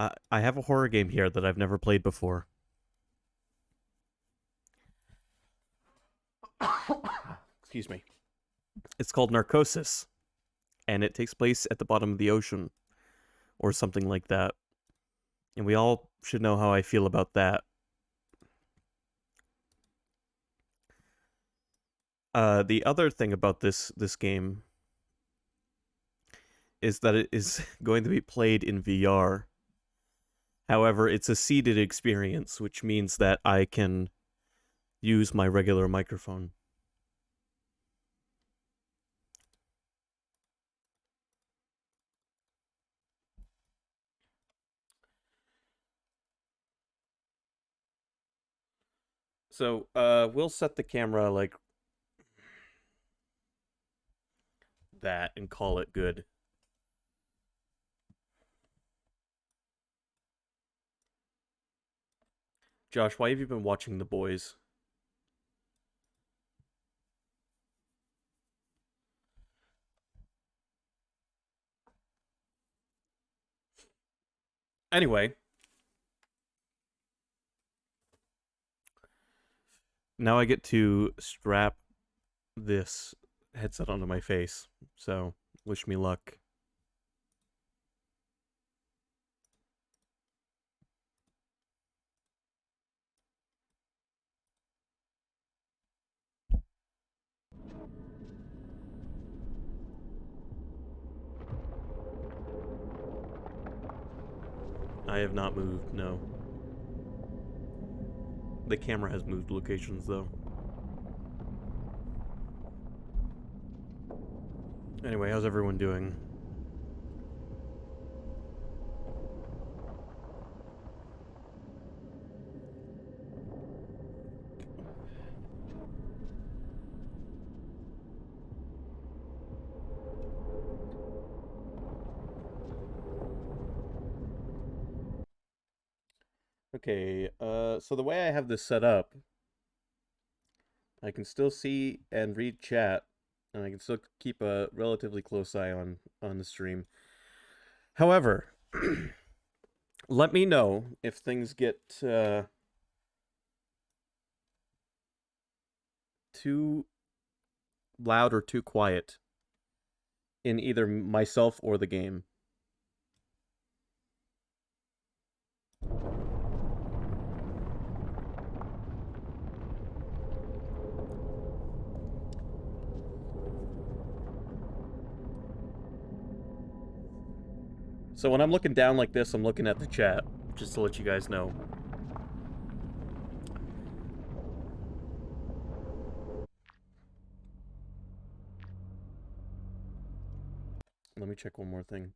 I have a horror game here that I've never played before. Excuse me. It's called Narcosis, and it takes place at the bottom of the ocean, or something like that. And we all should know how I feel about that. The other thing about this game is that it is going to be played in VR. However, it's a seated experience, which means that I can use my regular microphone. So, we'll set the camera like that and call it good. Josh, why have you been watching The Boys? Anyway, now I get to strap this headset onto my face. So, wish me luck. I have not moved, no. The camera has moved locations, though. Anyway, how's everyone doing? Okay, so the way I have this set up, I can still see and read chat, and I can still keep a relatively close eye on the stream. However, let me know if things get too loud or too quiet in either myself or the game. So when I'm looking down like this, I'm looking at the chat, just to let you guys know. Let me check one more thing.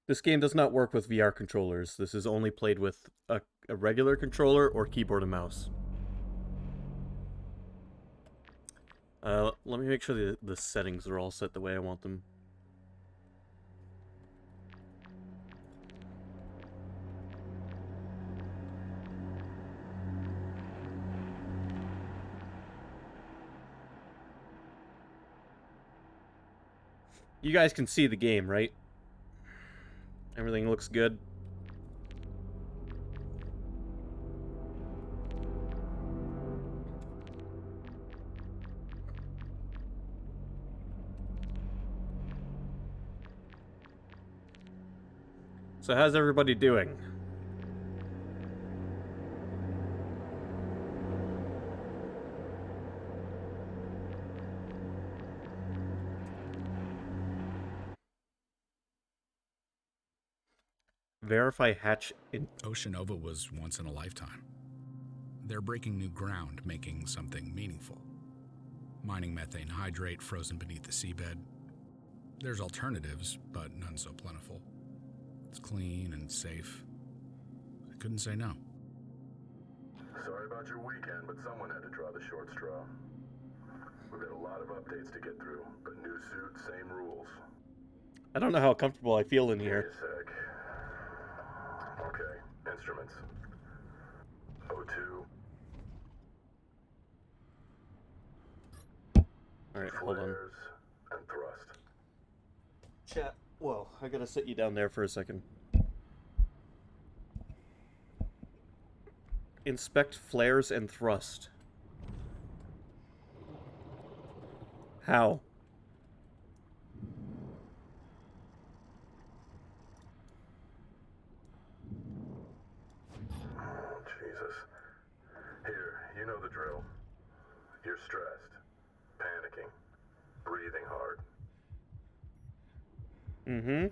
This game does not work with VR controllers. This is only played with a regular controller or keyboard and mouse. Let me make sure the settings are all set the way I want them. You guys can see the game, right? Everything looks good. So how's everybody doing? Verify hatch in... Oceanova was once in a lifetime. They're breaking new ground, making something meaningful. Mining methane hydrate frozen beneath the seabed. There's alternatives, but none so plentiful. It's clean and safe. I couldn't say no. Sorry about your weekend, but someone had to draw the short straw. We've got a lot of updates to get through, but new suit, same rules. I don't know how comfortable I feel in here. Give me a sec. Okay, instruments. O2. Alright, hold on. Flares and thrust. Chat. Whoa, I gotta sit you down there for a second. Inspect flares and thrust. How? Oh, Jesus. Here, you know the drill. You're stressed, panicking, breathing hard. Mm-hmm.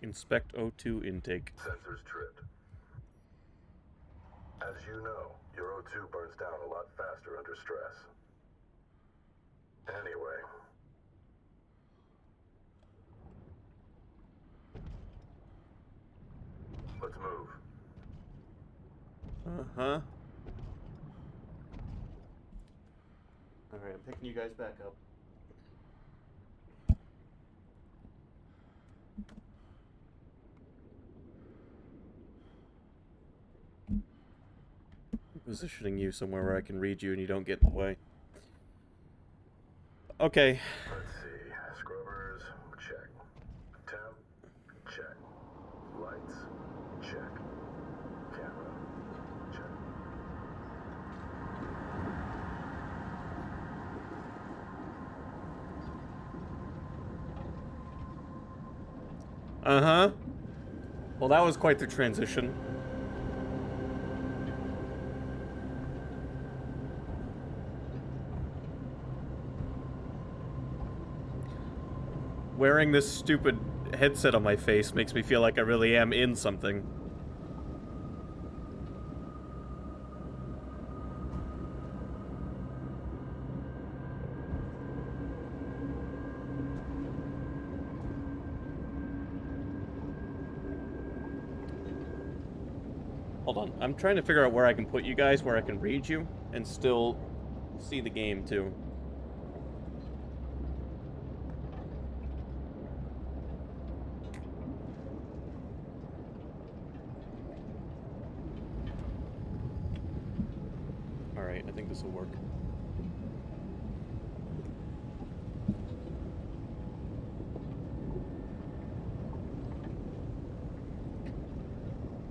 Inspect O2 intake. Sensors tripped. As you know, your O2 burns down a lot faster under stress. Anyway. Let's move. Uh-huh. Alright, I'm picking you guys back up. Positioning you somewhere where I can read you and you don't get in the way. Okay. Let's see. Scrubbers, check. Temp, check. Lights, check. Camera, check. Uh-huh. Well, that was quite the transition. Wearing this stupid headset on my face makes me feel like I really am in something. Hold on, I'm trying to figure out where I can put you guys, where I can read you, and still see the game, too. Alright, I think this will work.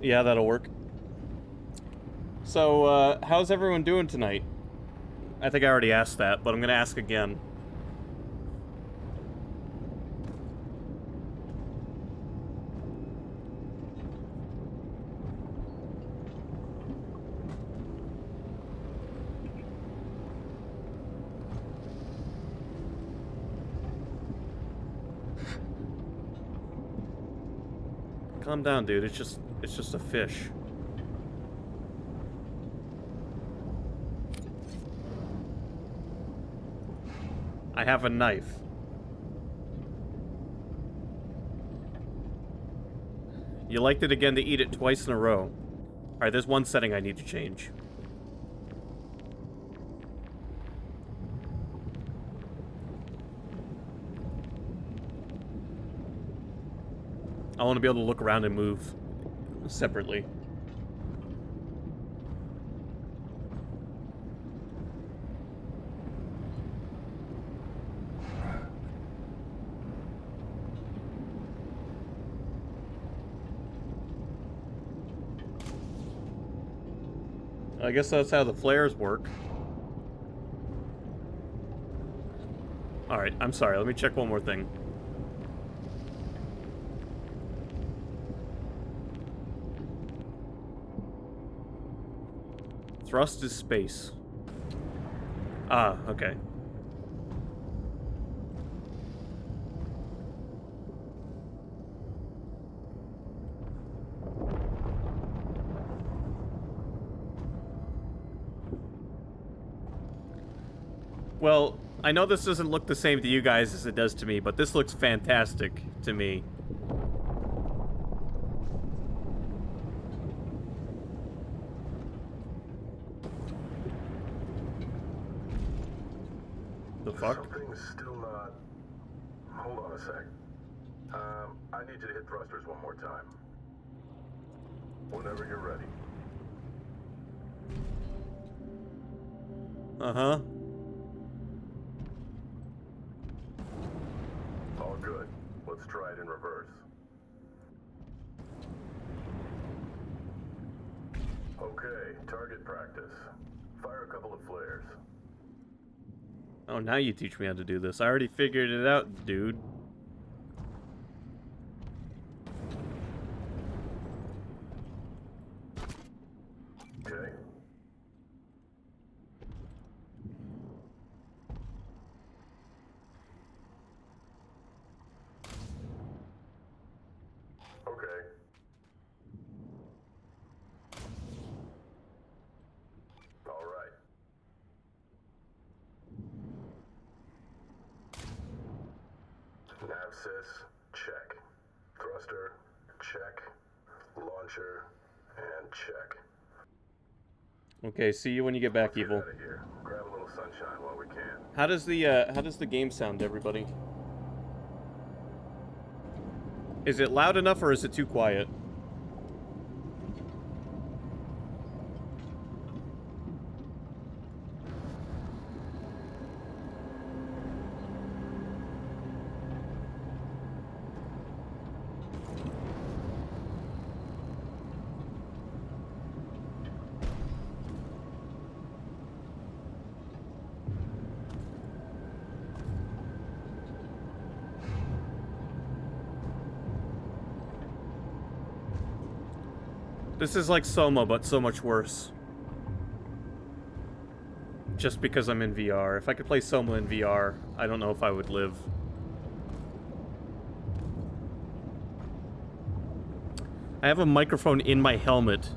Yeah, that'll work. So, how's everyone doing tonight? I think I already asked that, but I'm gonna ask again. Calm down, dude. It's just a fish. I have a knife. You liked it again to eat it twice in a row. Alright, there's one setting I need to change. I want to be able to look around and move separately. I guess that's how the flares work. Alright, I'm sorry. Let me check one more thing. Thrust is space. Ah, okay. Well, I know this doesn't look the same to you guys as it does to me, but this looks fantastic to me. The fuck? Something's still not... Hold on a sec. I need you to hit thrusters one more time. Whenever you're ready. Uh-huh. ride in reverse. Okay, target practice. Fire a couple of flares. Oh, now you teach me how to do this. I already figured it out, dude. Okay. Okay. All right. Navsys, check. Thruster, check. Launcher, and check. Okay, see you when you get back, Let's get Evil. out of here. Grab a little sunshine while we can. How does the game sound, everybody? Is it loud enough or is it too quiet? This is like Soma, but so much worse. Just because I'm in VR. If I could play Soma in VR, I don't know if I would live. I have a microphone in my helmet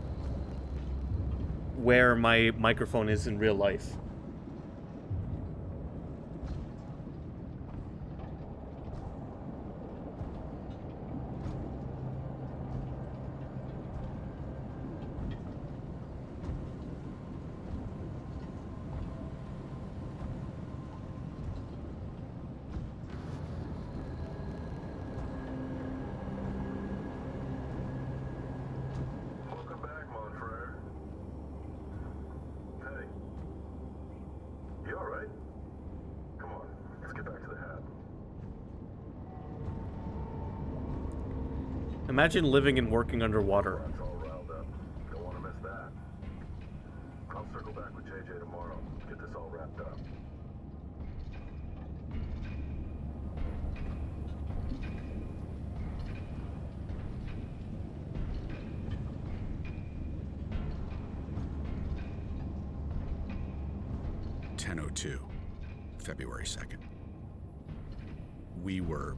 where my microphone is in real life. Welcome back, mon frere. Hey. You alright? Come on, let's get back to the hab. Imagine living and working underwater. That's all riled up. Don't want to miss that. I'll circle back with JJ tomorrow. Get this all wrapped up. .02, February 2nd. We were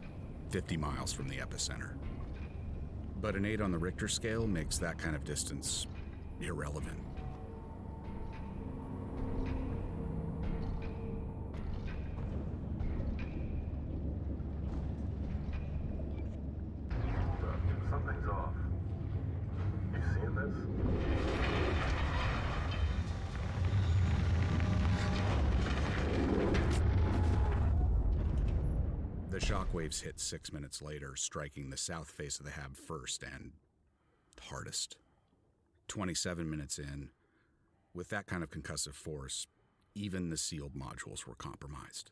50 miles from the epicenter. But an 8 on the Richter scale makes that kind of distance irrelevant. Hold up. Something's off. You seeing this? The shockwaves hit 6 minutes later, striking the south face of the hab first and hardest. 27 minutes in, with that kind of concussive force, even the sealed modules were compromised.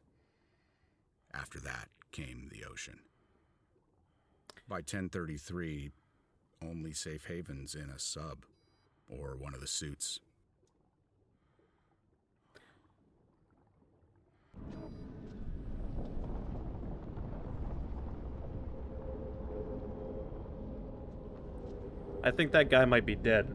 After that came the ocean. By 10:33, only safe havens in a sub or one of the suits. I think that guy might be dead.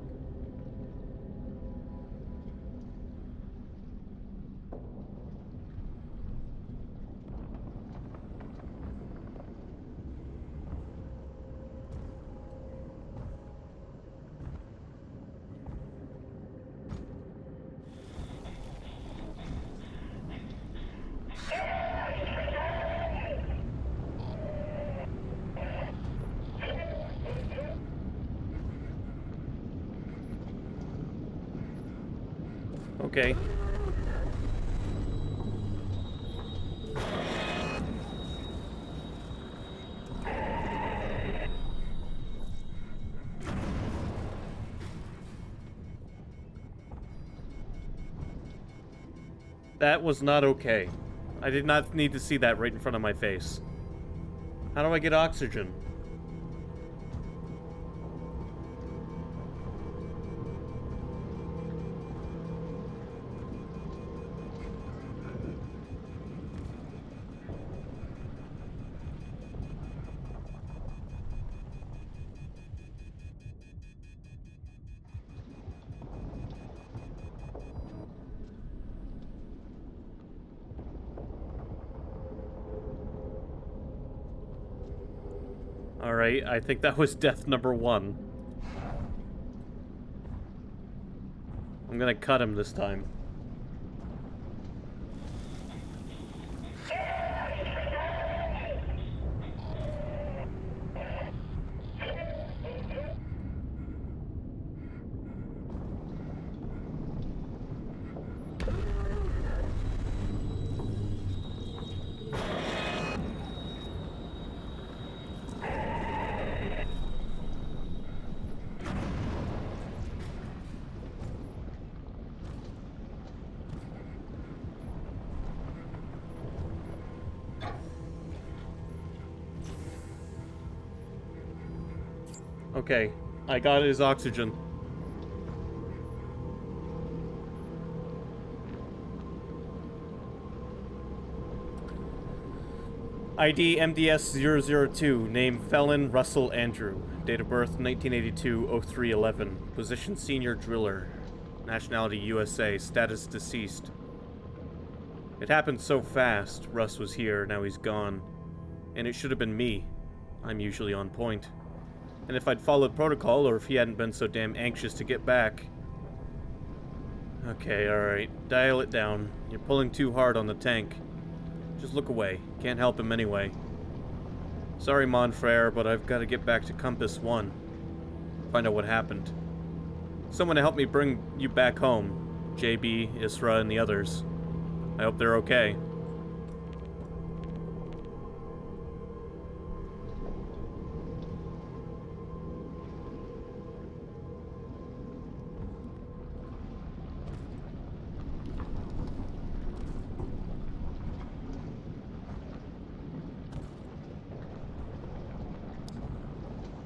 Okay. That was not okay. I did not need to see that right in front of my face. How do I get oxygen? Alright, I think that was death number 1. I'm gonna cut him this time. Okay, I got his oxygen. ID MDS-002, name Felon Russell Andrew, date of birth 1982-03-11, position senior driller, nationality USA, status deceased. It happened so fast. Russ was here, now he's gone. And it should have been me. I'm usually on point. And if I'd followed protocol, or if he hadn't been so damn anxious to get back... Okay, alright. Dial it down. You're pulling too hard on the tank. Just look away. Can't help him anyway. Sorry, Mon Frere, but I've got to get back to Compass 1. Find out what happened. Someone to help me bring you back home. JB, Isra, and the others. I hope they're okay.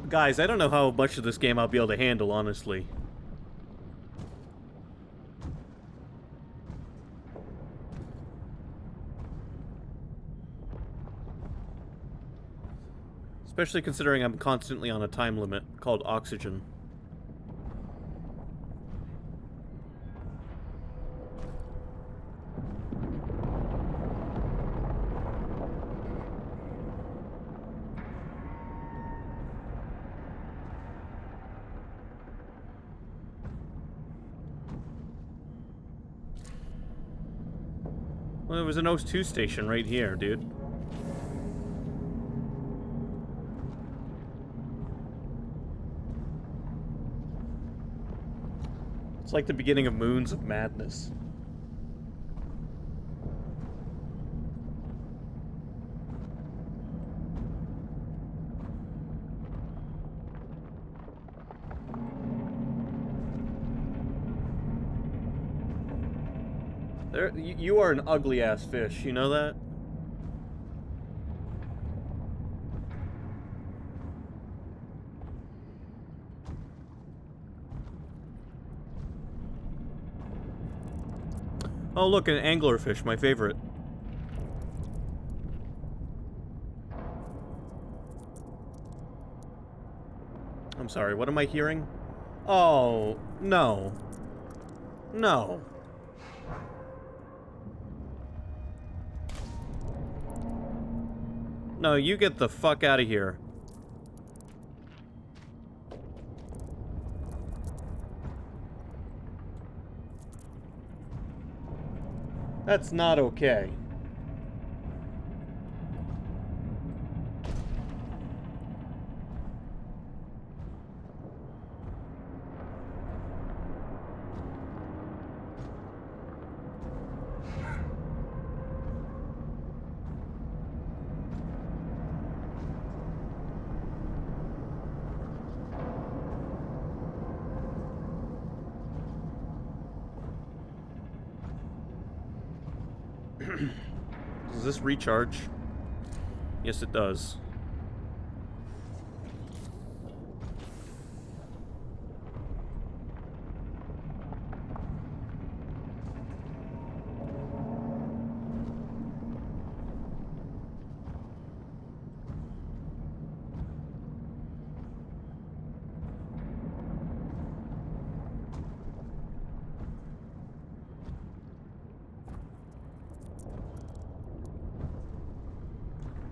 Guys, I don't know how much of this game I'll be able to handle, honestly. Especially considering I'm constantly on a time limit called oxygen. Well, there was an O2 station right here, dude. It's like the beginning of Moons of Madness. You are an ugly-ass fish, you know that? Oh look, an anglerfish, my favorite. I'm sorry, what am I hearing? Oh, no. No. No, you get the fuck out of here. That's not okay. Does this recharge? Yes, it does.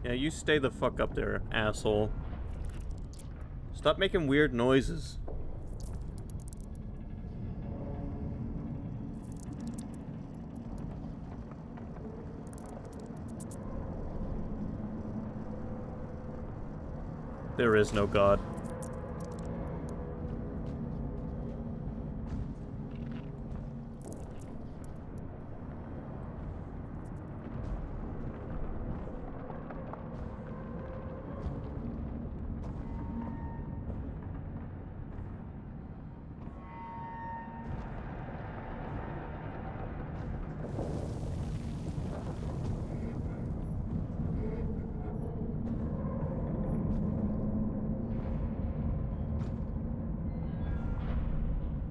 Yeah, you stay the fuck up there, asshole. Stop making weird noises. There is no God.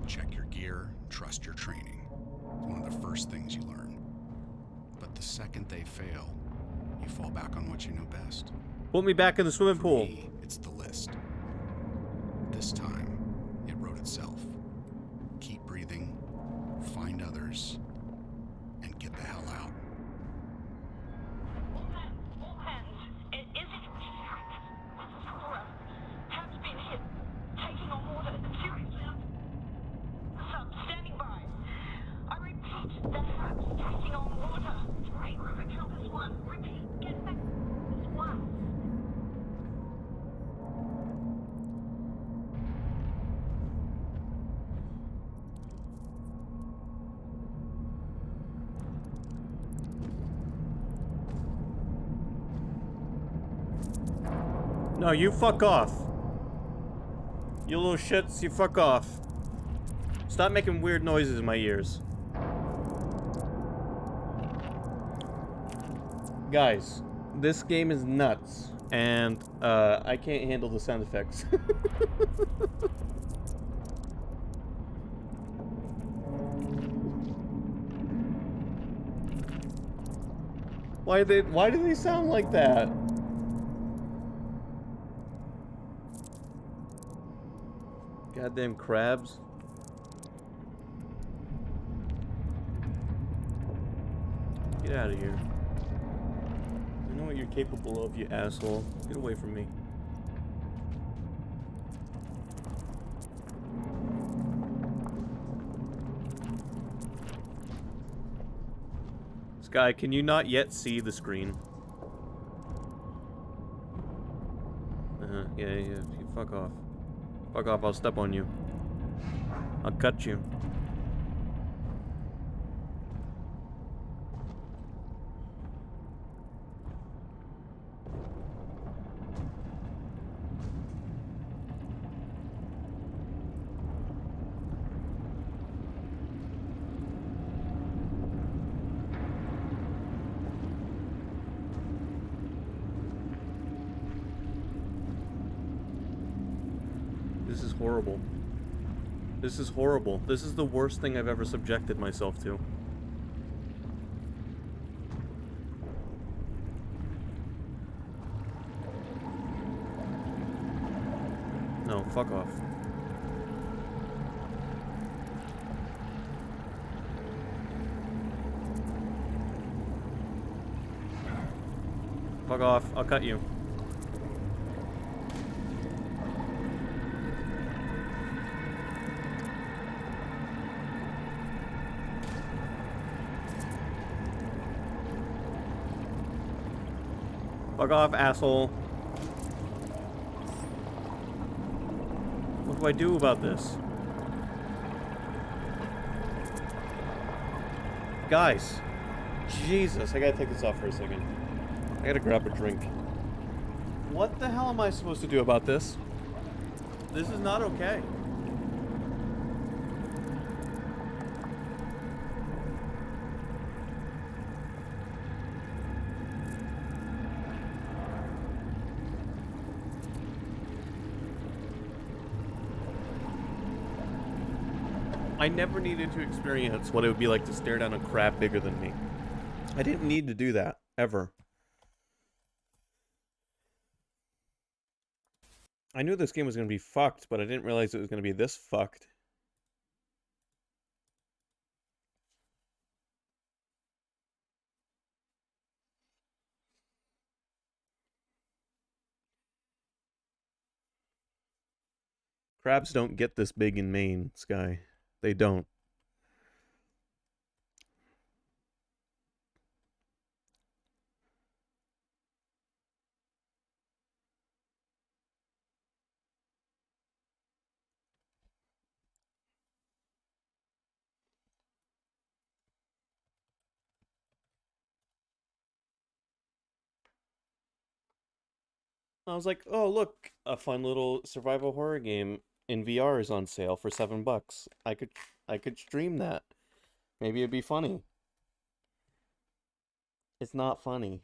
Check your gear, trust your training. It's one of the first things you learn. But the second they fail, you fall back on what you know best. Put me back in the swimming For pool. me, it's the list. This time, it wrote itself. Keep breathing, find others, and get the hell out. All hands. Is it? Has been hit. Taking on water. Seriously. Sub, standing by. I repeat, the hab's taking on water. Right, river count as one. Repeat, get back as one. No, you fuck off. You little shits, you fuck off. Stop making weird noises in my ears. Guys, this game is nuts, and I can't handle the sound effects. Why do they sound like that? Goddamn crabs. Get out of here. I know what you're capable of, you asshole. Get away from me. Sky, can you not yet see the screen? Yeah, you fuck off. Fuck off, I'll step on you. I'll cut you. This is horrible. This is horrible. This is the worst thing I've ever subjected myself to. No, fuck off. Fuck off, I'll cut you. Fuck off, asshole. What do I do about this? Guys. Jesus, I gotta take this off for a second. I gotta grab a drink. What the hell am I supposed to do about this? This is not okay. I never needed to experience what it would be like to stare down a crab bigger than me. I didn't need to do that, ever. I knew this game was going to be fucked, but I didn't realize it was going to be this fucked. Crabs don't get this big in Maine, Sky. They don't. I was like, oh look, a fun little survival horror game in VR is on sale for $7. I could stream that. Maybe it'd be funny. It's not funny.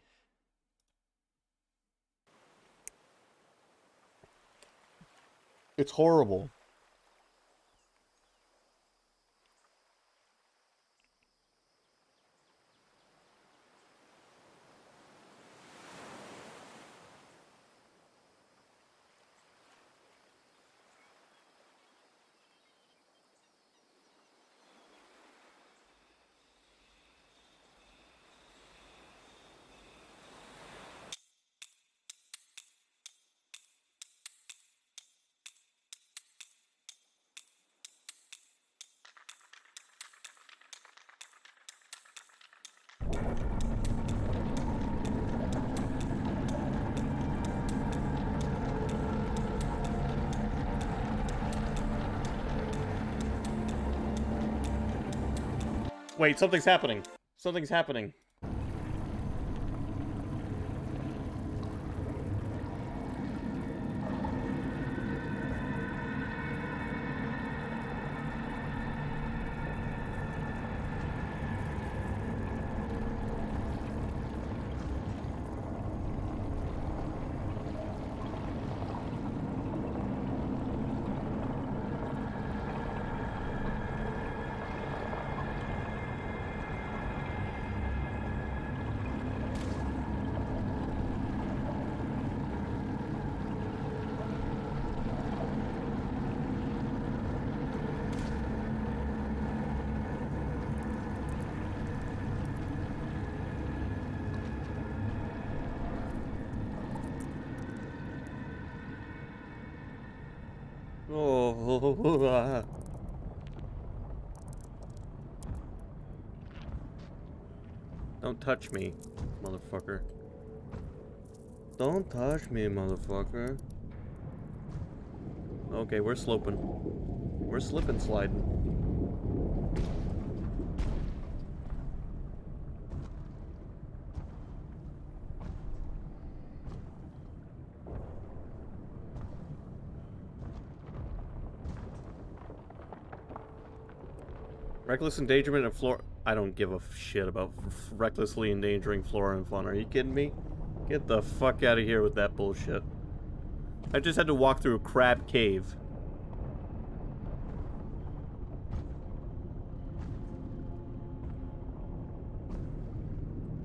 It's horrible. Wait, something's happening. Something's happening. Oh, don't touch me, motherfucker. Don't touch me, motherfucker. Okay, we're sloping. We're slip and sliding. Reckless endangerment of flora. I don't give a shit about recklessly endangering flora and fauna. Are you kidding me? Get the fuck out of here with that bullshit. I just had to walk through a crab cave.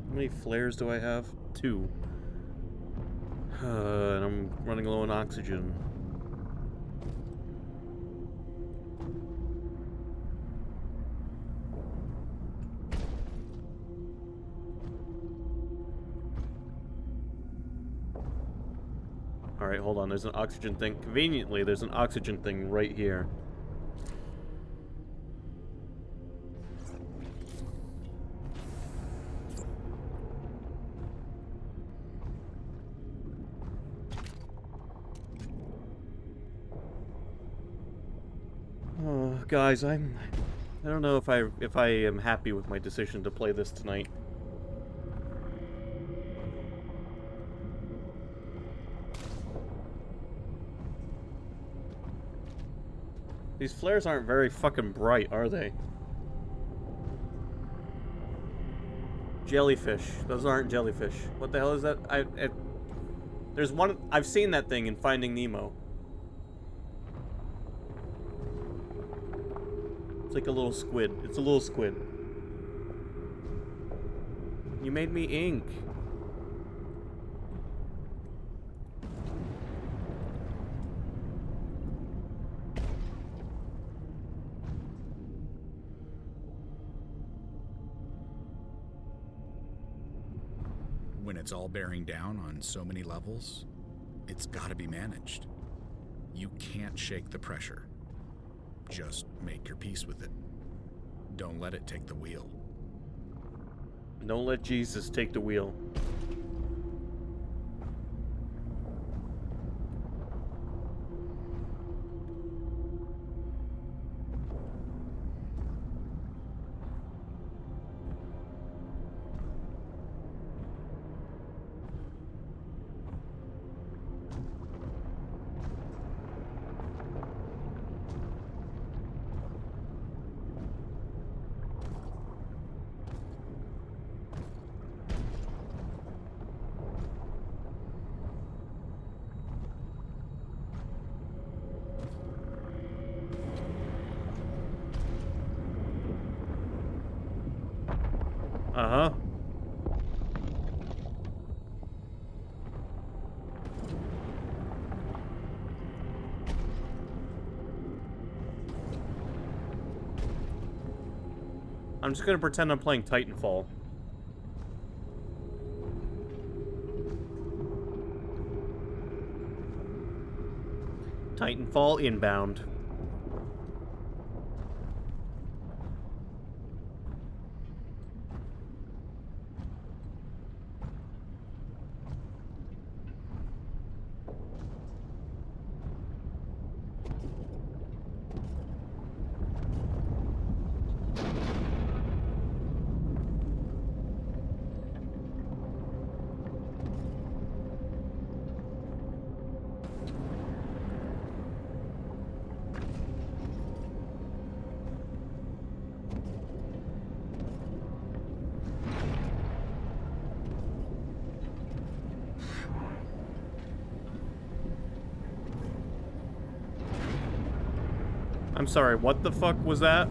How many flares do I have? 2. And I'm running low on oxygen. Alright, hold on. There's an oxygen thing. Conveniently, there's an oxygen thing right here. Oh, guys, I don't know if I am happy with my decision to play this tonight. These flares aren't very fucking bright, are they? Jellyfish. Those aren't jellyfish. What the hell is that? There's one... I've seen that thing in Finding Nemo. It's like a little squid. It's a little squid. You made me ink. When it's all bearing down on so many levels, it's gotta be managed. You can't shake the pressure. Just make your peace with it. Don't let it take the wheel. Don't let Jesus take the wheel. Uh-huh. I'm just gonna pretend I'm playing Titanfall. Titanfall inbound. I'm sorry, what the fuck was that?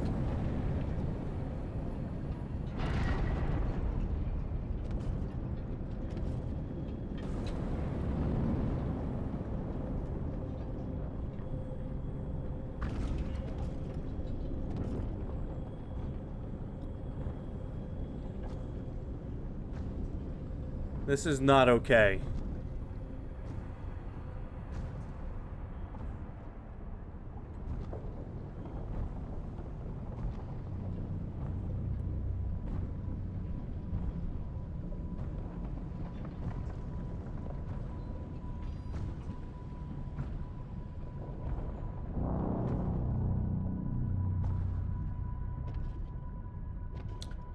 This is not okay.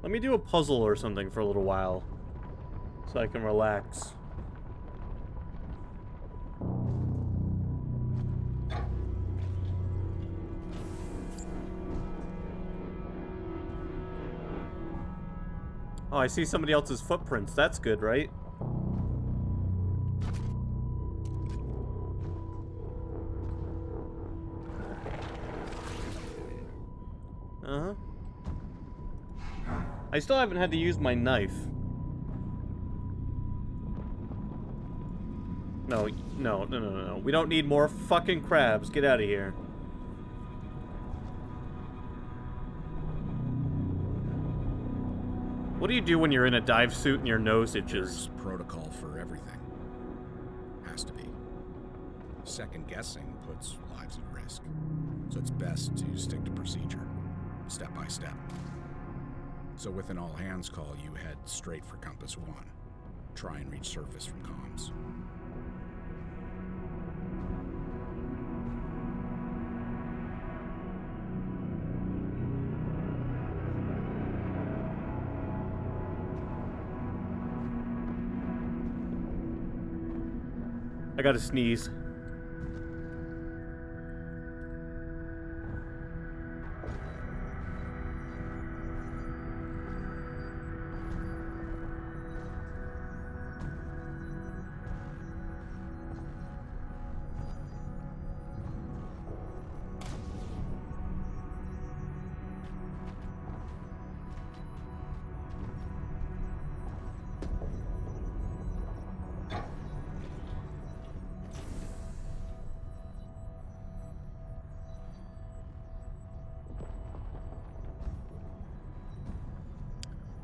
Let me do a puzzle or something for a little while, so I can relax. Oh, I see somebody else's footprints. That's good, right? Uh-huh. I still haven't had to use my knife. No. We don't need more fucking crabs. Get out of here. What do you do when you're in a dive suit and your nose itches? There's protocol for everything. Has to be. Second guessing puts lives at risk. So it's best to stick to procedure, step by step. So with an all-hands call, you head straight for Compass 1. Try and reach surface from comms. I gotta sneeze.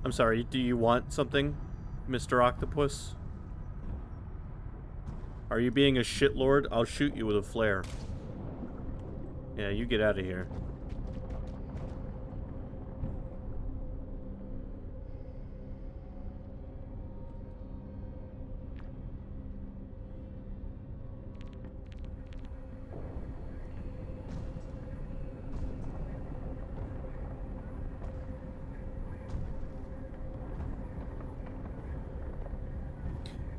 I'm sorry, do you want something, Mr. Octopus? Are you being a shitlord? I'll shoot you with a flare. Yeah, you get out of here.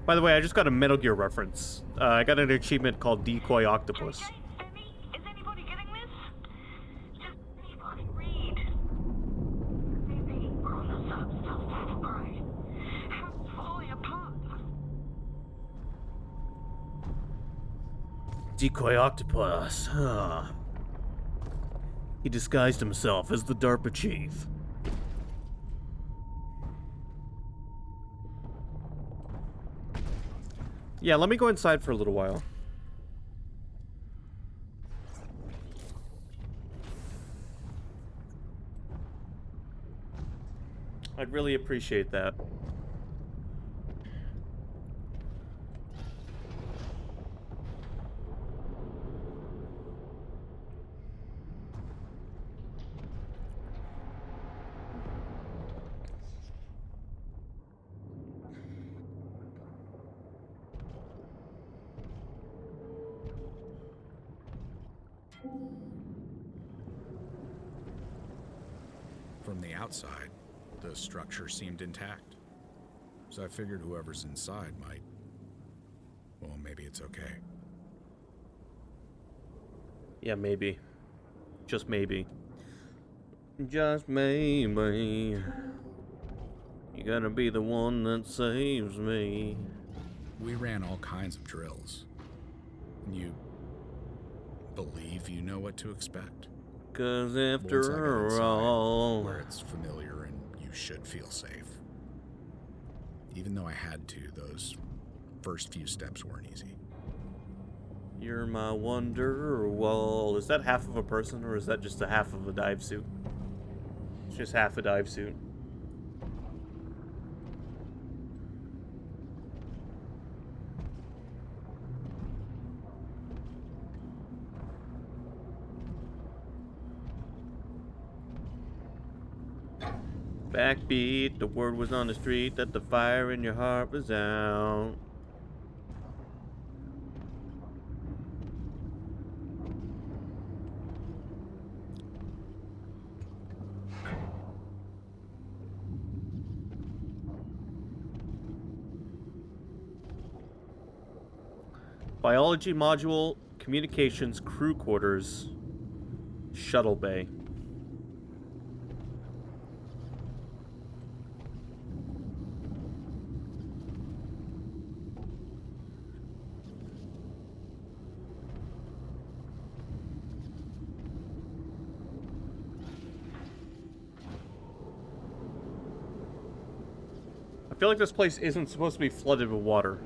By the way, I just got a Metal Gear reference. I got an achievement called Decoy Octopus. JJ, Demi, is anybody getting this? Just anybody read. Maybe we're on the substanding by. House falling apart. Decoy Octopus. He disguised himself as the DARPA chief. Yeah, let me go inside for a little while. I'd really appreciate that. From the outside, the structure seemed intact. So I figured whoever's inside might... Well, maybe it's okay. Yeah, maybe. Just maybe. Just maybe. You gotta be the one that saves me. We ran all kinds of drills. And you believe you know what to expect? 'Cause Once I after got inside, all... where it's familiar and you should feel safe. Even though I had to, those first few steps weren't easy. You're my wonder wall. Is that half of a person, or is that just a half of a dive suit? It's just half a dive suit. Backbeat, the word was on the street that the fire in your heart was out. Biology module, communications, crew quarters, shuttle bay. I feel like this place isn't supposed to be flooded with water.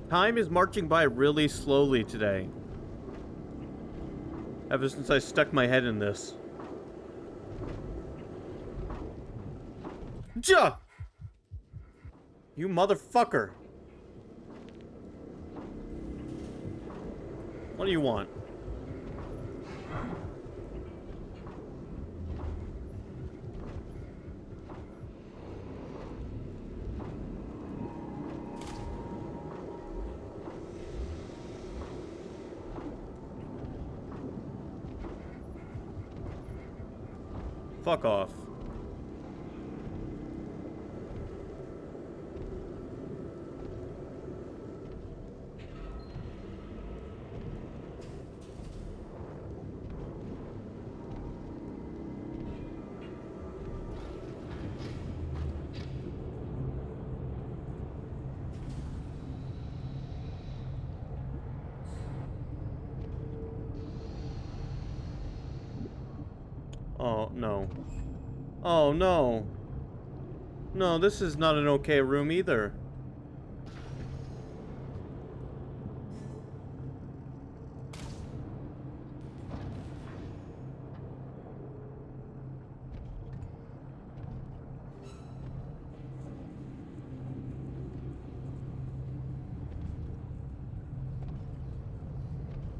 Time is marching by really slowly today. Ever since I stuck my head in this. Ja! You motherfucker! What do you want? Fuck off. Oh, no. Oh, no. No, this is not an okay room either.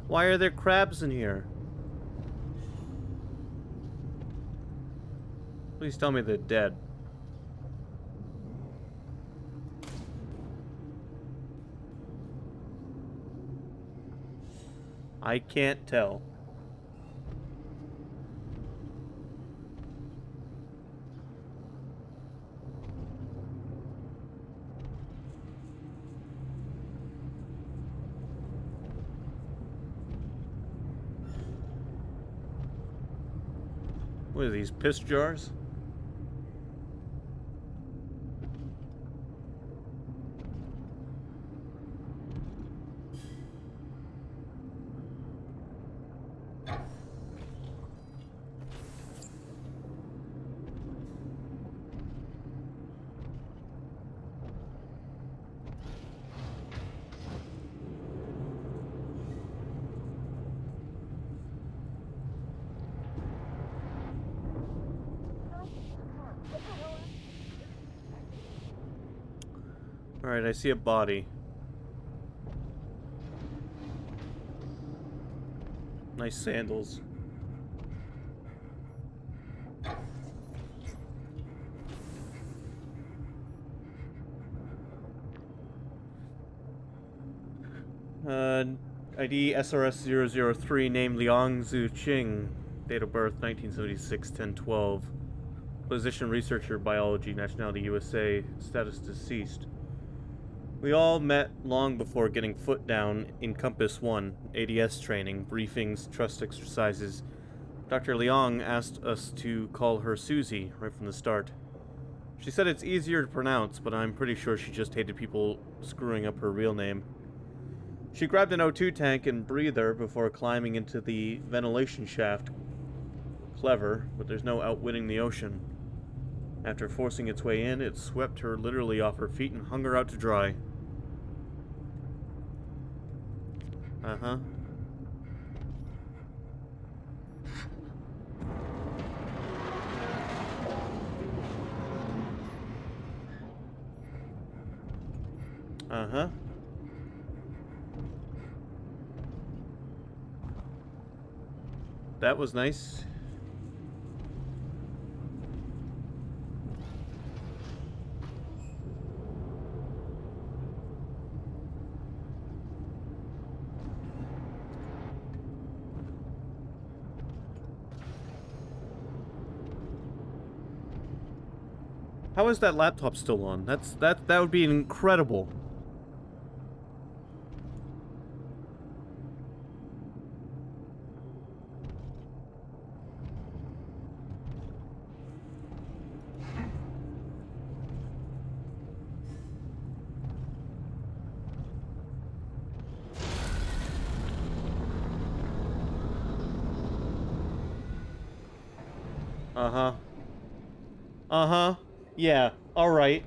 Why are there crabs in here? Please tell me they're dead. I can't tell. What are these, piss jars? Alright, I see a body. Nice sandals. ID SRS-003, name Liang Zhuqing, date of birth 1976, 10/12. Position researcher, biology, nationality USA, status deceased. We all met long before getting foot down in Compass 1, ADS training, briefings, trust exercises. Dr. Liang asked us to call her Susie right from the start. She said it's easier to pronounce, but I'm pretty sure she just hated people screwing up her real name. She grabbed an O2 tank and breather before climbing into the ventilation shaft. Clever, but there's no outwitting the ocean. After forcing its way in, it swept her literally off her feet and hung her out to dry. Uh-huh. Uh-huh. That was nice. How is that laptop still on? That would be incredible. Uh-huh. Uh-huh. Yeah, alright.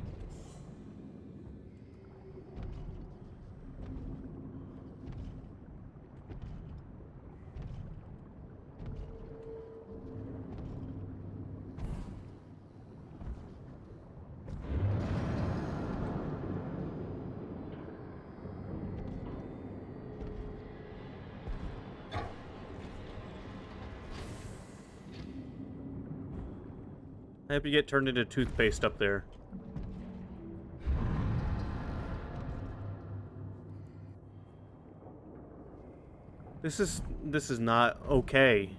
I hope you get turned into toothpaste up there. This is not okay.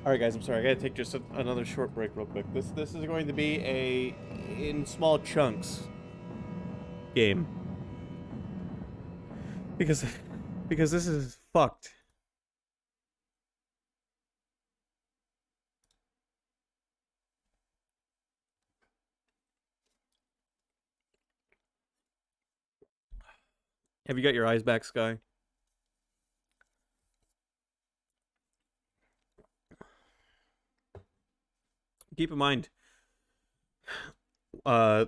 Alright guys, I'm sorry, I gotta take just another short break real quick. This is going to be a, in small chunks, game. Because Because this is fucked. Have you got your eyes back, Sky? Keep in mind, uh,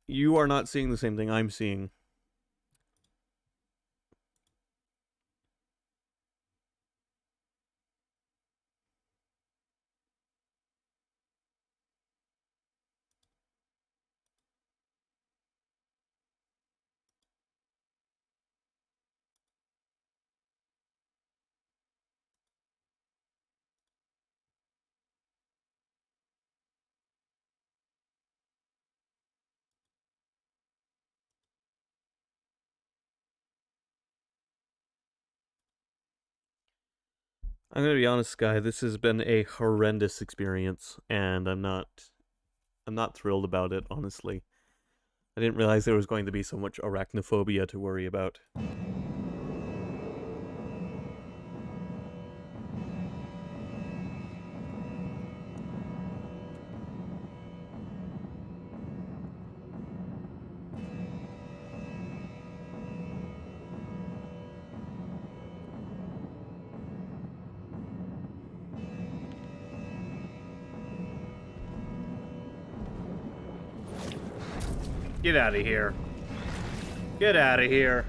you are not seeing the same thing I'm seeing. I'm gonna be honest, Sky. This has been a horrendous experience, and I'm not thrilled about it. Honestly, I didn't realize there was going to be so much arachnophobia to worry about. Get out of here. Get out of here.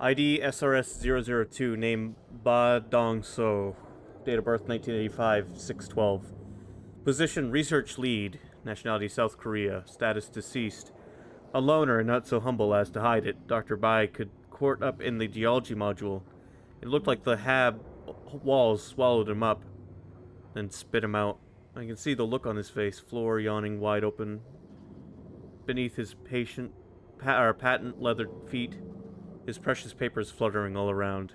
ID SRS-002, name Ba Dong So, date of birth 1985, 6/12. Position research lead, nationality South Korea, status deceased. A loner and not so humble as to hide it, Dr. Bai could court up in the geology module. It looked like the hab walls swallowed him up, then spit him out. I can see the look on his face, floor yawning wide open. Beneath his patent leathered feet, his precious papers fluttering all around.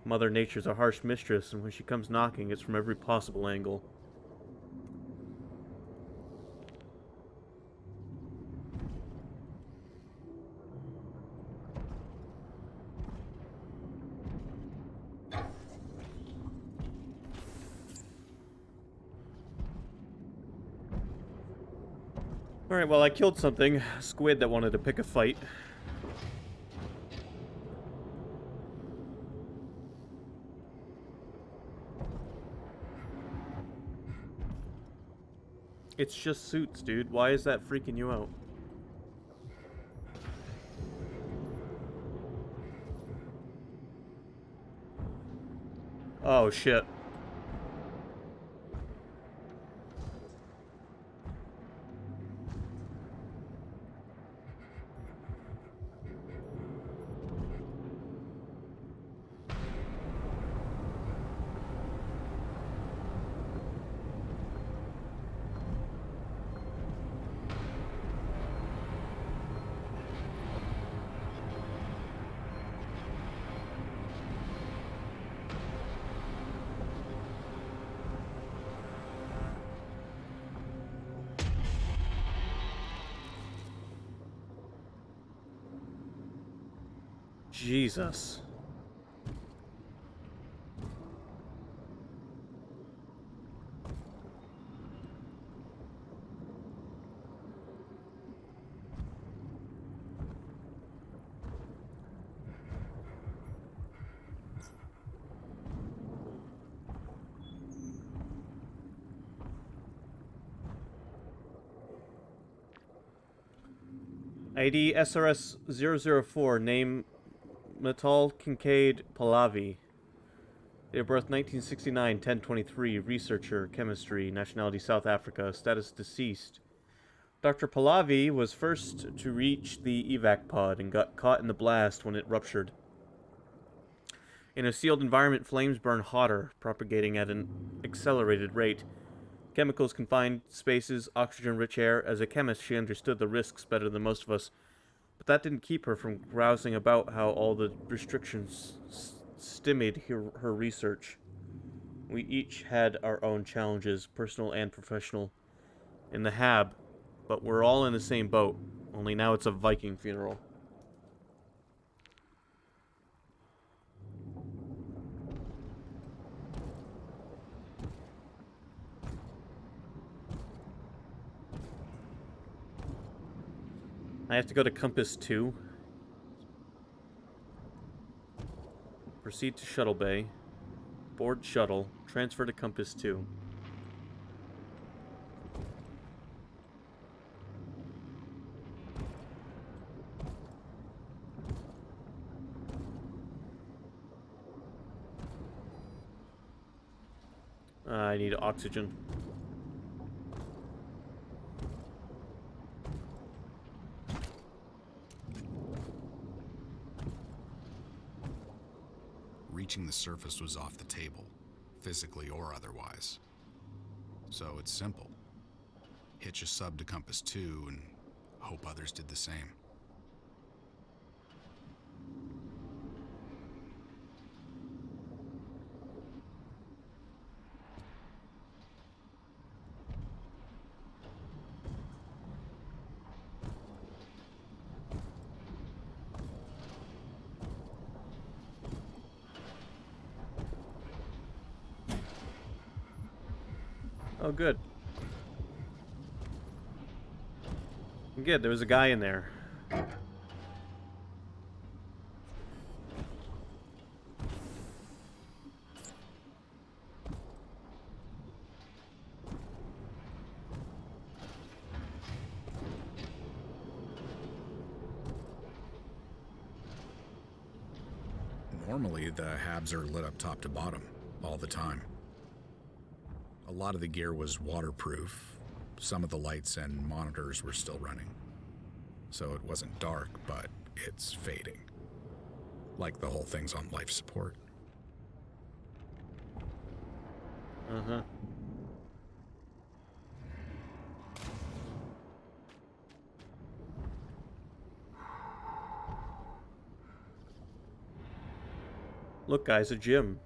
Mother Nature's a harsh mistress, and when she comes knocking, it's from every possible angle. Alright, well, I killed something. A squid that wanted to pick a fight. It's just suits, dude. Why is that freaking you out? Oh, shit. Jesus. ID SRS-004, name Metal Kincaid Pahlavi. Date of birth 1969, 10/23, researcher, chemistry, nationality South Africa, status deceased. Dr. Pahlavi was first to reach the evac pod and got caught in the blast when it ruptured. In a sealed environment, flames burn hotter, propagating at an accelerated rate. Chemicals confined spaces, oxygen-rich air. As a chemist, she understood the risks better than most of us. But that didn't keep her from grousing about how all the restrictions stymied her research. We each had our own challenges, personal and professional, in the Hab, but we're all in the same boat, only now it's a Viking funeral. I have to go to Compass 2. Proceed to Shuttle Bay. Board shuttle. Transfer to Compass 2. I need oxygen. Reaching the surface was off the table, physically or otherwise. So it's simple. Hitch a sub to Compass 2 and hope others did the same. Oh, good. Good, there was a guy in there. Normally, the Habs are lit up top to bottom, all the time. A lot of the gear was waterproof. Some of the lights and monitors were still running. So it wasn't dark, but it's fading. Like the whole thing's on life support. Uh-huh. Look, guys, a gym.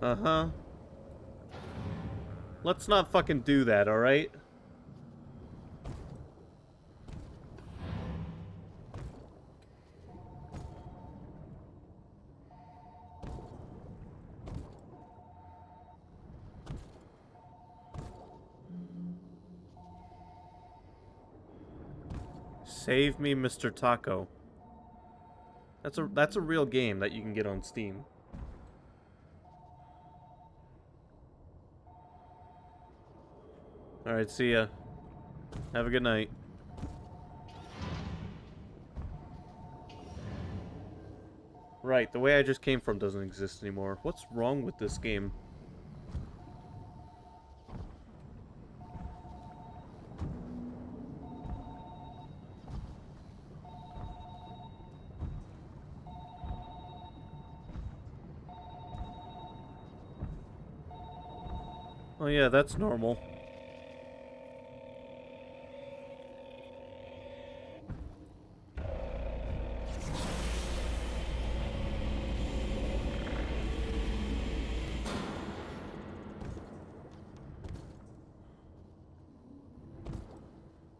Uh-huh. Let's not fucking do that, alright? Save me, Mr. Taco. That's a real game that you can get on Steam. Alright, see ya. Have a good night. Right, the way I just came from doesn't exist anymore. What's wrong with this game? Oh yeah, that's normal.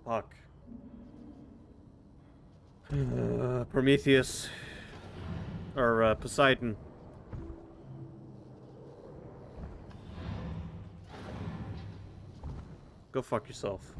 Fuck. Prometheus. Or, Poseidon. Go fuck yourself.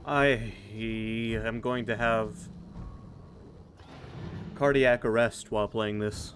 I am going to have cardiac arrest while playing this.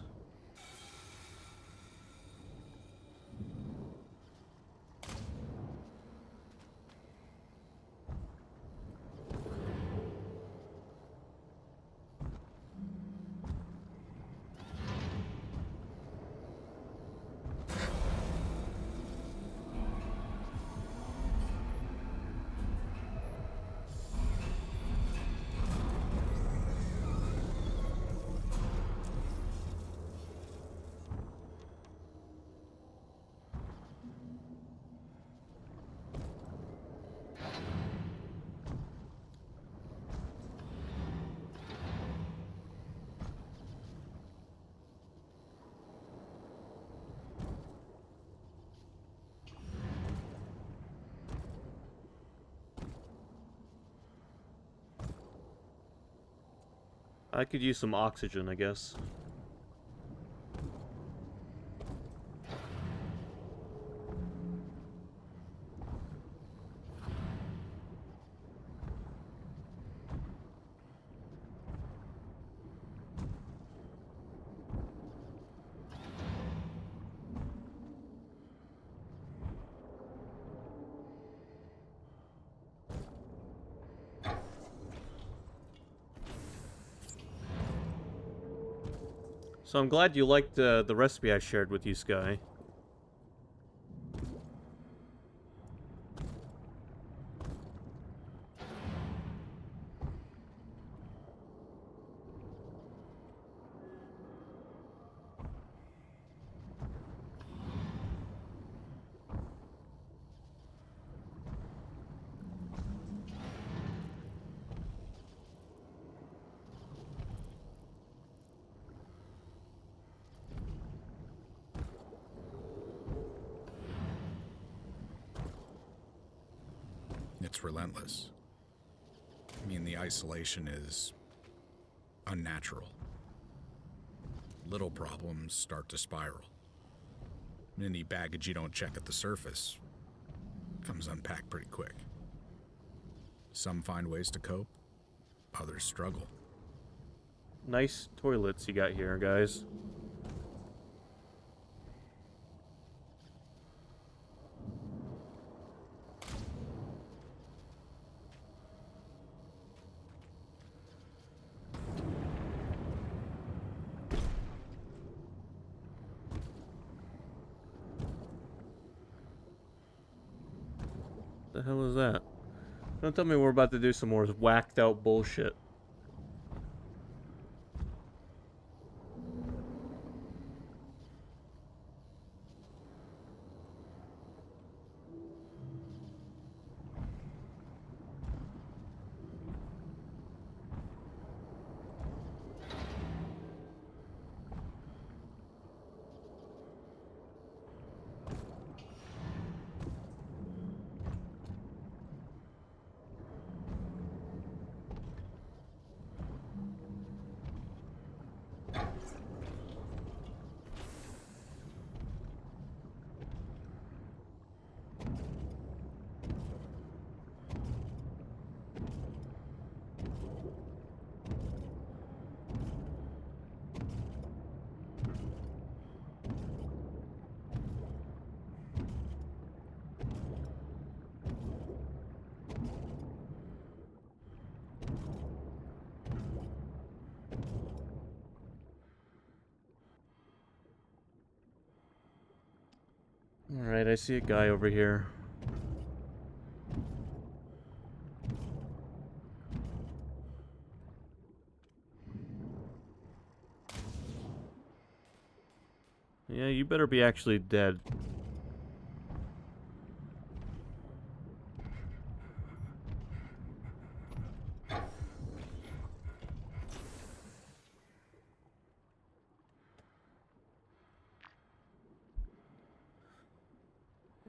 I could use some oxygen, I guess. So I'm glad you liked the recipe I shared with you, Sky. It's relentless. I mean, the isolation is unnatural. Little problems start to spiral. Any baggage you don't check at the surface comes unpacked pretty quick. Some find ways to cope, others struggle. Nice toilets you got here, guys. The hell is that? Don't tell me we're about to do some more whacked out bullshit. Alright, I see a guy over here. Yeah, you better be actually dead.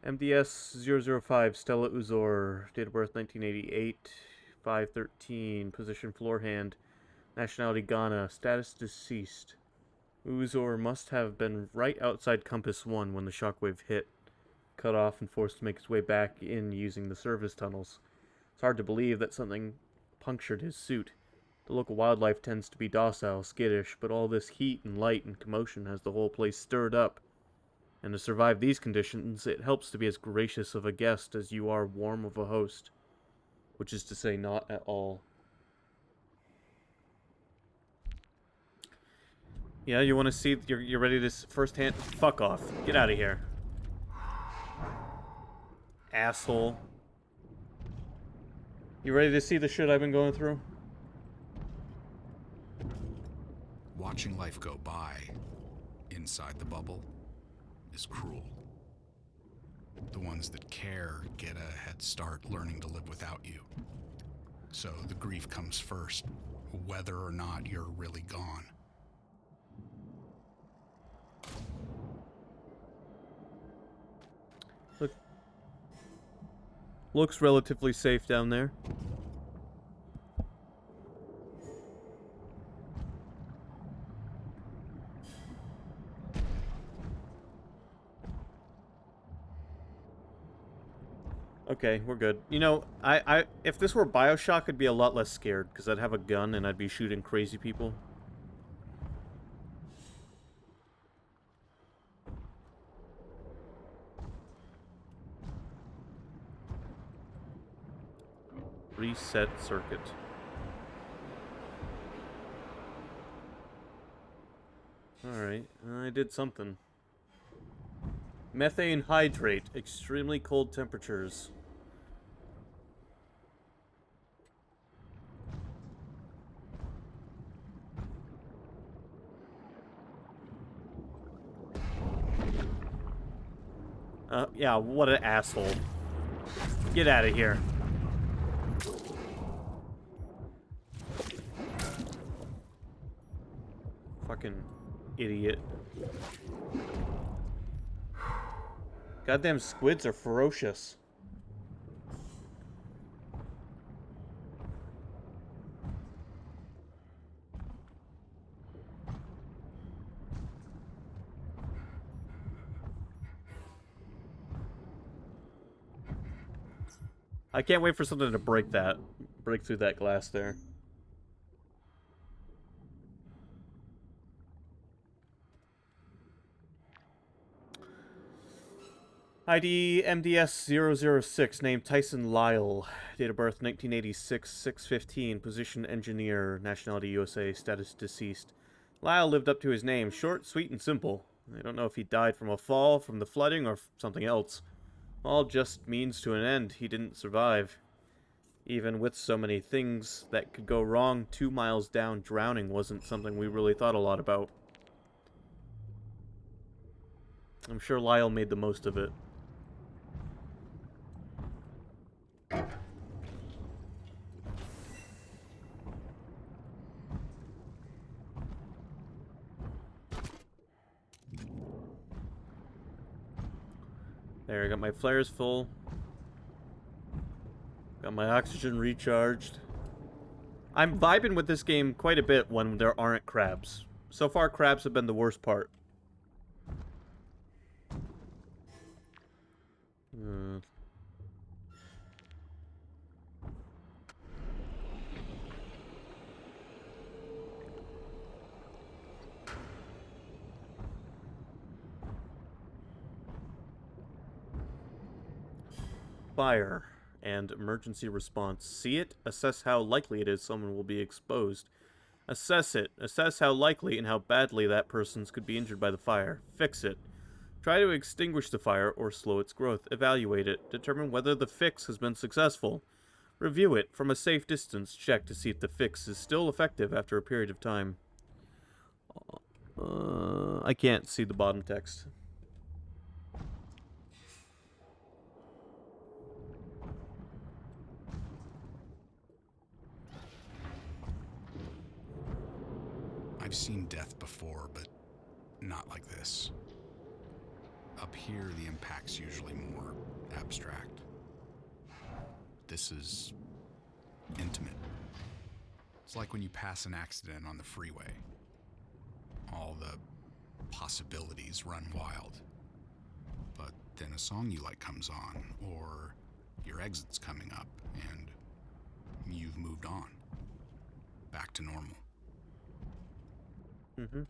MDS 005, Stella Uzor, date of birth 1988, 513, position floor hand, nationality Ghana, status deceased. Uzor must have been right outside Compass 1 when the shockwave hit, cut off and forced to make his way back in using the service tunnels. It's hard to believe that something punctured his suit. The local wildlife tends to be docile, skittish, but all this heat and light and commotion has the whole place stirred up. And to survive these conditions, it helps to be as gracious of a guest as you are warm of a host. Which is to say, not at all. Yeah, you want to see? You're ready to firsthand? Fuck off! Get out of here, asshole! You ready to see the shit I've been going through? Watching life go by inside the bubble is cruel. The ones that care get a head start learning to live without you. So the grief comes first, whether or not you're really gone. Looks relatively safe down there. Okay, we're good. You know, if this were BioShock, I'd be a lot less scared, because I'd have a gun and I'd be shooting crazy people. Reset circuit. Alright, I did something. Methane hydrate, extremely cold temperatures. Yeah, what an asshole. Get out of here. Fucking idiot. Goddamn squids are ferocious. I can't wait for something to break through that glass there. ID MDS-006, name Tyson Lyle, date of birth 1986, 615, position engineer, nationality USA, status deceased. Lyle lived up to his name, short, sweet, and simple. I don't know if he died from a fall, from the flooding, or something else. All just means to an end. He didn't survive. Even with so many things that could go wrong, 2 miles down, drowning wasn't something we really thought a lot about. I'm sure Lyle made the most of it. There, I got my flares full. Got my oxygen recharged. I'm vibing with this game quite a bit when there aren't crabs. So far, crabs have been the worst part. Fire and emergency response. See it? Assess how likely it is someone will be exposed. Assess it. Assess how likely and how badly that person could be injured by the fire. Fix it. Try to extinguish the fire or slow its growth. Evaluate it. Determine whether the fix has been successful. Review it from a safe distance. Check to see if the fix is still effective after a period of time. I can't see the bottom text. I've seen death before, but not like this. Up here, the impact's usually more abstract. This is intimate. It's like when you pass an accident on the freeway. All the possibilities run wild. But then a song you like comes on, or your exit's coming up, and you've moved on. Back to normal. Mm-hmm.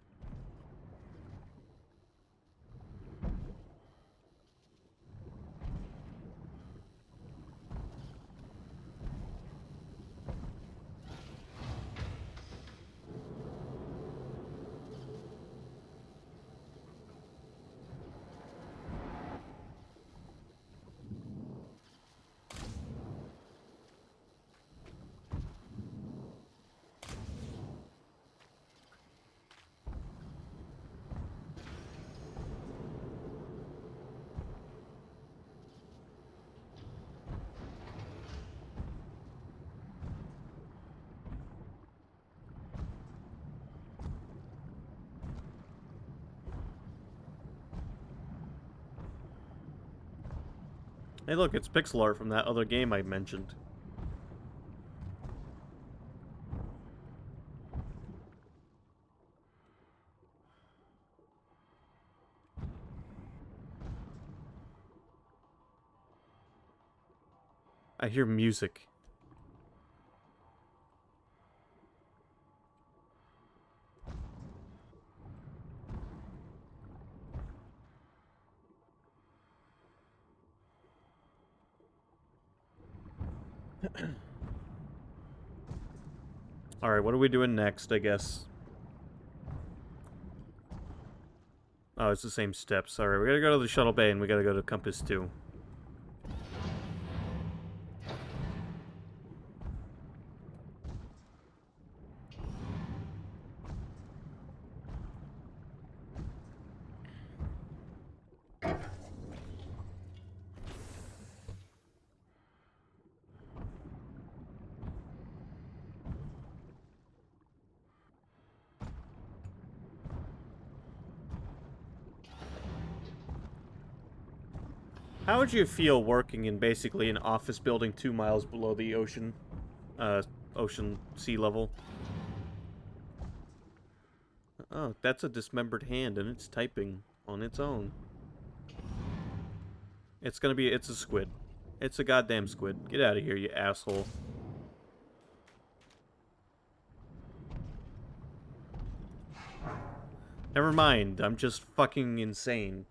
Hey look, it's pixel art from that other game I mentioned. I hear music. Alright, what are we doing next, I guess? Oh, it's the same steps. Alright, we gotta go to the shuttle bay and we gotta go to Compass 2. How would you feel working in basically an office building 2 miles below the ocean, ocean sea level? Oh, that's a dismembered hand and it's typing on its own. It's a squid. It's a goddamn squid. Get out of here, you asshole. Never mind, I'm just fucking insane.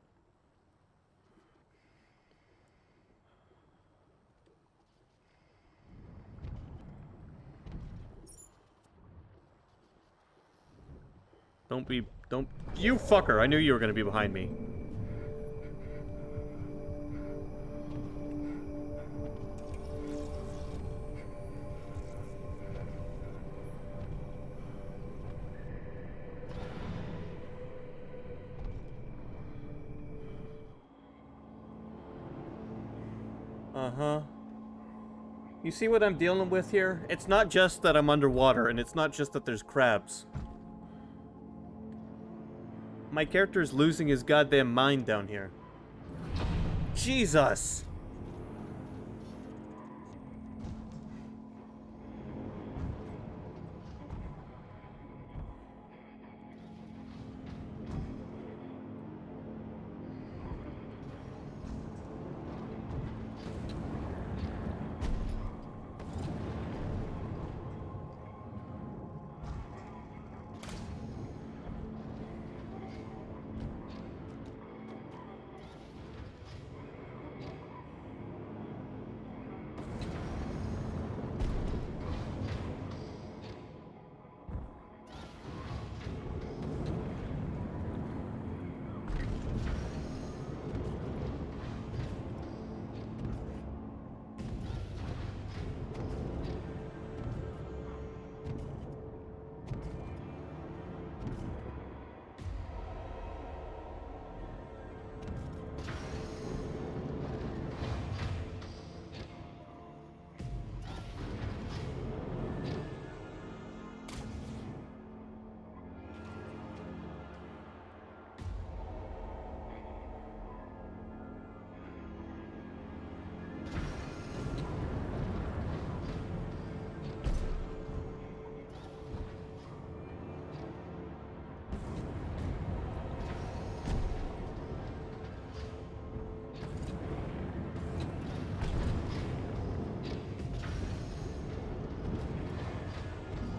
Don't, you fucker, I knew you were gonna be behind me. Uh-huh. You see what I'm dealing with here? It's not just that I'm underwater, and it's not just that there's crabs. My character's losing his goddamn mind down here. Jesus!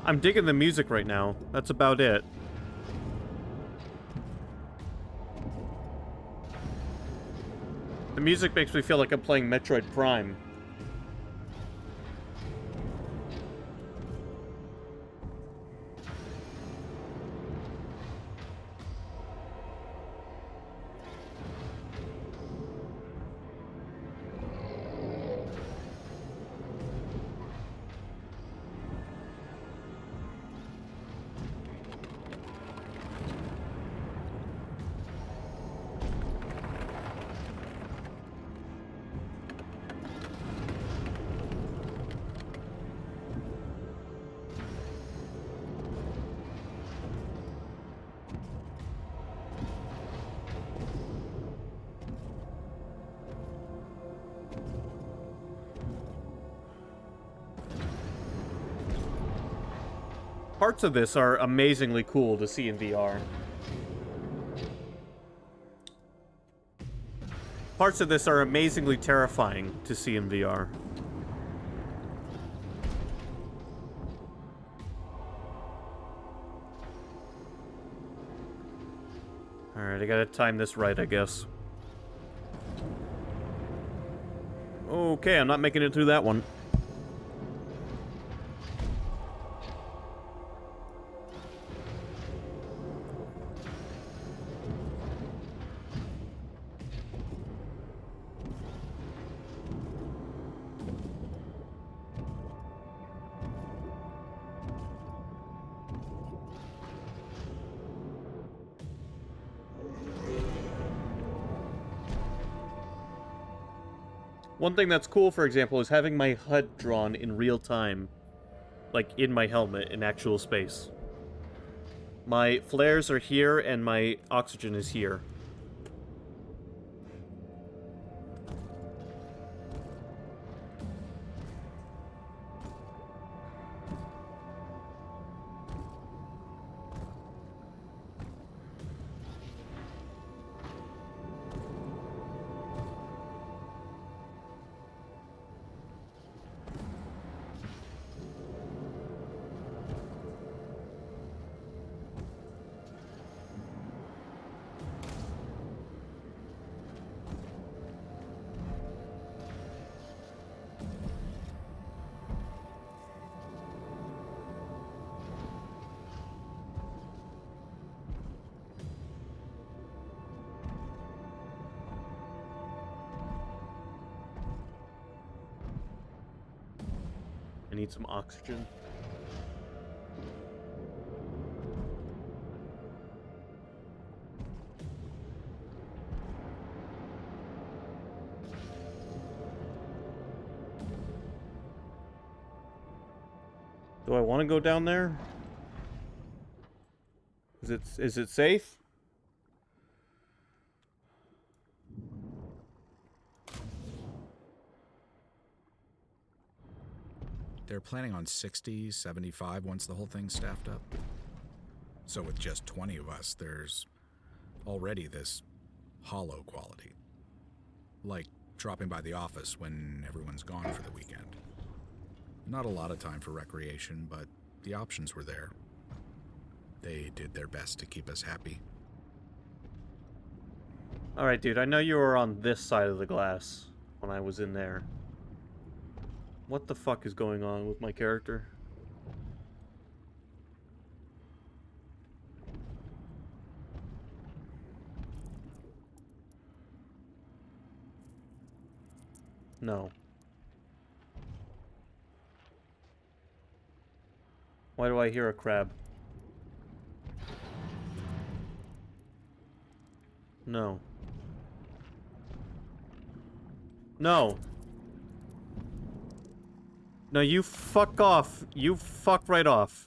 I'm digging the music right now. That's about it. The music makes me feel like I'm playing Metroid Prime. Parts of this are amazingly cool to see in VR. Parts of this are amazingly terrifying to see in VR. Alright, I gotta time this right, I guess. Okay, I'm not making it through that one. One thing that's cool, for example, is having my HUD drawn in real time. Like, in my helmet, in actual space. My flares are here, and my oxygen is here. I need some oxygen. Do I want to go down there? Is it safe? They're planning on 60, 75 once the whole thing's staffed up. So with just 20 of us, there's already this hollow quality. Like dropping by the office when everyone's gone for the weekend. Not a lot of time for recreation, but the options were there. They did their best to keep us happy. Alright, dude, I know you were on this side of the glass when I was in there. What the fuck is going on with my character? No. Why do I hear a crab? No. No. No, you fuck off. You fuck right off.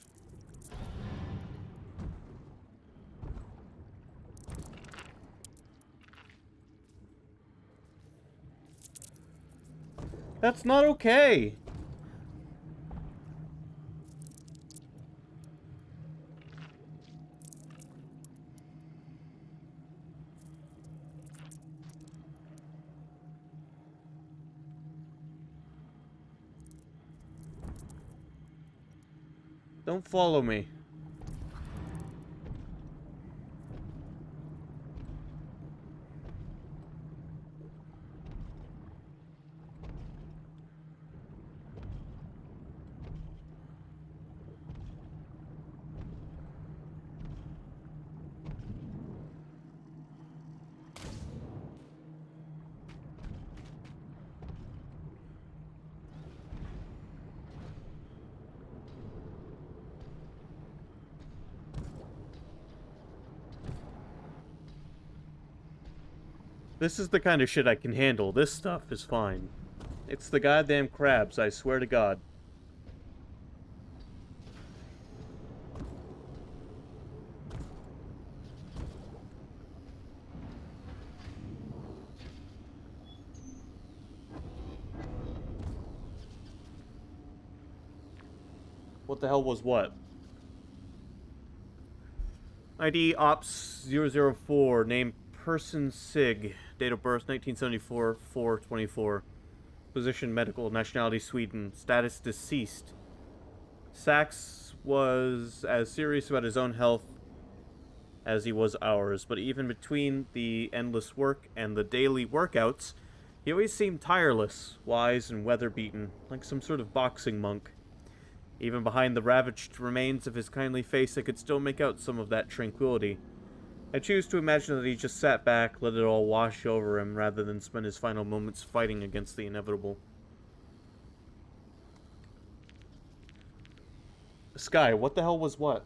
That's not okay. Don't follow me. This is the kind of shit I can handle. This stuff is fine. It's the goddamn crabs, I swear to God. What the hell was what? ID Ops 004, name Person Sig, date of birth 1974, 4/24. Position medical, nationality Sweden, status deceased. Sachs was as serious about his own health as he was ours, but even between the endless work and the daily workouts, he always seemed tireless, wise, and weather-beaten, like some sort of boxing monk. Even behind the ravaged remains of his kindly face, I could still make out some of that tranquility. I choose to imagine that he just sat back, let it all wash over him, rather than spend his final moments fighting against the inevitable. Sky, what the hell was what?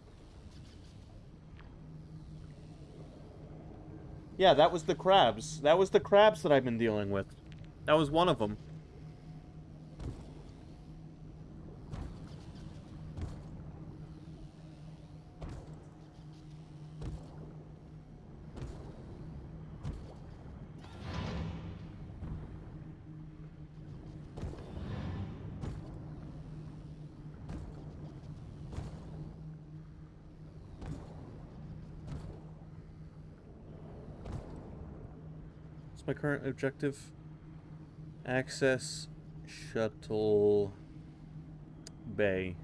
Yeah, that was the crabs. That was the crabs that I've been dealing with. That was one of them. My current objective: access shuttle bay.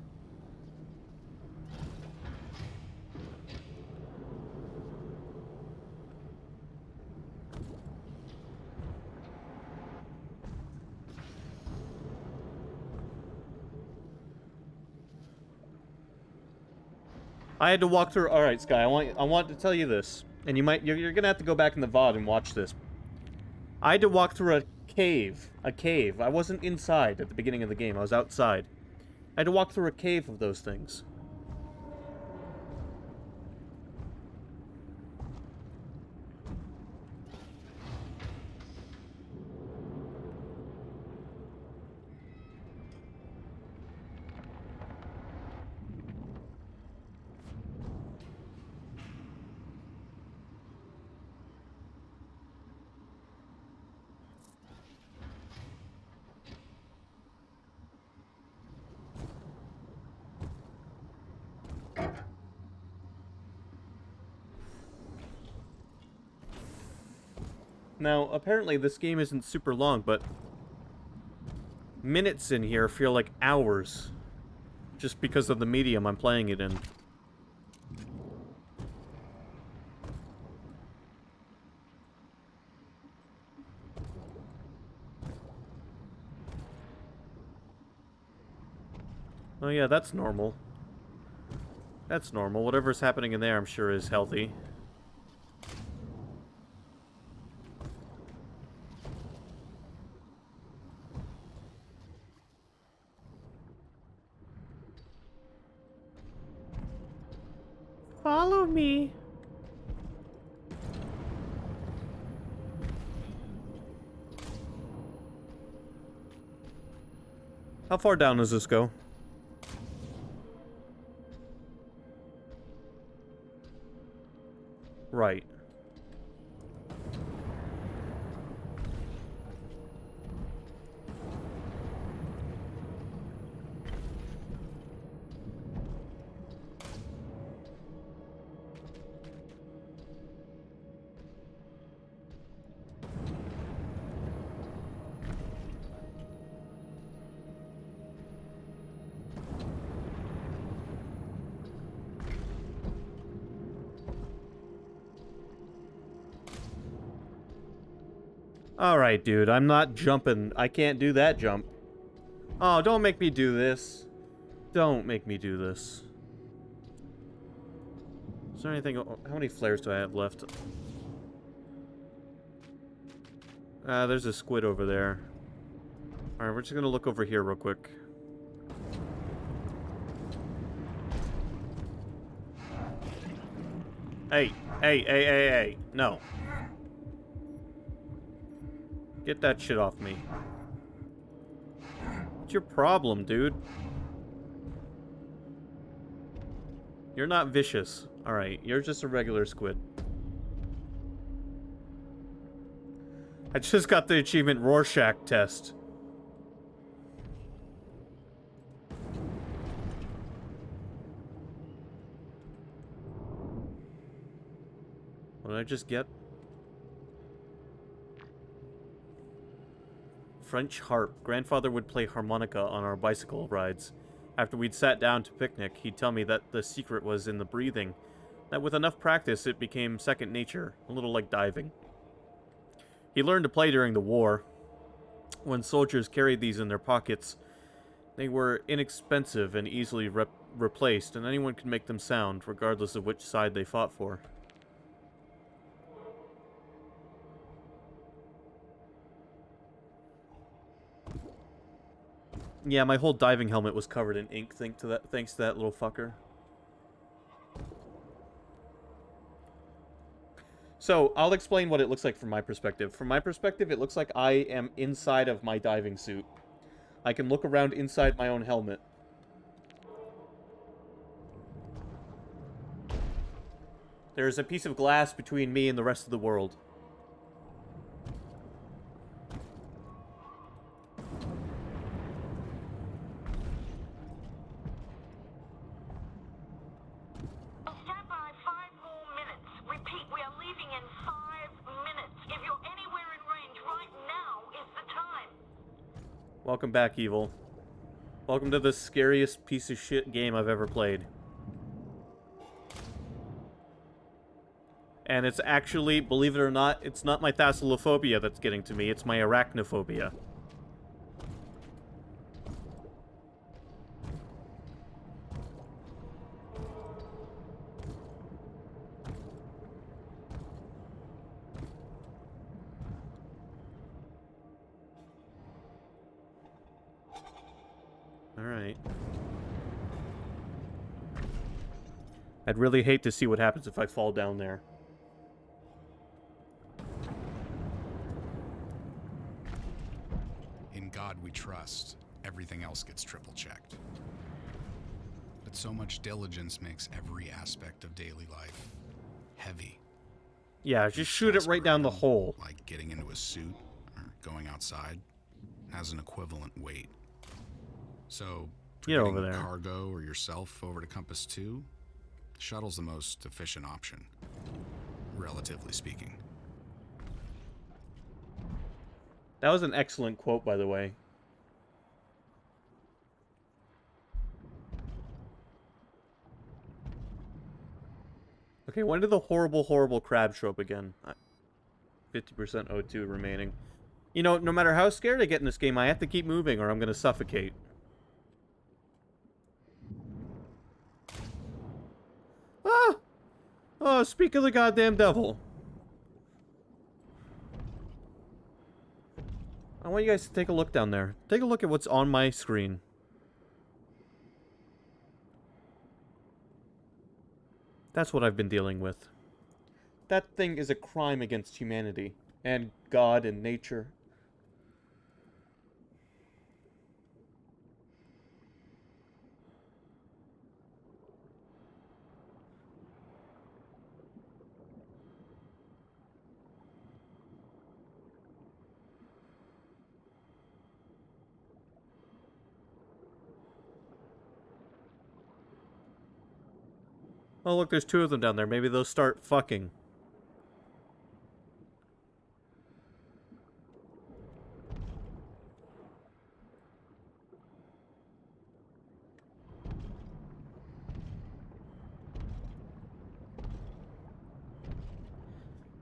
I had to walk through. All right, Sky. I want to tell you this, and you're gonna have to go back in the VOD and watch this. I had to walk through a cave. A cave. I wasn't inside at the beginning of the game. I was outside. I had to walk through a cave of those things. Now, apparently this game isn't super long, but minutes in here feel like hours. Just because of the medium I'm playing it in. Oh yeah, that's normal. That's normal. Whatever's happening in there, I'm sure is healthy. Follow me. How far down does this go? Right. Alright, dude, I'm not jumping. I can't do that jump. Oh, don't make me do this. Don't make me do this. Is there anything... How many flares do I have left? There's a squid over there. Alright, we're just gonna look over here real quick. Hey, hey. No. Get that shit off me. What's your problem, dude? You're not vicious. Alright, you're just a regular squid. I just got the achievement Rorschach test. What did I just get? French harp. Grandfather would play harmonica on our bicycle rides. After we'd sat down to picnic, he'd tell me that the secret was in the breathing. That with enough practice, it became second nature, a little like diving. He learned to play during the war. When soldiers carried these in their pockets, they were inexpensive and easily replaced, and anyone could make them sound, regardless of which side they fought for. Yeah, my whole diving helmet was covered in ink thanks to that little fucker. So, I'll explain what it looks like from my perspective. From my perspective, it looks like I am inside of my diving suit. I can look around inside my own helmet. There's a piece of glass between me and the rest of the world. Stand by 5 more minutes. Repeat, we are leaving in 5 minutes. If you're anywhere in range right now is the time. Welcome back, Evil. Welcome to the scariest piece of shit game I've ever played. And it's actually, believe it or not, it's not my thalassophobia that's getting to me, it's my arachnophobia. Alright. I'd really hate to see what happens if I fall down there. In God we trust. Everything else gets triple-checked. But so much diligence makes every aspect of daily life heavy. Yeah, just shoot it right down the hole. Like getting into a suit or going outside has an equivalent weight. So, for Get getting over there. cargo or yourself over to Compass 2, the shuttle's the most efficient option, relatively speaking. That was an excellent quote, by the way. Okay, when did the horrible crab show up again? 50% O2 remaining. You know, no matter how scared I get in this game, I have to keep moving or I'm gonna suffocate. Ah! Oh, speak of the goddamn devil. I want you guys to take a look down there. Take a look at what's on my screen. That's what I've been dealing with. That thing is a crime against humanity. And God and nature. Oh, look, there's two of them down there. Maybe they'll start fucking.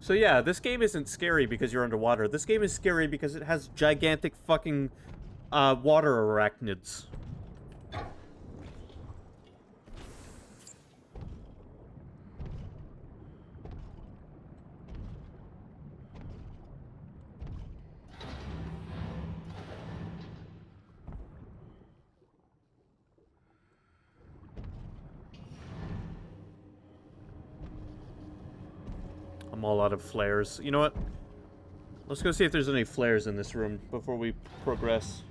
So yeah, this game isn't scary because you're underwater. This game is scary because it has gigantic fucking water arachnids. I'm all out of flares. You know what? Let's go see if there's any flares in this room before we progress.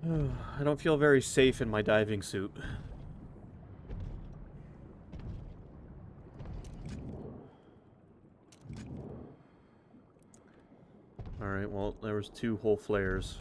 I don't feel very safe in my diving suit. Alright, well, there was 2 whole flares.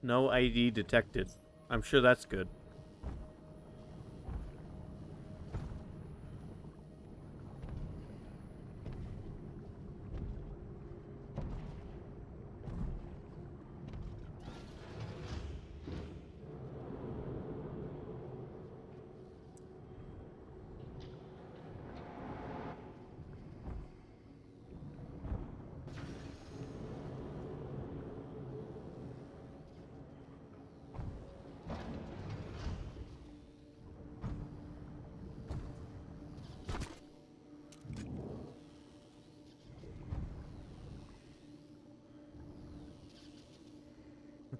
No ID detected. I'm sure that's good.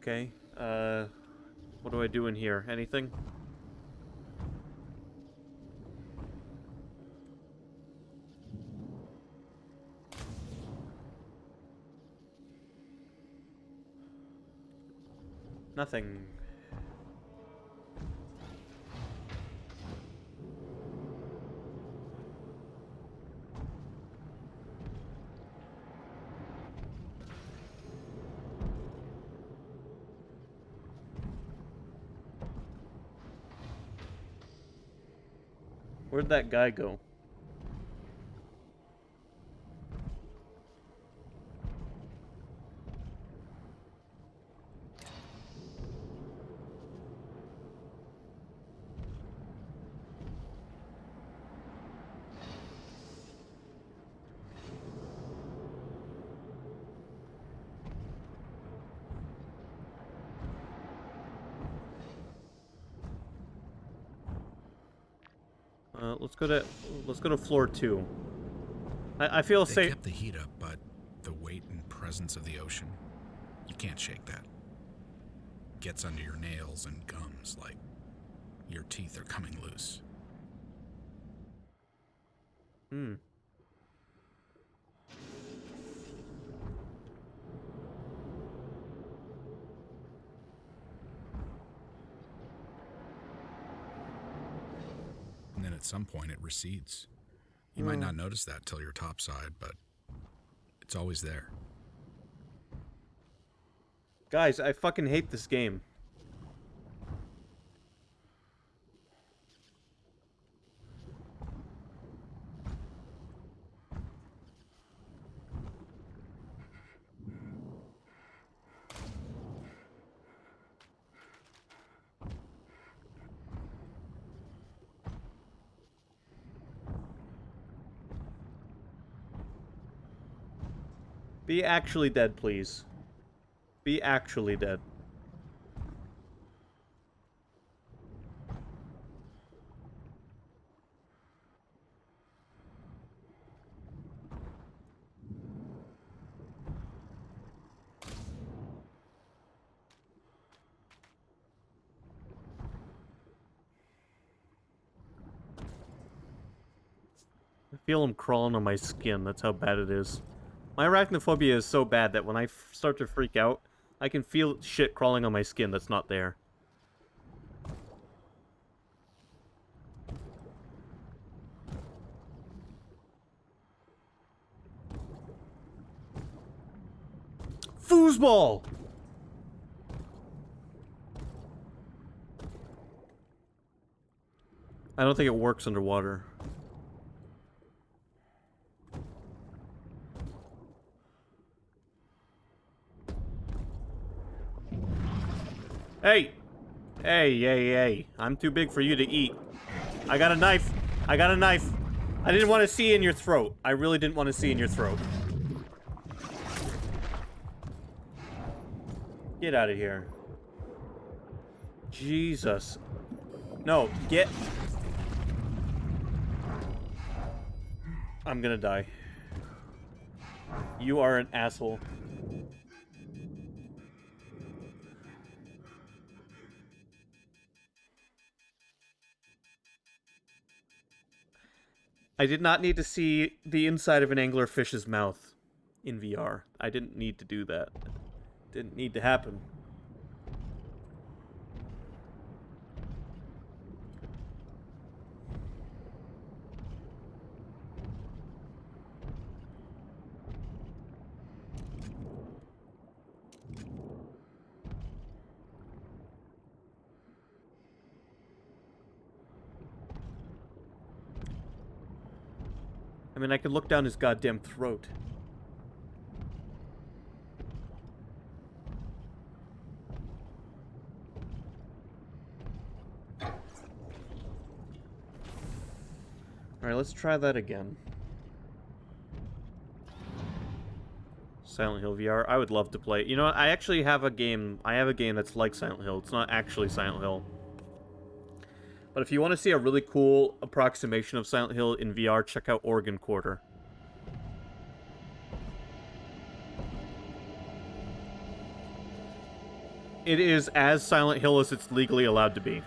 Okay, what do I do in here? Anything? Nothing. Where'd that guy go? Let's go to floor 2. I feel They safe. kept the heat up, but the weight and presence of the ocean, you can't shake that. Gets under your nails and gums like your teeth are coming loose. Hmm. And then at some point it recedes. You might not notice that till you're topside, but it's always there. Guys, I fucking hate this game. Be actually dead, please. Be actually dead. I feel them crawling on my skin. That's how bad it is. My arachnophobia is so bad that when I start to freak out, I can feel shit crawling on my skin that's not there. Foosball! I don't think it works underwater. Hey! Hey, hey, hey. I'm too big for you to eat. I got a knife. I got a knife. I didn't want to see in your throat. I really didn't want to see in your throat. Get out of here. Jesus. No, get... I'm gonna die. You are an asshole. I did not need to see the inside of an anglerfish's mouth in VR. I didn't need to do that. Didn't need to happen. I mean, I could look down his goddamn throat. Alright, let's try that again. Silent Hill VR. I would love to play it. You know what? I actually have a game. I have a game that's like Silent Hill. It's not actually Silent Hill. But if you want to see a really cool approximation of Silent Hill in VR, check out Oregon Quarter. It is as Silent Hill as it's legally allowed to be.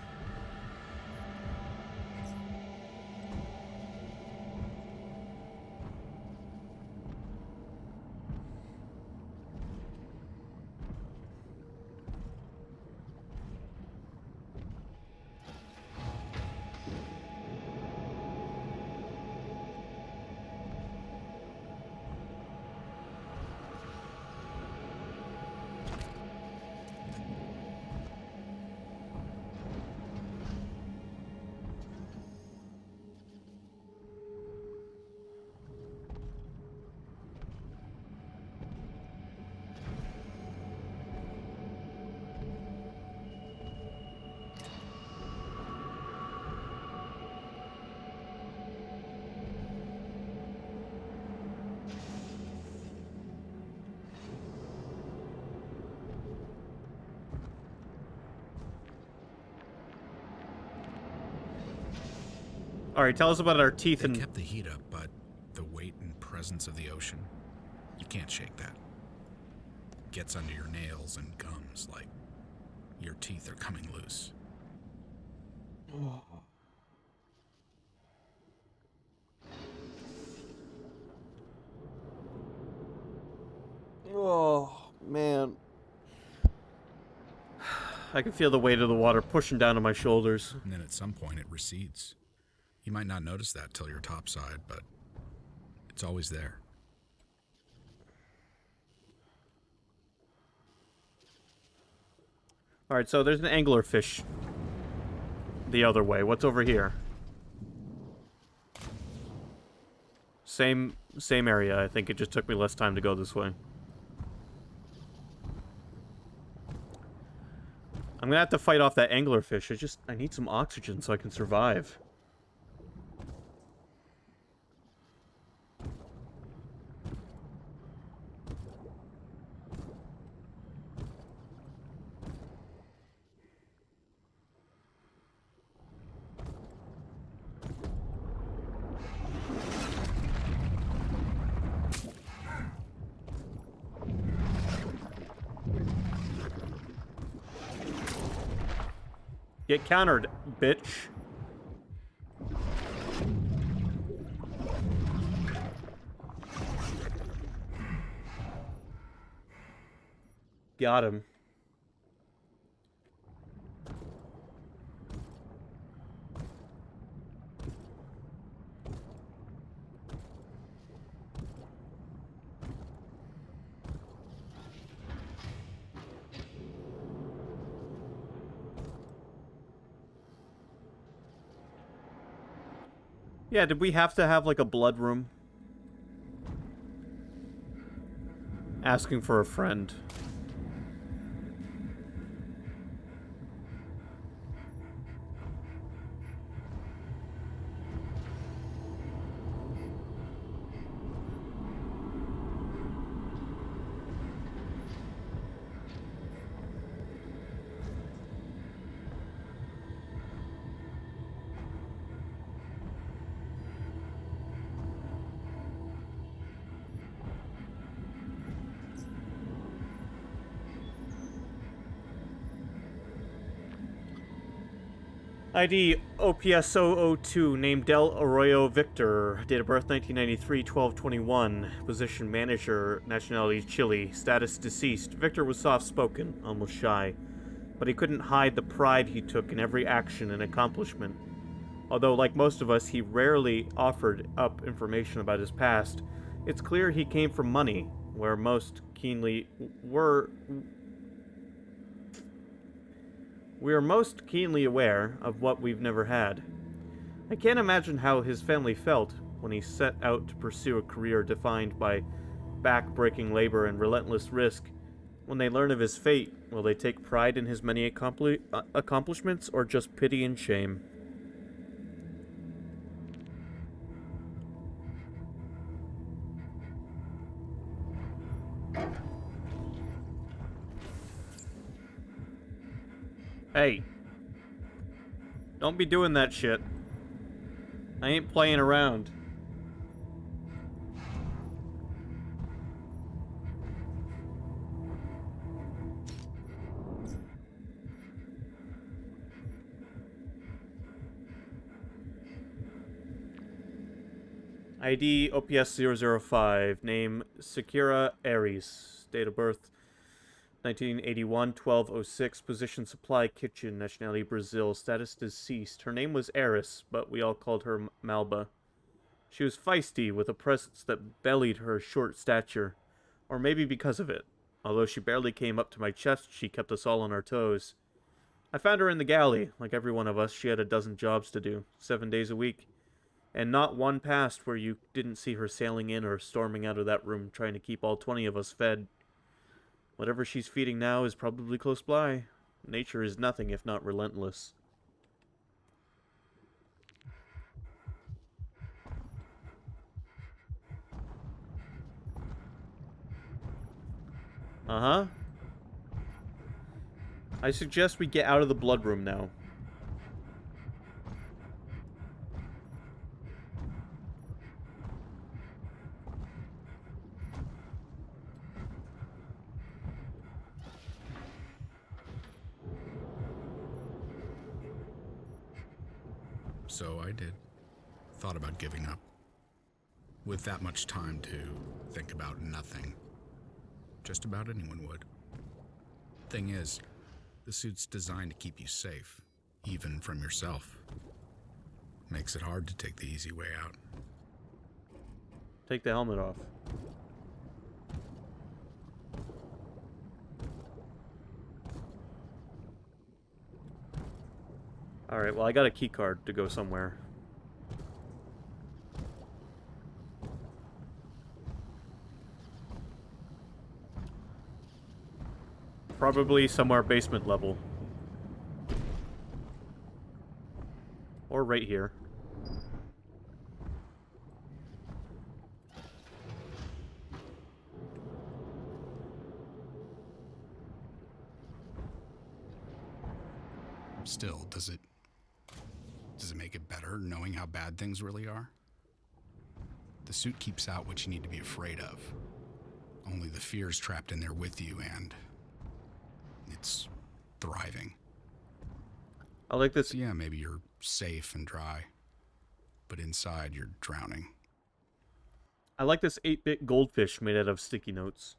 Alright, tell us about our teeth and... They kept the heat up, but the weight and presence of the ocean, you can't shake that. Gets under your nails and gums like your teeth are coming loose. Oh, man. I can feel the weight of the water pushing down on my shoulders. And then at some point it recedes. You might not notice that till you're topside, but it's always there. Alright, so there's an anglerfish the other way. What's over here? Same area. I think it just took me less time to go this way. I'm gonna have to fight off that anglerfish. I need some oxygen so I can survive. Get countered, bitch. Got him. Yeah, did we have to have, like, a blood room? Asking for a friend. ID OPS 002, name Del Arroyo Victor, date of birth 1993, 12/21, position manager, nationality Chile, status deceased. Victor was soft-spoken, almost shy, but he couldn't hide the pride he took in every action and accomplishment. Although, like most of us, he rarely offered up information about his past, it's clear he came from money, where most keenly were We are most keenly aware of what we've never had. I can't imagine how his family felt when he set out to pursue a career defined by back-breaking labor and relentless risk. When they learn of his fate, will they take pride in his many accomplishments or just pity and shame? Hey. Don't be doing that shit. I ain't playing around. ID OPS 005, name Sakura Aries, date of birth 1981, 12/06, position supply kitchen, nationality Brazil, status deceased. Her name was Eris, but we all called her Malba. She was feisty, with a presence that bellied her short stature, or maybe because of it. Although she barely came up to my chest, she kept us all on our toes. I found her in the galley. Like every one of us, she had a dozen jobs to do, 7 days a week. And not one passed where you didn't see her sailing in or storming out of that room trying to keep all 20 of us fed. Whatever she's feeding now is probably close by. Nature is nothing if not relentless. Uh-huh. I suggest we get out of the blood room now. So I did. Thought about giving up. With that much time to think about nothing. Just about anyone would. Thing is, the suit's designed to keep you safe, even from yourself. Makes it hard to take the easy way out. Take the helmet off. Alright, well I got a key card to go somewhere. Probably somewhere basement level. Or right here. Still, does it make it better knowing how bad things really are? The suit keeps out what you need to be afraid of. Only the fear's trapped in there with you, and it's thriving. I like this. So yeah, maybe you're safe and dry, but inside you're drowning. I like this 8-bit goldfish made out of sticky notes.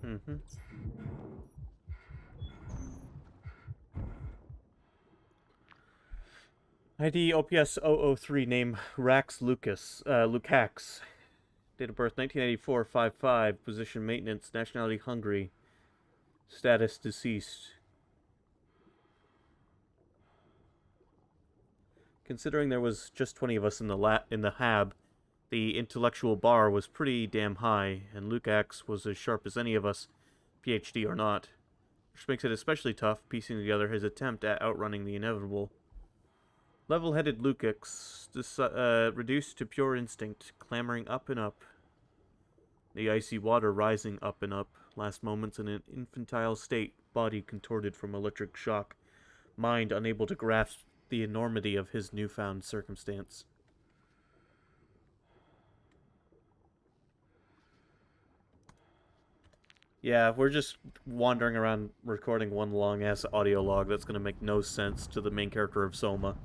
Mm-hmm. ID OPS 003, name Rax Lucas, Lukacs. Date of birth 1984, 5-5, position maintenance, nationality Hungary, status deceased. Considering there was just 20 of us in the hab, the intellectual bar was pretty damn high, and Lukacs was as sharp as any of us, PhD or not, which makes it especially tough piecing together his attempt at outrunning the inevitable. Level-headed Lukacs, reduced to pure instinct, clambering up and up. The icy water rising up and up, last moments in an infantile state, body contorted from electric shock, mind unable to grasp the enormity of his newfound circumstance. Yeah, we're just wandering around recording one long-ass audio log that's gonna make no sense to the main character of Soma.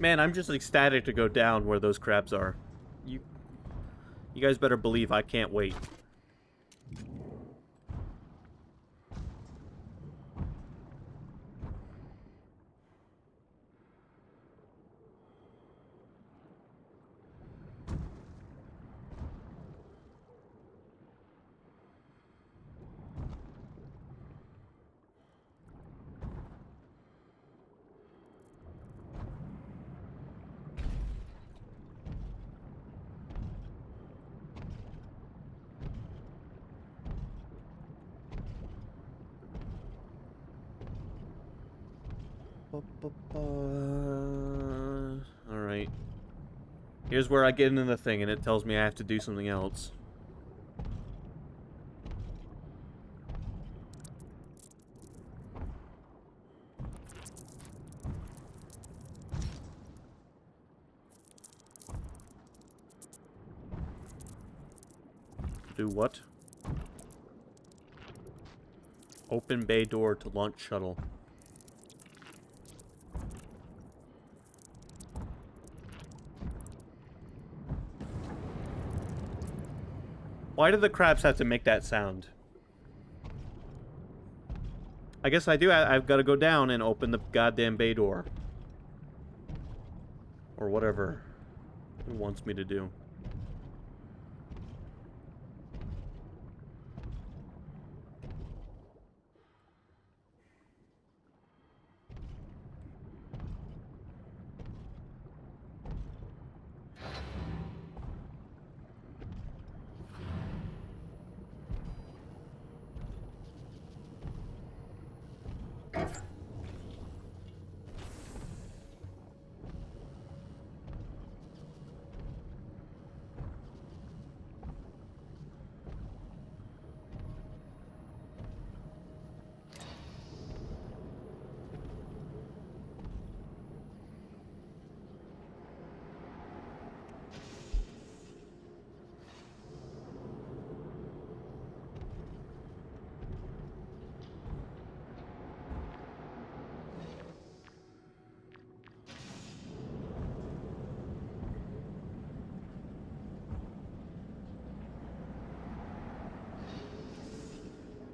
Man, I'm just ecstatic to go down where those crabs are. You guys better believe I can't wait. Alright. Here's where I get into the thing and it tells me I have to do something else. Do what? Open bay door to launch shuttle. Why do the crabs have to make that sound? I guess I do. I've got to go down and open the goddamn bay door. Or whatever it wants me to do.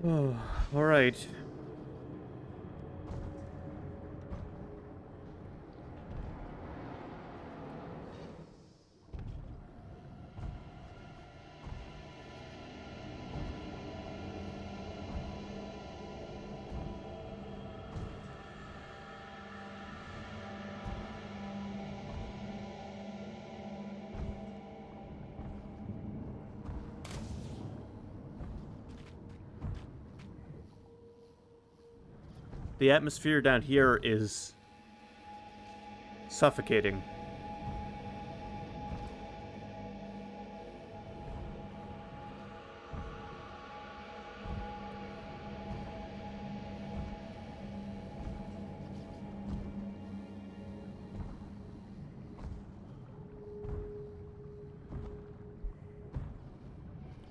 Oh, all right. The atmosphere down here is suffocating.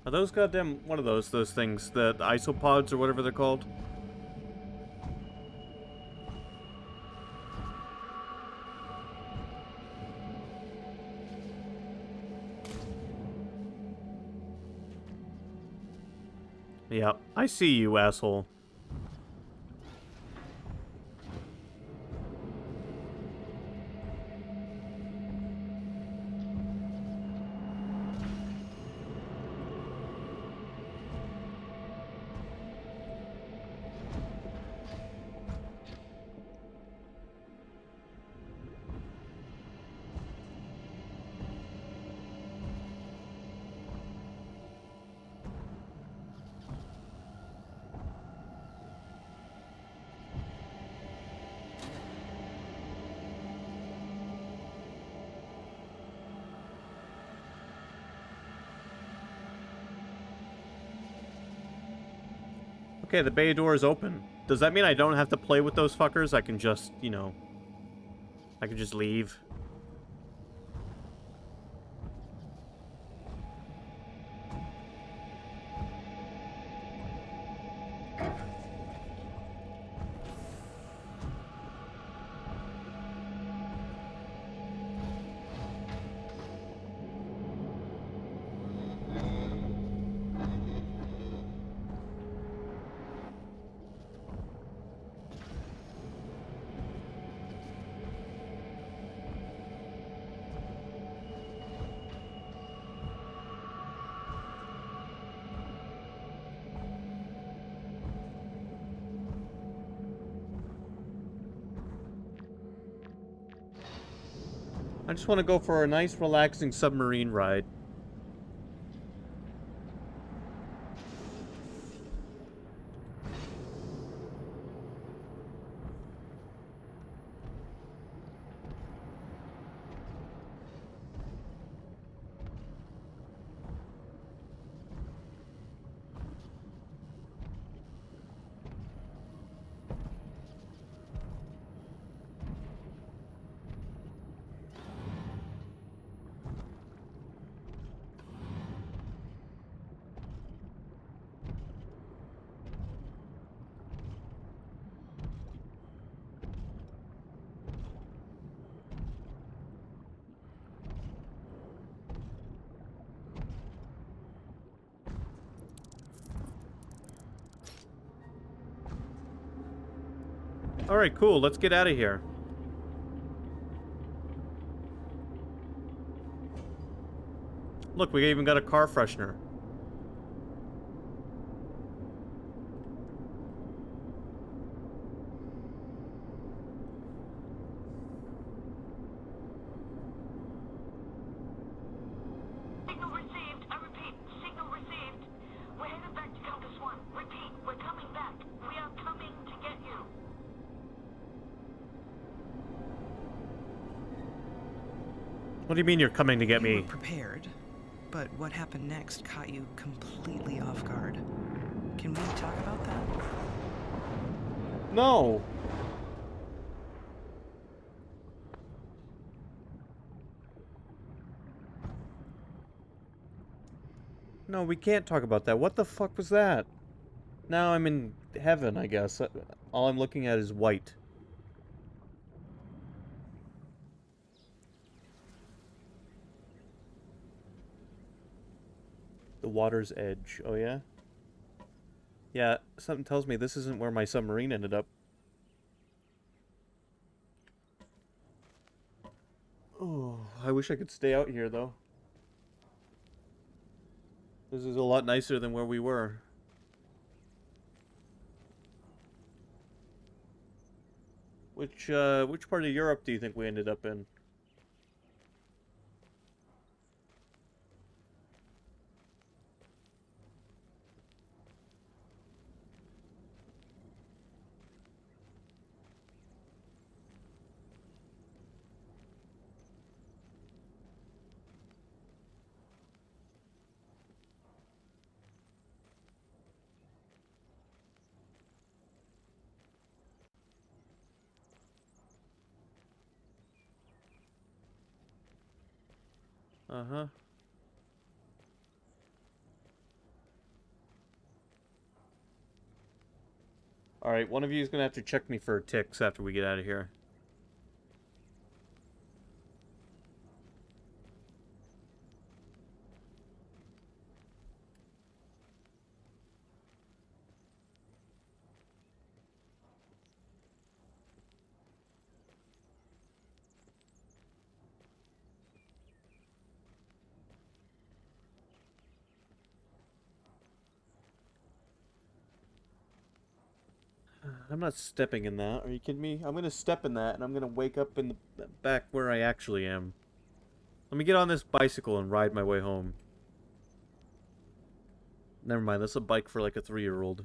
Are those goddamn, what are those things, the isopods or whatever they're called? Yeah, I see you, asshole. Okay, the bay door is open. Does that mean I don't have to play with those fuckers? I can just, you know... I can just leave? I just want to go for a nice, relaxing submarine ride. Alright, cool. Let's get out of here. Look, we even got a car freshener. Signal received. I repeat, signal received. We're headed back to Compass 1. Repeat, we're coming back. We are coming to get you. What do you mean you're coming to get You me? were prepared, but what happened next caught you completely off guard. Can we talk about that? No! No, we can't talk about that. What the fuck was that? Now I'm in heaven, I guess. All I'm looking at is white. The water's edge. Oh, yeah? Yeah, something tells me this isn't where my submarine ended up. Oh, I wish I could stay out here, though. This is a lot nicer than where we were. Which part of Europe do you think we ended up in? Uh-huh. Alright, one of you is gonna have to check me for ticks after we get out of here. I'm not stepping in that. Are you kidding me? I'm gonna step in that, and I'm gonna wake up in the back where I actually am. Let me get on this bicycle and ride my way home. Never mind, that's a bike for like a 3-year-old.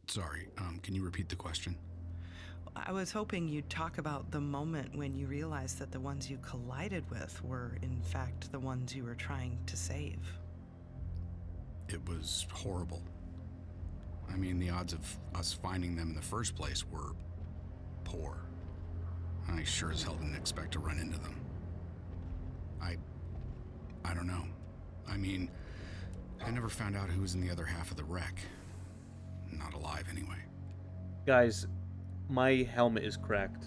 Sorry, can you repeat the question? I was hoping you'd talk about the moment when you realized that the ones you collided with were, in fact, the ones you were trying to save. It was horrible. I mean, the odds of us finding them in the first place were poor. I sure as hell didn't expect to run into them. I don't know. I mean, I never found out who was in the other half of the wreck. Not alive, anyway. Guys, my helmet is cracked.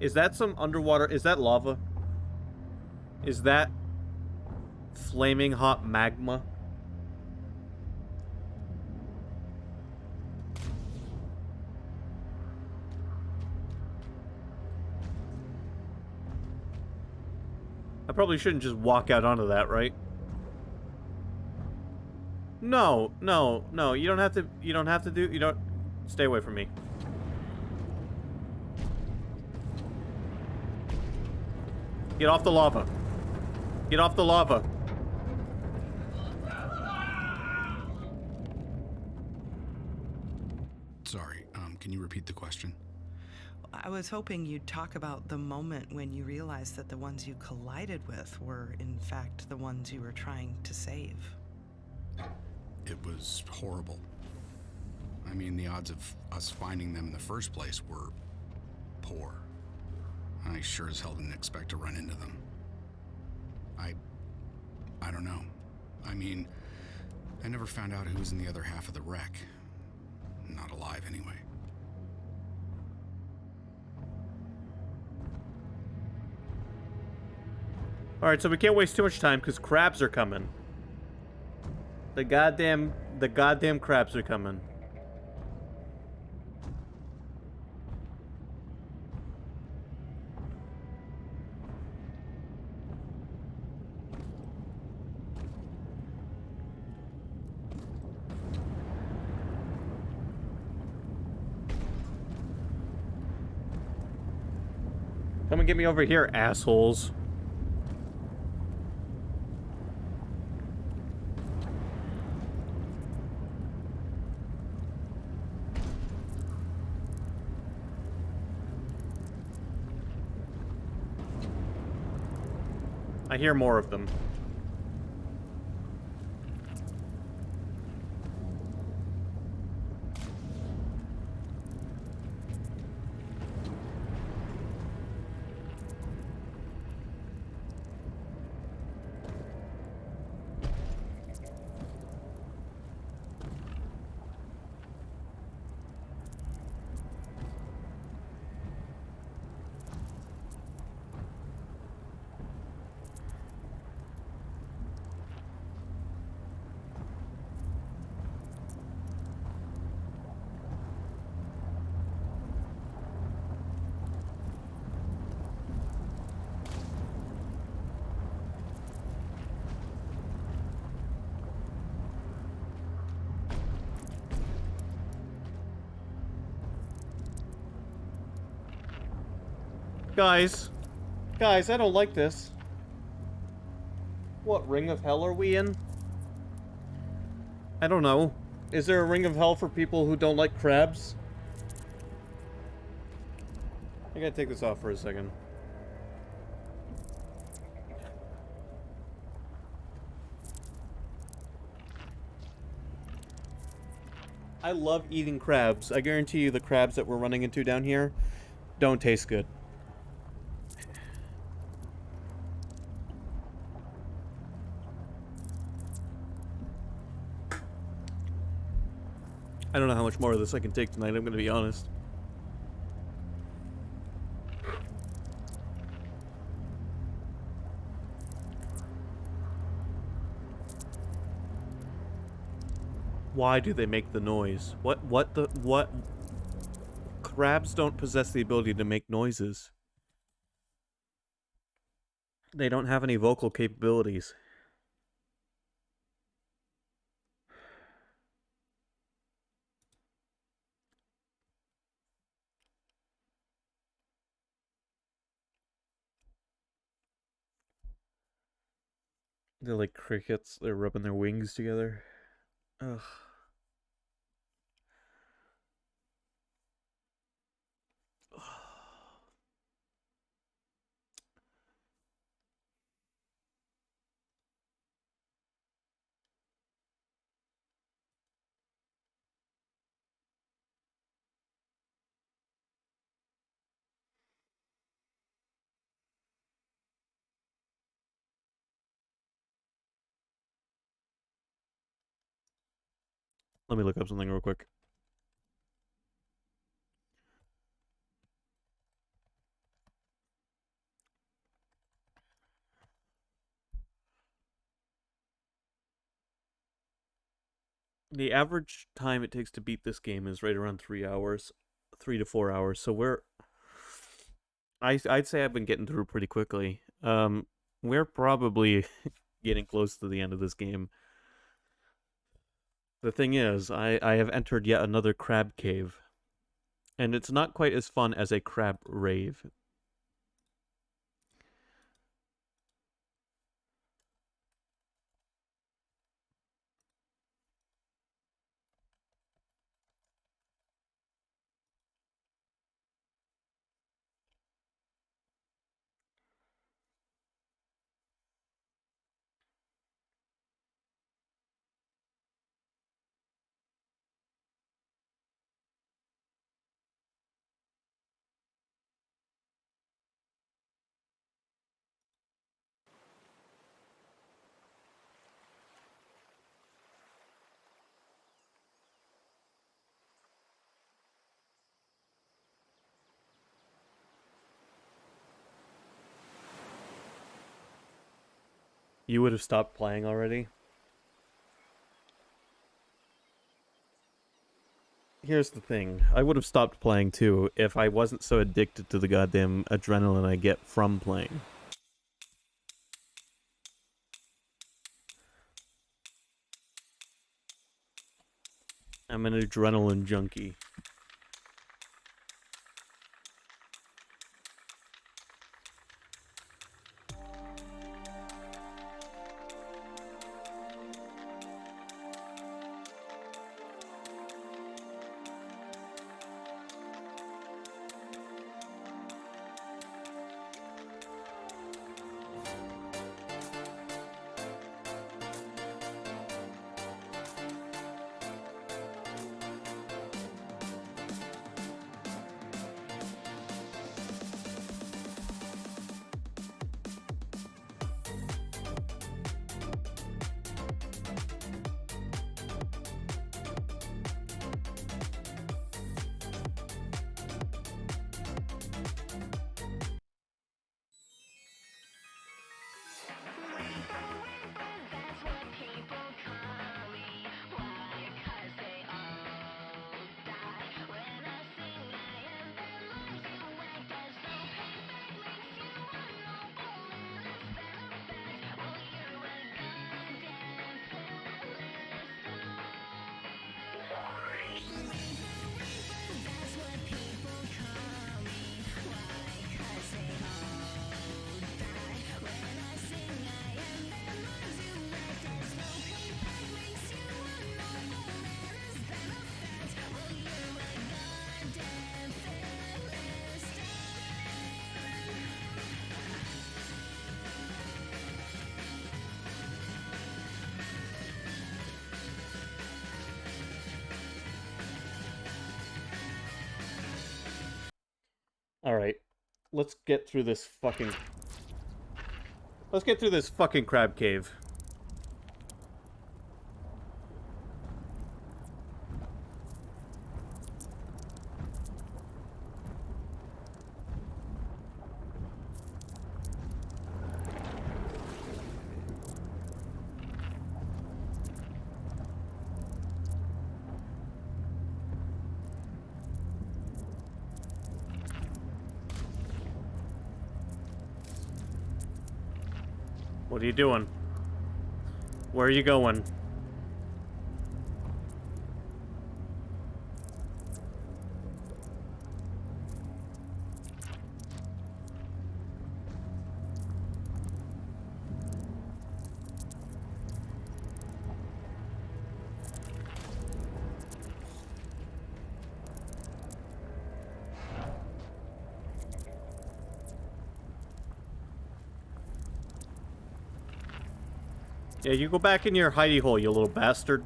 Is that some underwater... Is that lava? Is that flaming hot magma? I probably shouldn't just walk out onto that, right? No, no, no. You don't have to... You don't have to do... You don't... Stay away from me. Get off the lava. Get off the lava. Sorry, can you repeat the question? I was hoping you'd talk about the moment when you realized that the ones you collided with were, in fact, the ones you were trying to save. It was horrible. I mean, the odds of us finding them in the first place were poor. I sure as hell didn't expect to run into them. I don't know. I mean, I never found out who was in the other half of the wreck. Not alive, anyway. Alright, so we can't waste too much time because crabs are coming. The goddamn crabs are coming. Come and get me over here, assholes. I hear more of them. Guys. Guys, I don't like this. What ring of hell are we in? I don't know. Is there a ring of hell for people who don't like crabs? I gotta take this off for a second. I love eating crabs. I guarantee you the crabs that we're running into down here don't taste good. I don't know how much more of this I can take tonight, I'm gonna be honest. Why do they make the noise? What? Crabs don't possess the ability to make noises. They don't have any vocal capabilities. They're like crickets. They're rubbing their wings together. Ugh. Let me look up something real quick. The average time it takes to beat this game is right around 3 hours, 3 to 4 hours. So I'd say I've been getting through pretty quickly. We're probably getting close to the end of this game. The thing is, I have entered yet another crab cave, and it's not quite as fun as a crab rave. You would have stopped playing already? Here's the thing. I would have stopped playing too if I wasn't so addicted to the goddamn adrenaline I get from playing. I'm an adrenaline junkie. Alright. Let's get through this fucking... Let's get through this fucking crab cave. What are you doing? Where are you going? Yeah, you go back in your hidey hole, you little bastard.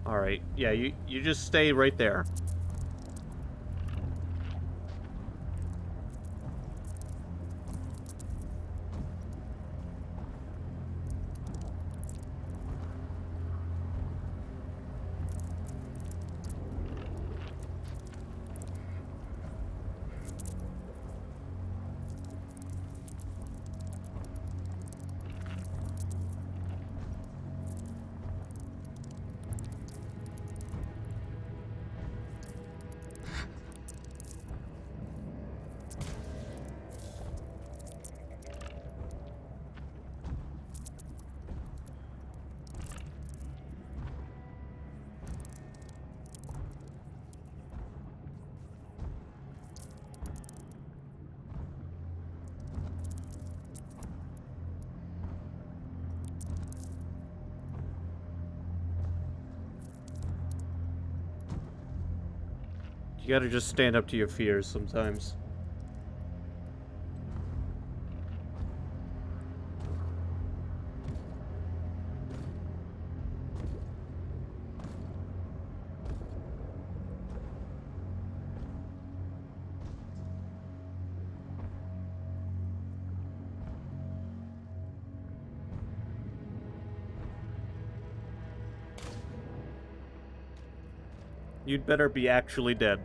Alright, yeah, you just stay right there. You gotta just stand up to your fears sometimes. You'd better be actually dead.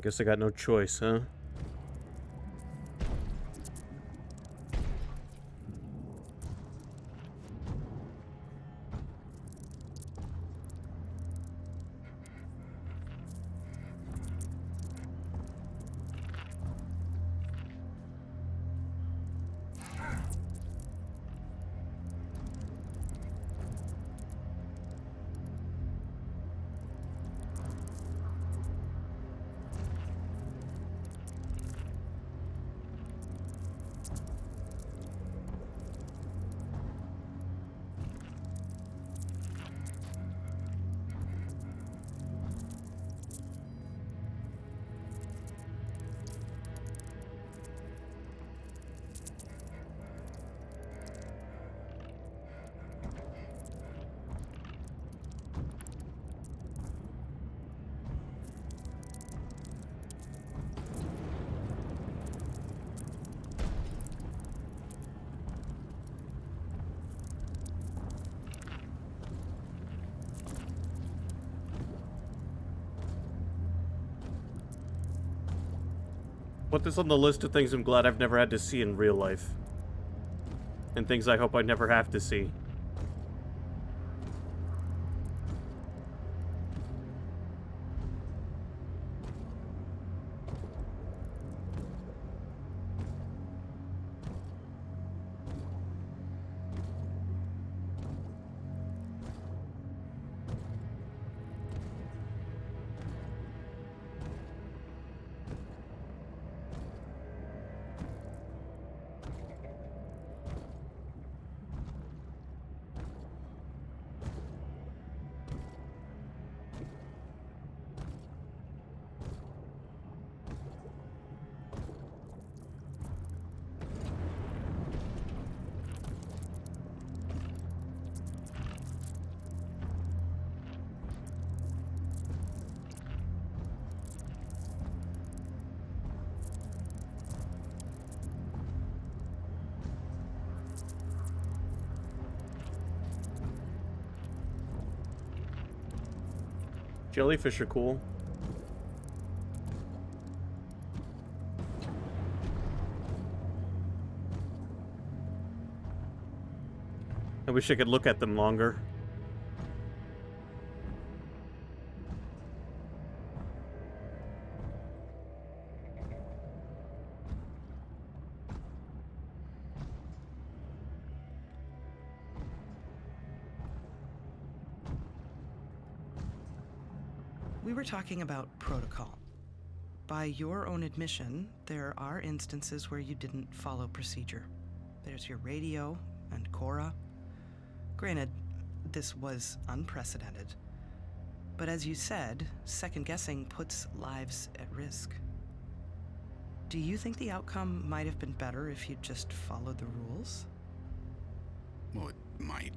Guess I got no choice, huh? put this on the list of things I'm glad I've never had to see in real life. And things I hope I never have to see. Jellyfish are cool. I wish I could look at them longer. We were talking about protocol. By your own admission, there are instances where you didn't follow procedure. There's your radio and Cora. Granted, this was unprecedented. But as you said, second-guessing puts lives at risk. Do you think the outcome might have been better if you'd just followed the rules? Well, it might,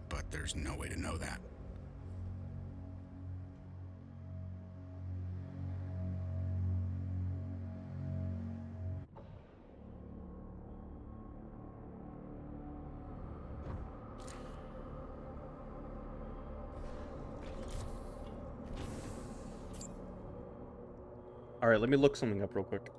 but there's no way to know that. Alright, let me look something up real quick.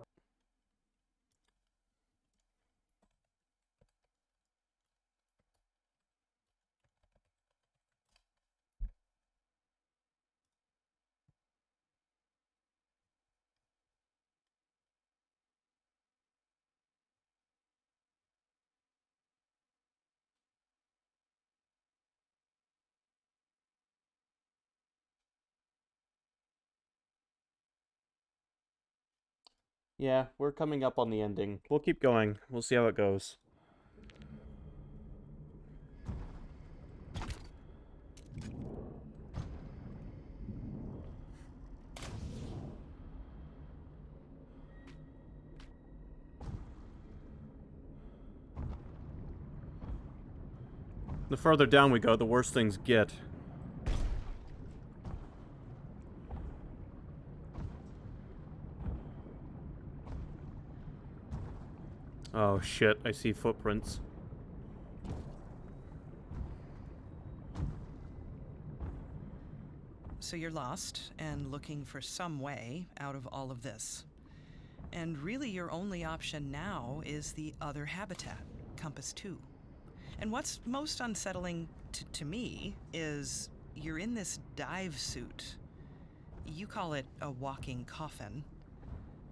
Yeah, we're coming up on the ending. We'll keep going. We'll see how it goes. The further down we go, the worse things get. Oh shit, I see footprints. So you're lost and looking for some way out of all of this. And really your only option now is the other habitat, Compass 2. And what's most unsettling to me is you're in this dive suit. You call it a walking coffin.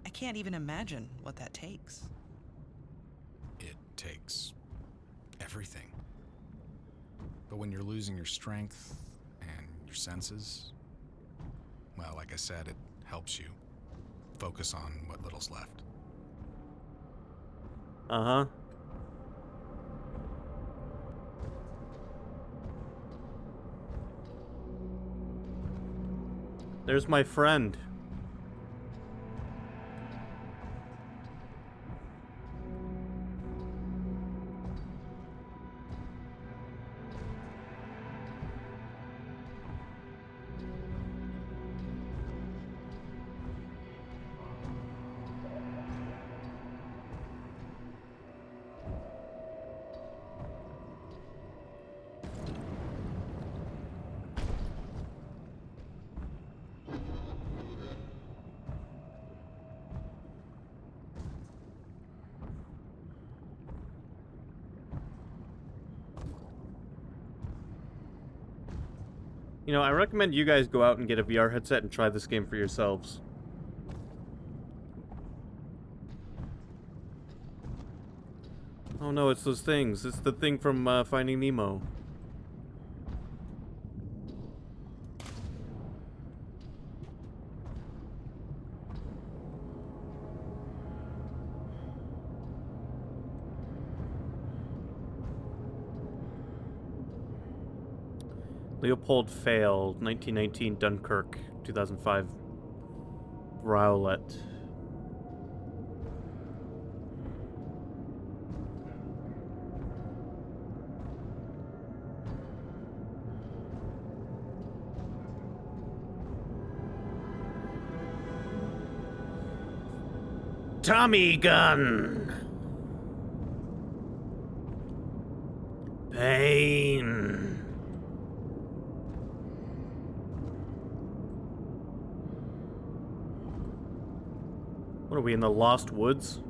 I can't even imagine what that takes. It takes everything. But when you're losing your strength and your senses, well, like I said, it helps you focus on what little's left. Uh-huh. There's my friend. You know, I recommend you guys go out and get a VR headset and try this game for yourselves. Oh no, it's those things. It's the thing from Finding Nemo. Leopold failed. 1919 Dunkirk. 2005 Rowlett. Tommy gun. Pain. What are we, in the Lost Woods?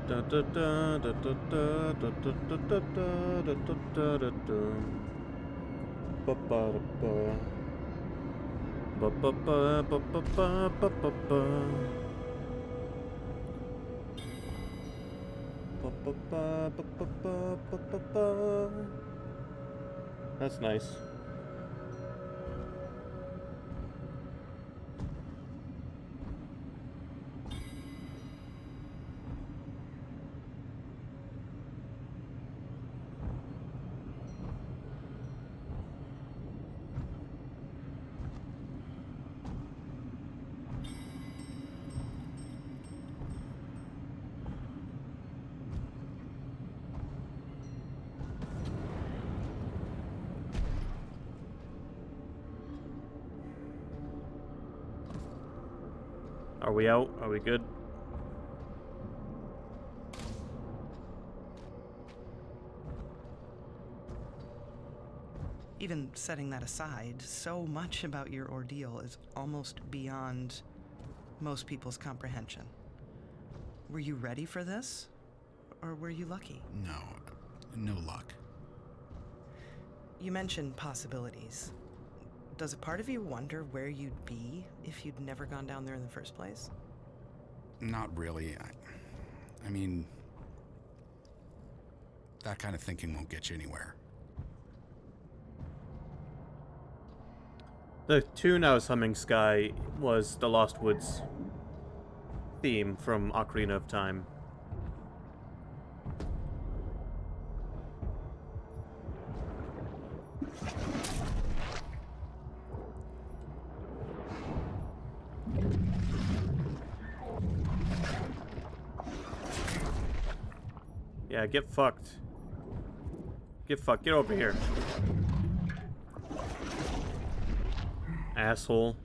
Da da da da da da da da da da da da da da. Ba ba da ba. Ba ba ba ba ba ba ba ba ba. Ba ba ba ba ba ba ba ba ba. That's nice. Are we out? Are we good? Even setting that aside, so much about your ordeal is almost beyond most people's comprehension. Were you ready for this? Or were you lucky? No luck. You mentioned possibilities. Does a part of you wonder where you'd be if you'd never gone down there in the first place? Not really. I mean, that kind of thinking won't get you anywhere. The tune I was humming, Sky, was the Lost Woods theme from Ocarina of Time. Yeah, get fucked. Get fucked. Get over here. Asshole.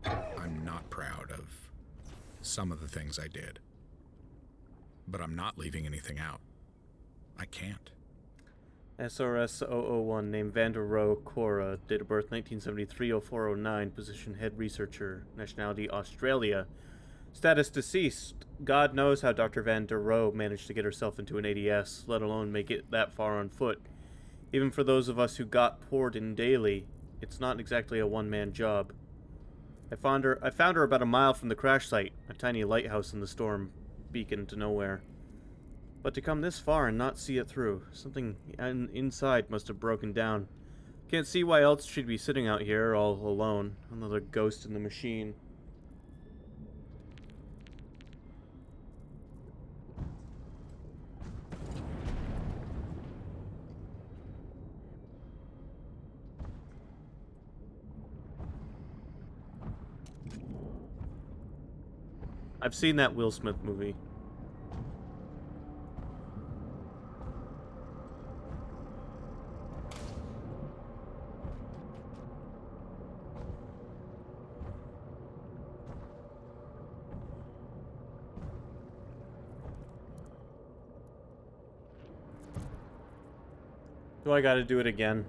I'm not proud of some of the things I did. But I'm not leaving anything out. I can't. SRS 001, name Vander Roe Cora, date of birth 1973-0409, position head researcher, nationality Australia, status deceased. God knows how Dr. Vander Roe managed to get herself into an ADS, let alone make it that far on foot. Even for those of us who got poured in daily, it's not exactly a one-man job. I found her about a mile from the crash site, a tiny lighthouse in the storm beacon to nowhere. But to come this far and not see it through, something inside must have broken down. Can't see why else she'd be sitting out here all alone, another ghost in the machine. I've seen that Will Smith movie. Do I gotta do it again?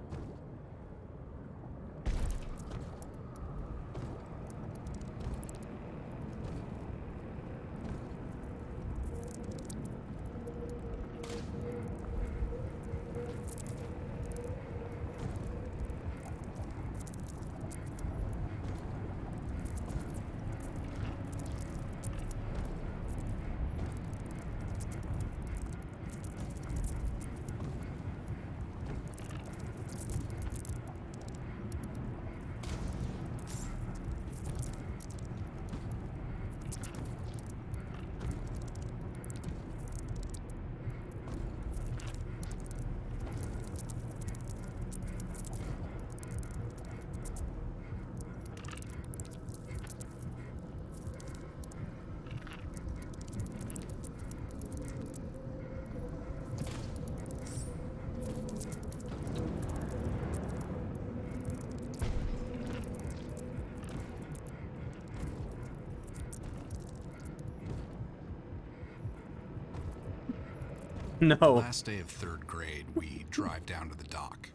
No. Last day of 3rd grade, we drive down to the dock.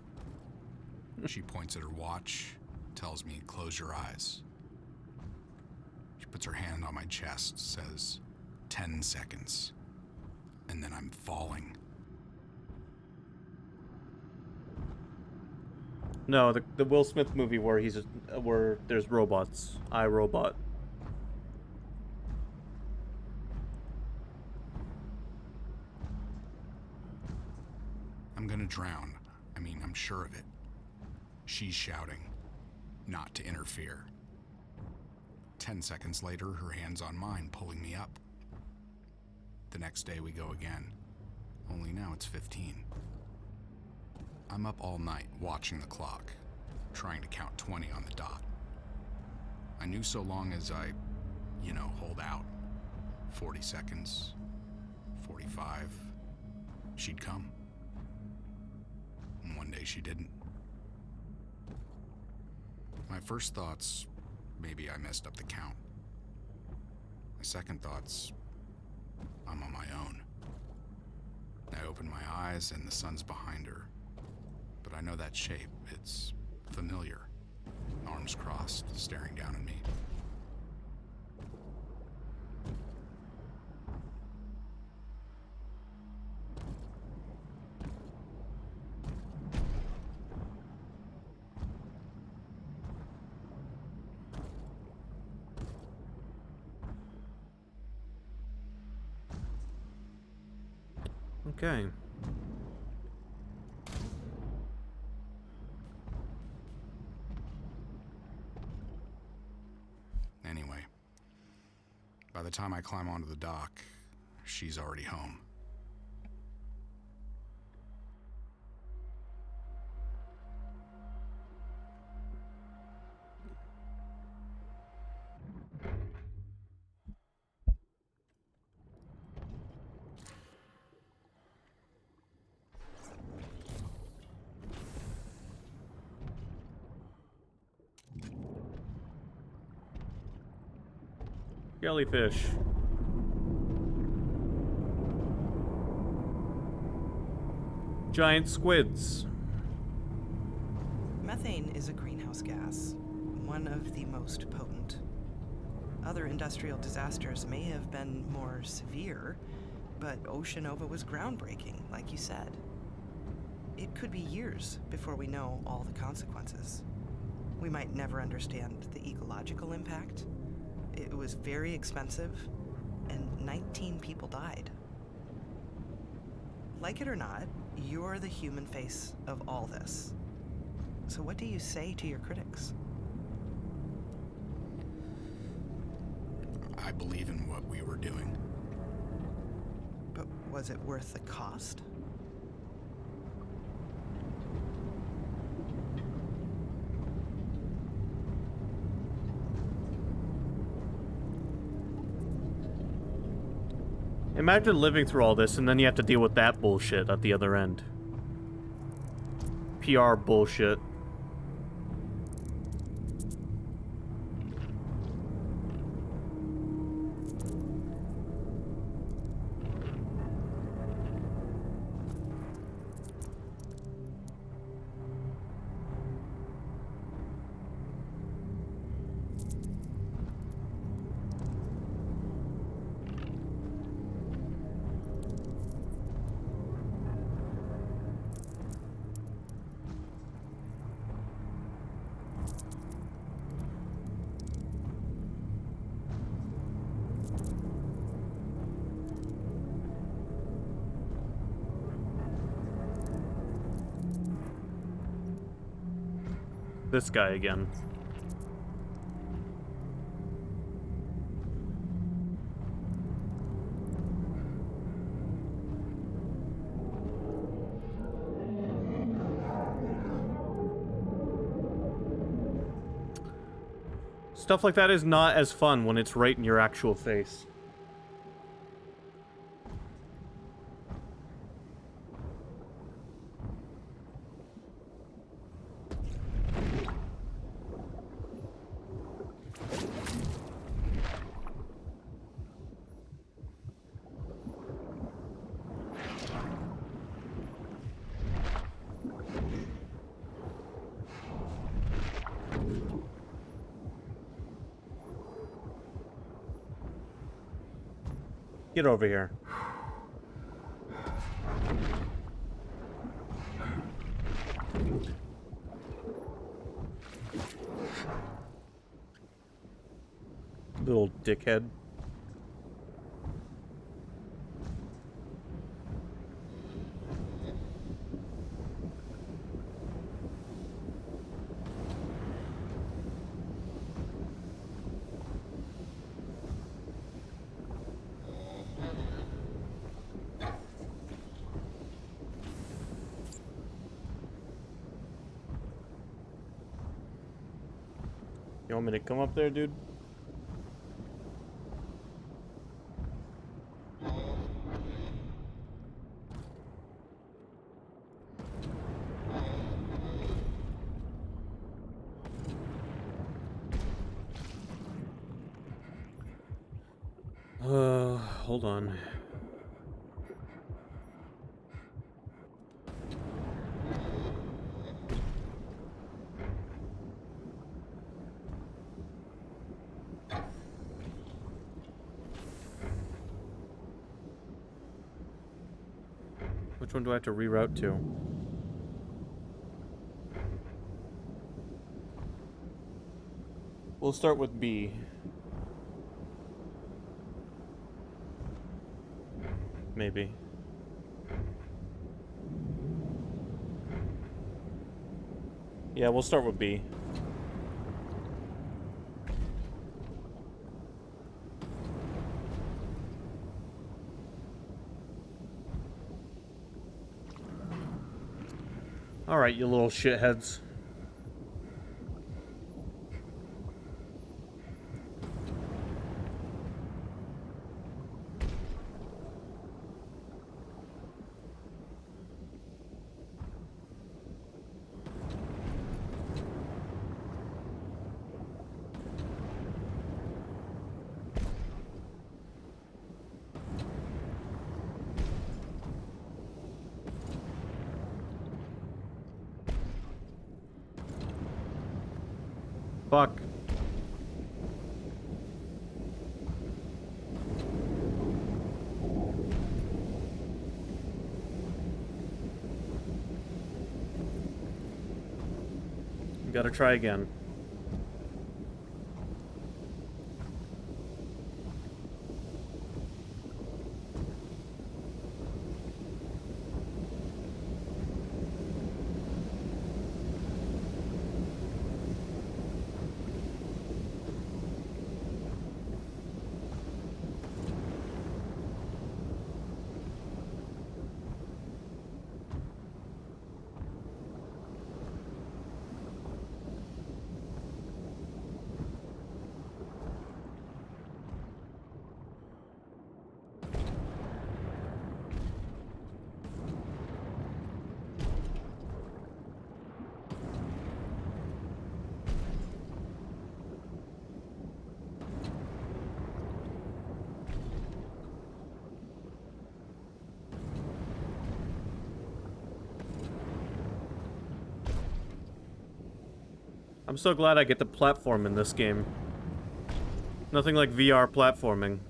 She points at her watch, tells me, close your eyes. She puts her hand on my chest, says, 10 seconds. And then I'm falling. No, the Will Smith movie where where there's robots. iRobot. I'm gonna drown. I mean, I'm sure of it. She's shouting, not to interfere. 10 seconds later, her hand's on mine, pulling me up. The next day we go again, only now it's 15. I'm up all night watching the clock, trying to count 20 on the dot. I knew so long as I, hold out. 40 seconds, 45, she'd come. And one day she didn't. My first thoughts, maybe I messed up the count. My second thoughts, I'm on my own. I open my eyes and the sun's behind her. But I know that shape, it's familiar. Arms crossed, staring down at me. Okay. Anyway, by the time I climb onto the dock, she's already home. Jellyfish. Giant squids. Methane is a greenhouse gas, one of the most potent. Other industrial disasters may have been more severe, but Ocean Nova was groundbreaking, like you said. It could be years before we know all the consequences. We might never understand the ecological impact. It was very expensive, and 19 people died. Like it or not, you're the human face of all this. So what do you say to your critics? I believe in what we were doing. But was it worth the cost? Imagine living through all this and then you have to deal with that bullshit at the other end. PR bullshit. This guy again. Stuff like that is not as fun when it's right in your actual face. Get over here. Little dickhead. You want me to come up there, dude? Hold on. Which one do I have to reroute to? We'll start with B. Maybe. Yeah, we'll start with B. Alright, you little shitheads. Fuck. Gotta try again. I'm so glad I get to platform in this game. Nothing like VR platforming.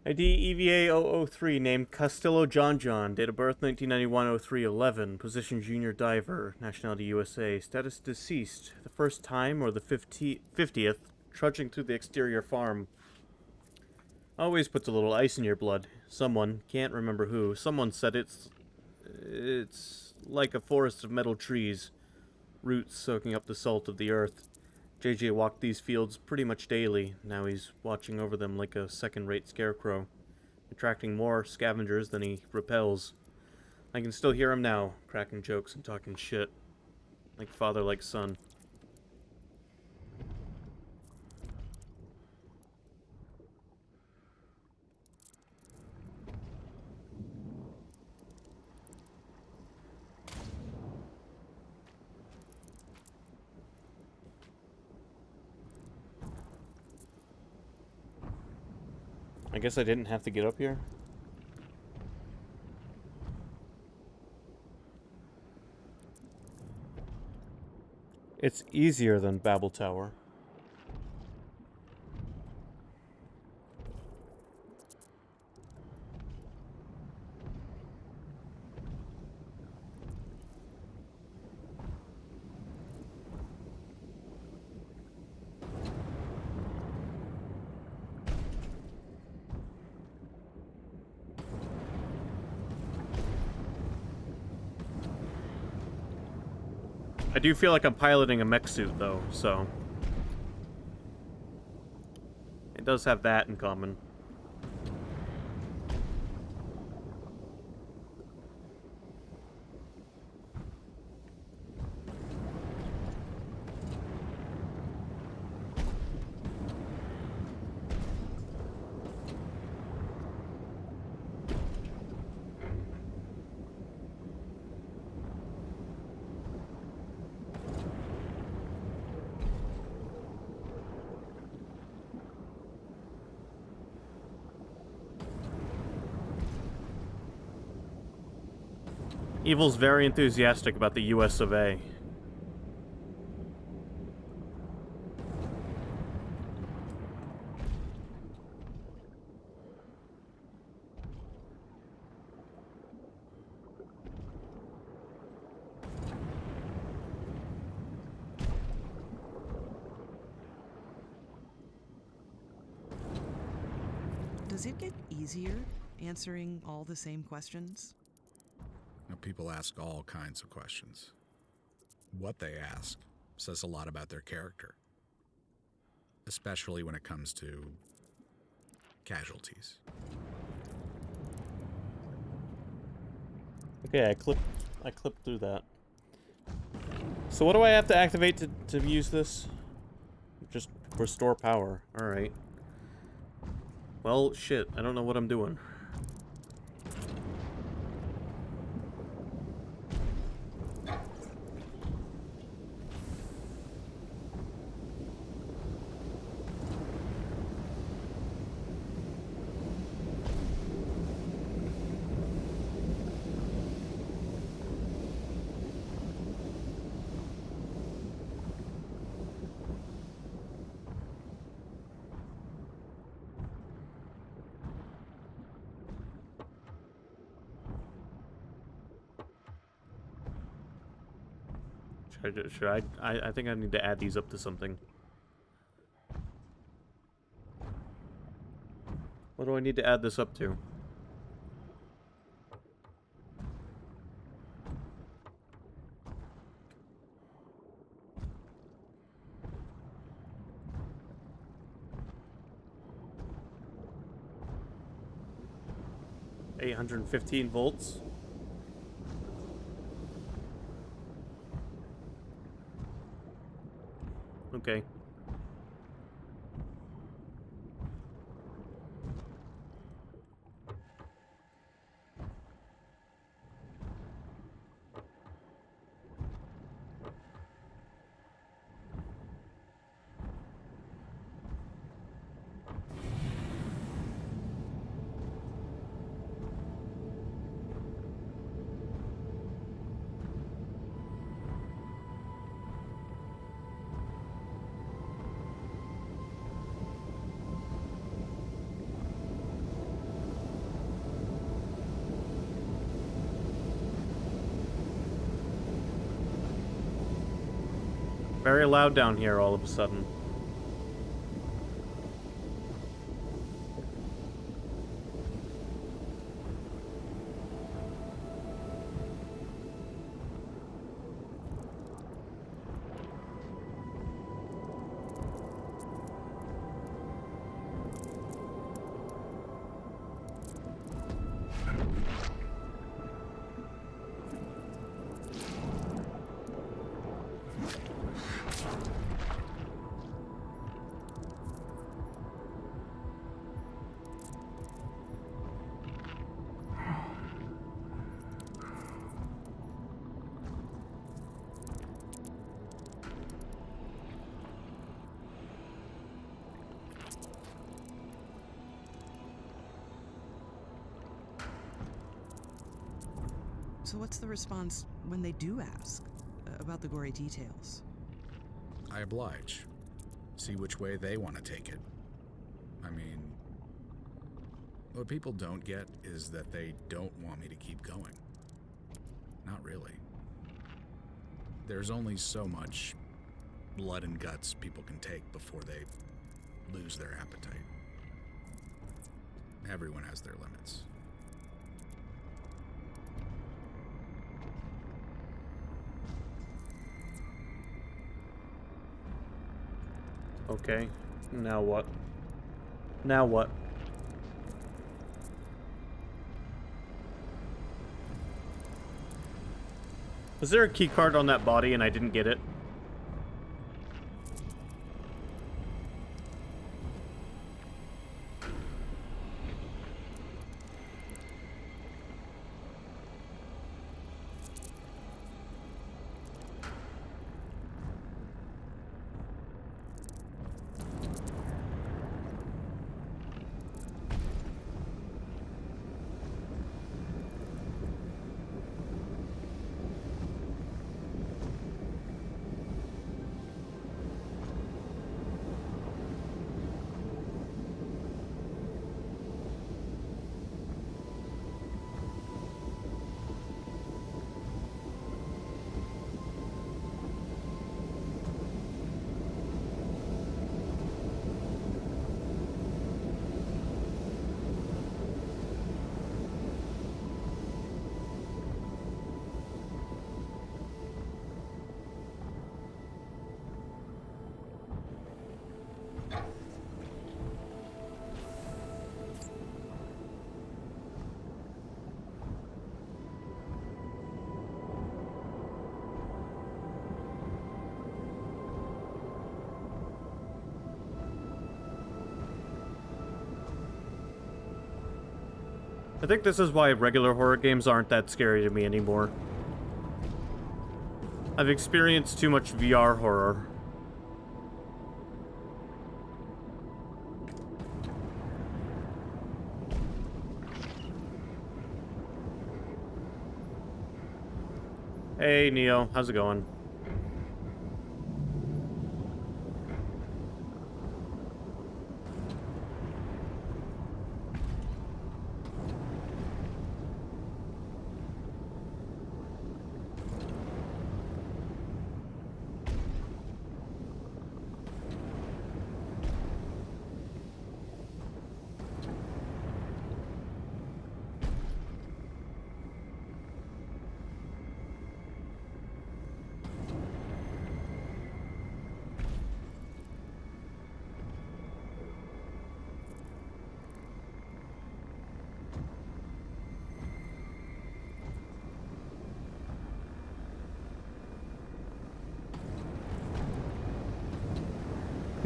ID EVA-003, named Castillo John John, date of birth 1991-03-11, position junior diver, nationality USA, status deceased, the first time or the 50th, trudging through the exterior farm. Always puts a little ice in your blood. Someone, can't remember who, someone said it's like a forest of metal trees, roots soaking up the salt of the earth. JJ walked these fields pretty much daily. Now he's watching over them like a second-rate scarecrow, attracting more scavengers than he repels. I can still hear him now, cracking jokes and talking shit. Like father, like son. I guess I didn't have to get up here. It's easier than Babel Tower. I do feel like I'm piloting a mech suit, though, so... It does have that in common. Evil's very enthusiastic about the US of A. Does it get easier answering all the same questions? Now, people ask all kinds of questions. What they ask says a lot about their character, especially when it comes to casualties. Okay, I clipped through that. So what do I have to activate to use this? Just restore power. Alright. Well, shit, I don't know what I'm doing. Should I think I need to add these up to something. What do I need to add this up to? $815 volts. Okay. very loud down here all of a sudden. So what's the response when they do ask about the gory details? I oblige. See which way they want to take it. I mean, what people don't get is that they don't want me to keep going. Not really. There's only so much blood and guts people can take before they lose their appetite. Everyone has their limits. Okay, now what? Now what? Was there a key card on that body and I didn't get it? I think this is why regular horror games aren't that scary to me anymore. I've experienced too much VR horror. Hey, Neo. How's it going?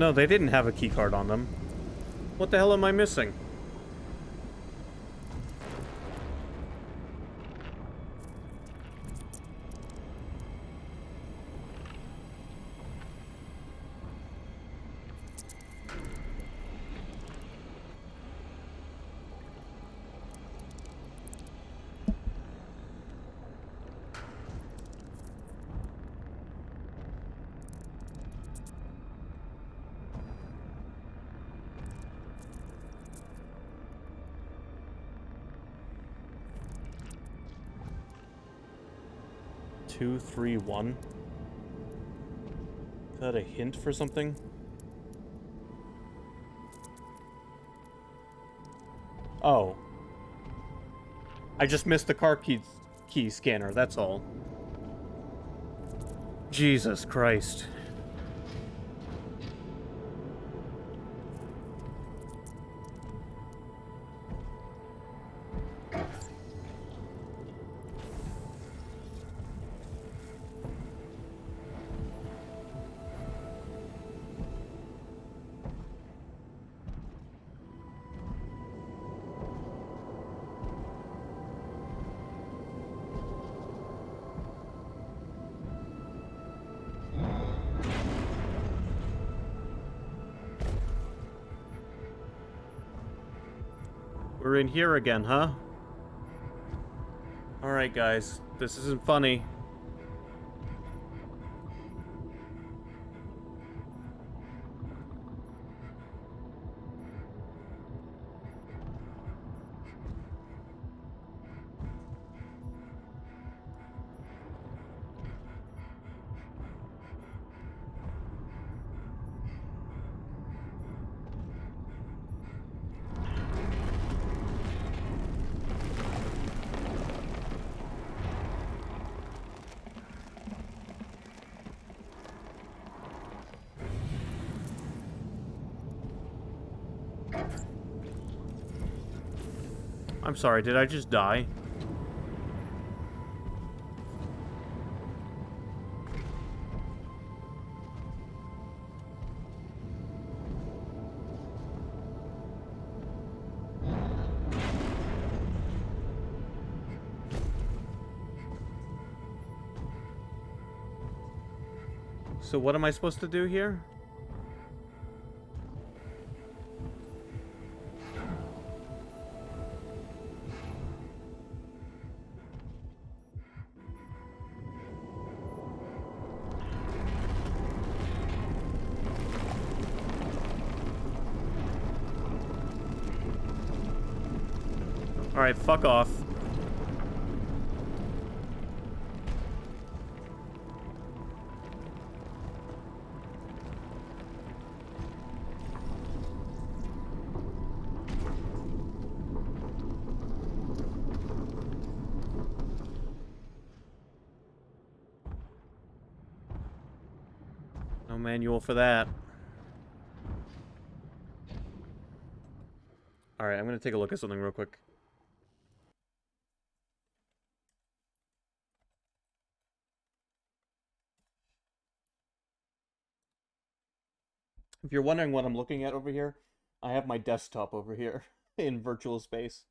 No, they didn't have a keycard on them. What the hell am I missing? Two, three, one. that a hint for something? Oh. I just missed the car key scanner, that's all. Jesus Christ. We're in here again, huh? Alright, guys. This isn't funny. I'm sorry, did I just die? So what am I supposed to do here? Alright, fuck off. No manual for that. Alright, I'm gonna take a look at something real quick. If you're wondering what I'm looking at over here, I have my desktop over here in virtual space.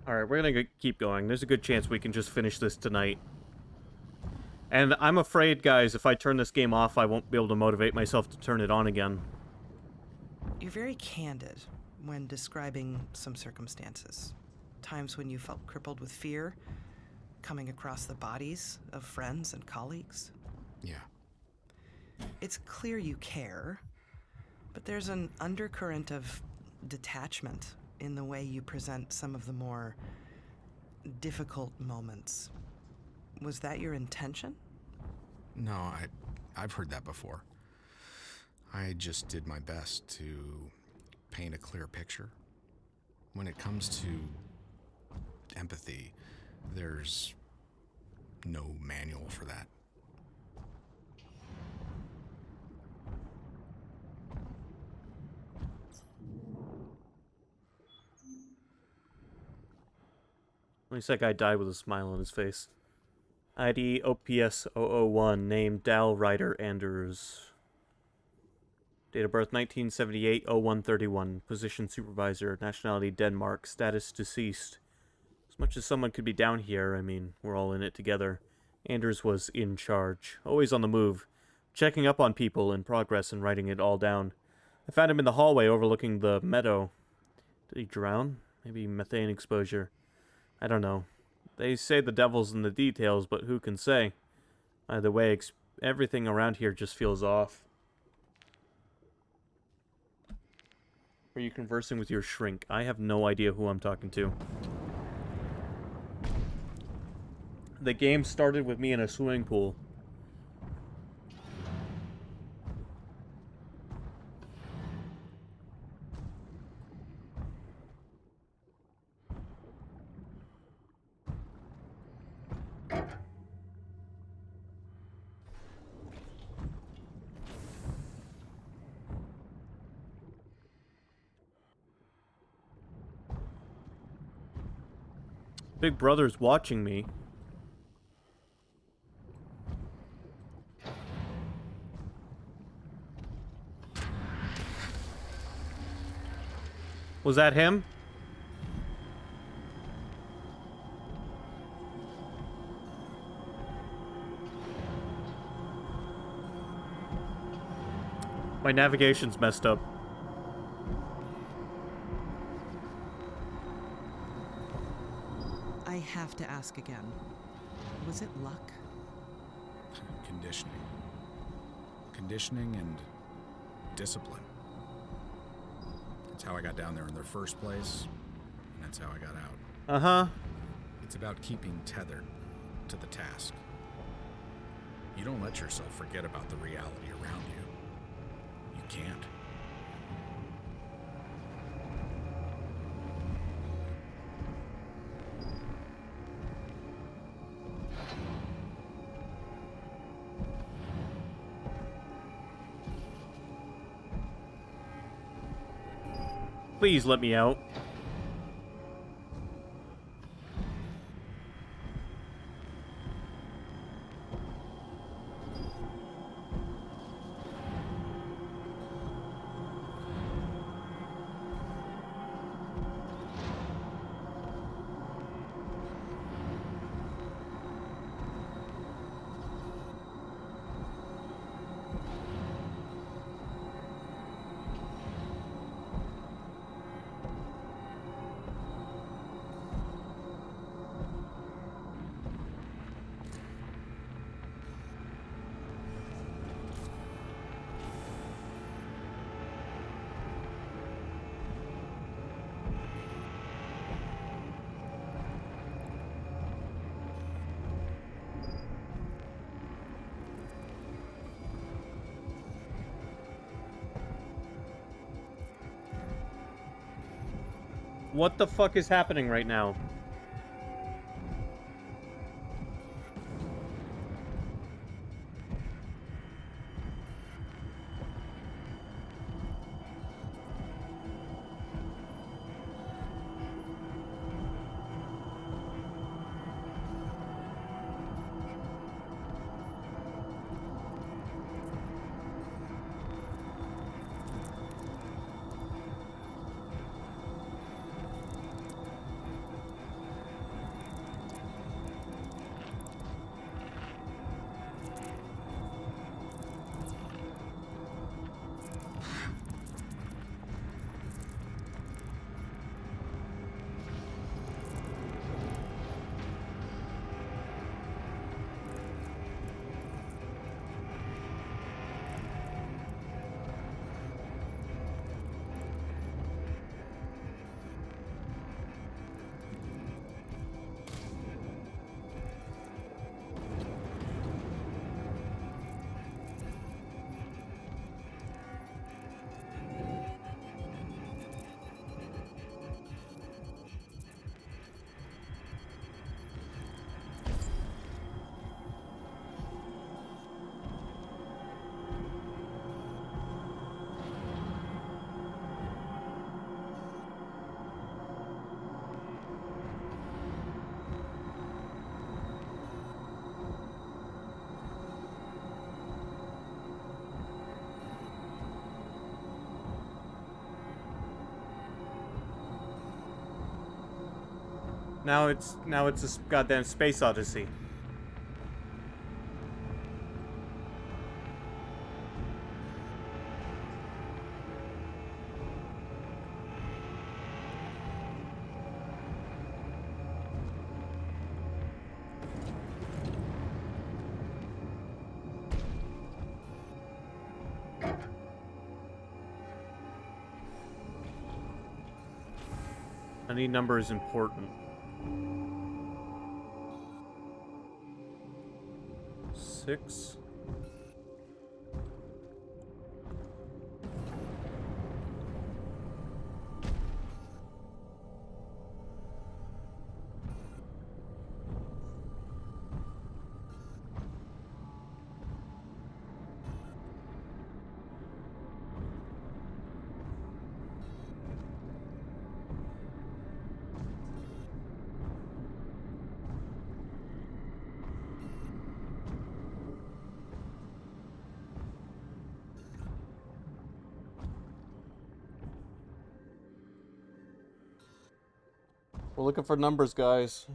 Alright, we're gonna keep going. There's a good chance we can just finish this tonight. And I'm afraid, guys, if I turn this game off, I won't be able to motivate myself to turn it on again. You're very candid when describing some circumstances. Times when you felt crippled with fear, coming across the bodies of friends and colleagues. Yeah. It's clear you care, but there's an undercurrent of detachment in the way you present some of the more difficult moments. Was that your intention? No, I've heard that before. I just did my best to paint a clear picture. When it comes to empathy, there's no manual for that. At least that guy died with a smile on his face. ID OPS 001, name Dal Ryder Anders. Date of birth 1978 0131. Position supervisor. Nationality Denmark. Status deceased. As much as someone could be down here, I mean, we're all in it together. Anders was in charge. Always on the move. Checking up on people in progress and writing it all down. I found him in the hallway overlooking the meadow. Did he drown? Maybe methane exposure. I don't know. They say the devil's in the details, but who can say? Either way, everything around here just feels off. Are you conversing with your shrink? I have no idea who I'm talking to. The game started with me in a swimming pool. Big Brother's watching me. Was that him? My navigation's messed up. I have to ask again. Was it luck? Conditioning. Conditioning and discipline. That's how I got down there in the first place, and that's how I got out. Uh-huh. It's about keeping tethered to the task. You don't let yourself forget about the reality around you. You can't. Please let me out. What the fuck is happening right now? Now it's a goddamn space odyssey. Any number is important. 6. We're looking for numbers, guys.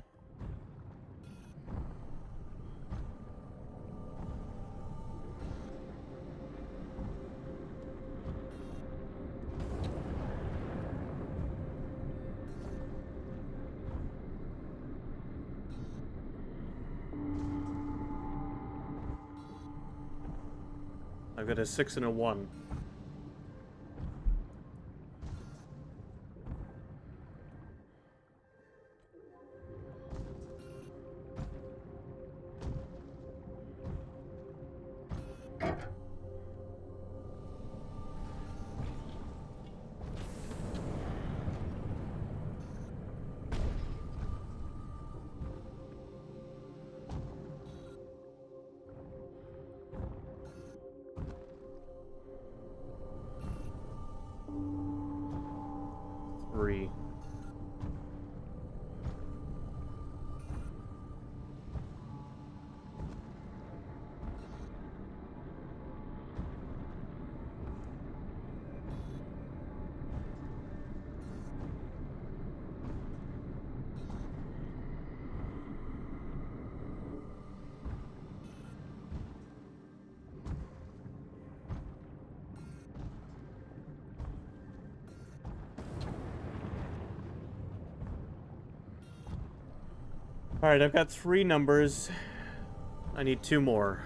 I've got a 6 and a 1. Three. Alright, I've got 3 numbers. I need 2 more.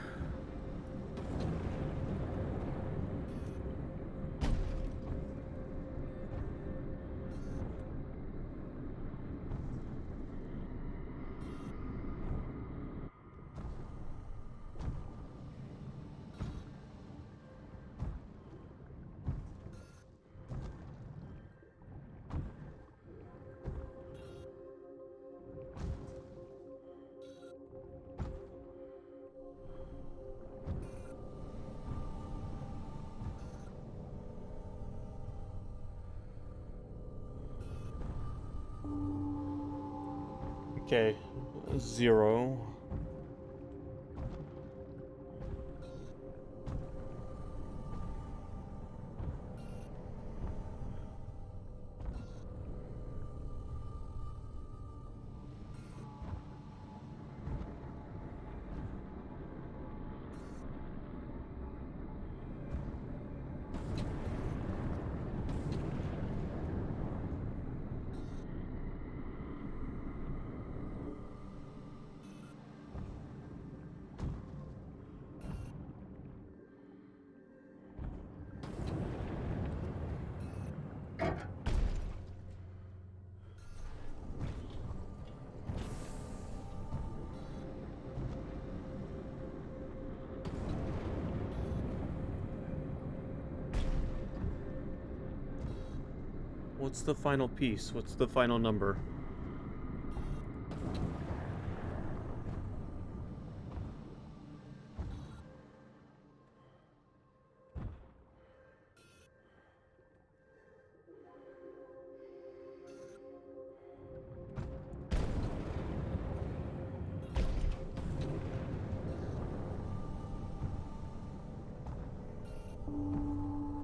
Okay, 0. What's the final piece? What's the final number?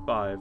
Five.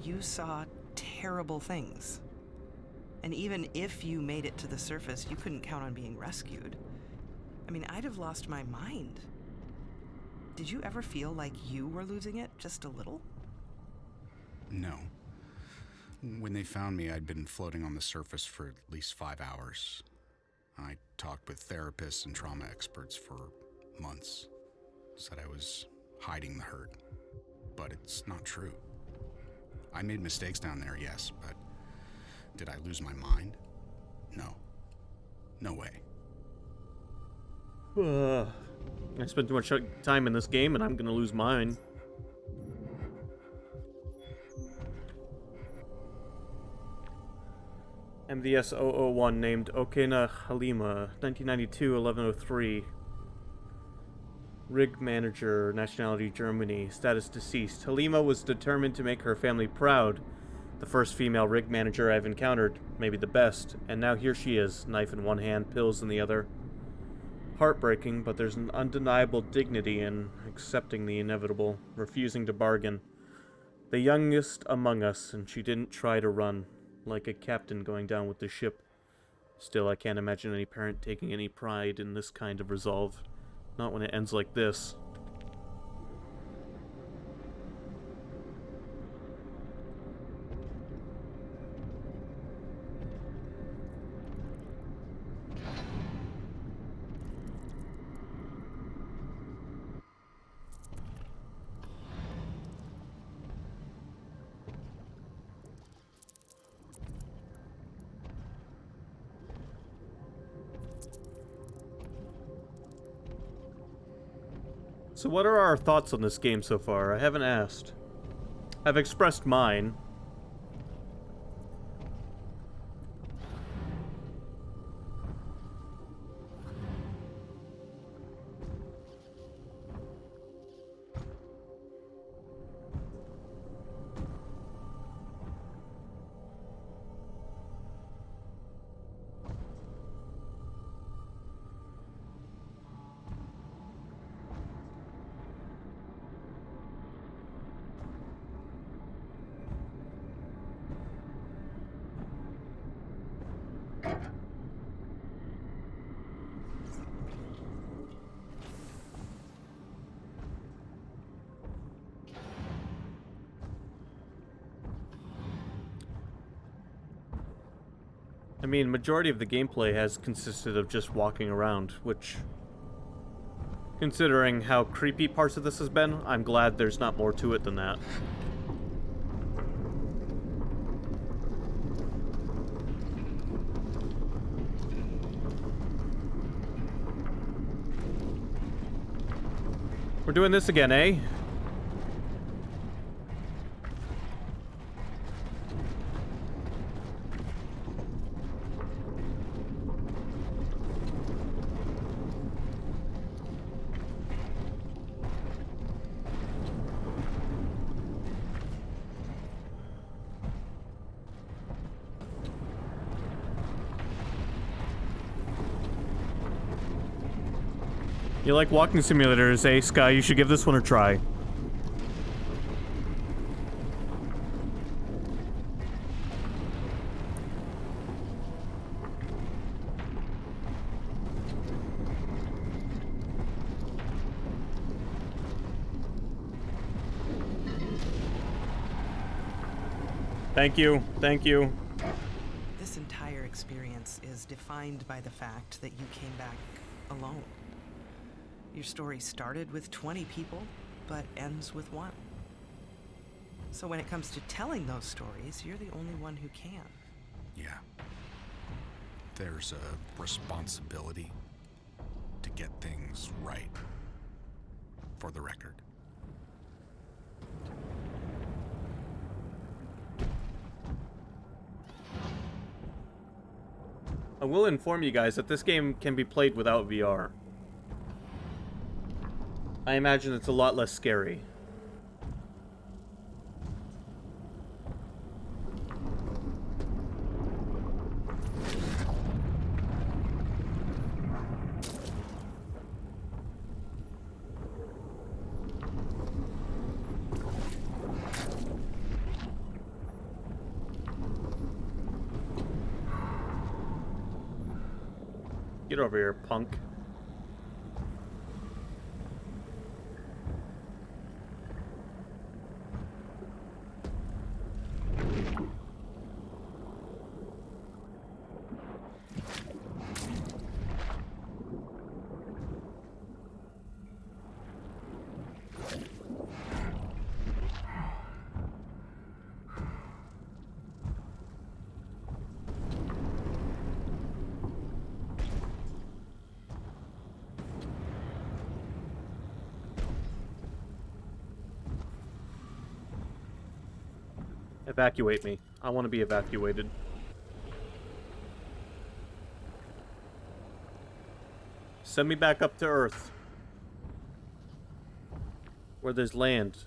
you saw terrible things. And even if you made it to the surface, you couldn't count on being rescued. I mean, I'd have lost my mind. Did you ever feel like you were losing it just a little? No. When they found me, I'd been floating on the surface for at least 5 hours. I talked with therapists and trauma experts for months. Said I was hiding the hurt, but it's not true. I made mistakes down there, yes, but did I lose my mind? No. No way. I spent too much time in this game and I'm gonna lose mine. MVS 001 named Okena Halima, 1992, 1103. Rig manager, nationality Germany, status deceased. Halima was determined to make her family proud. The first female rig manager I've encountered, maybe the best, and now here she is, knife in one hand, pills in the other. Heartbreaking, but there's an undeniable dignity in accepting the inevitable, refusing to bargain. The youngest among us, and she didn't try to run, like a captain going down with the ship. Still, I can't imagine any parent taking any pride in this kind of resolve. Not when it ends like this. So what are our thoughts on this game so far? I haven't asked. I've expressed mine. I mean, majority of the gameplay has consisted of just walking around, which, considering how creepy parts of this has been, I'm glad there's not more to it than that. We're doing this again, eh? You like walking simulators, eh, Sky? You should give this one a try. Thank you. Thank you. This entire experience is defined by the fact that you came back alone. Your story started with 20 people, but ends with 1. So when it comes to telling those stories, you're the only one who can. Yeah. There's a responsibility to get things right. For the record. I will inform you guys that this game can be played without VR. I imagine it's a lot less scary. Get over here, punk. Evacuate me. I want to be evacuated. Send me back up to Earth. Where there's land.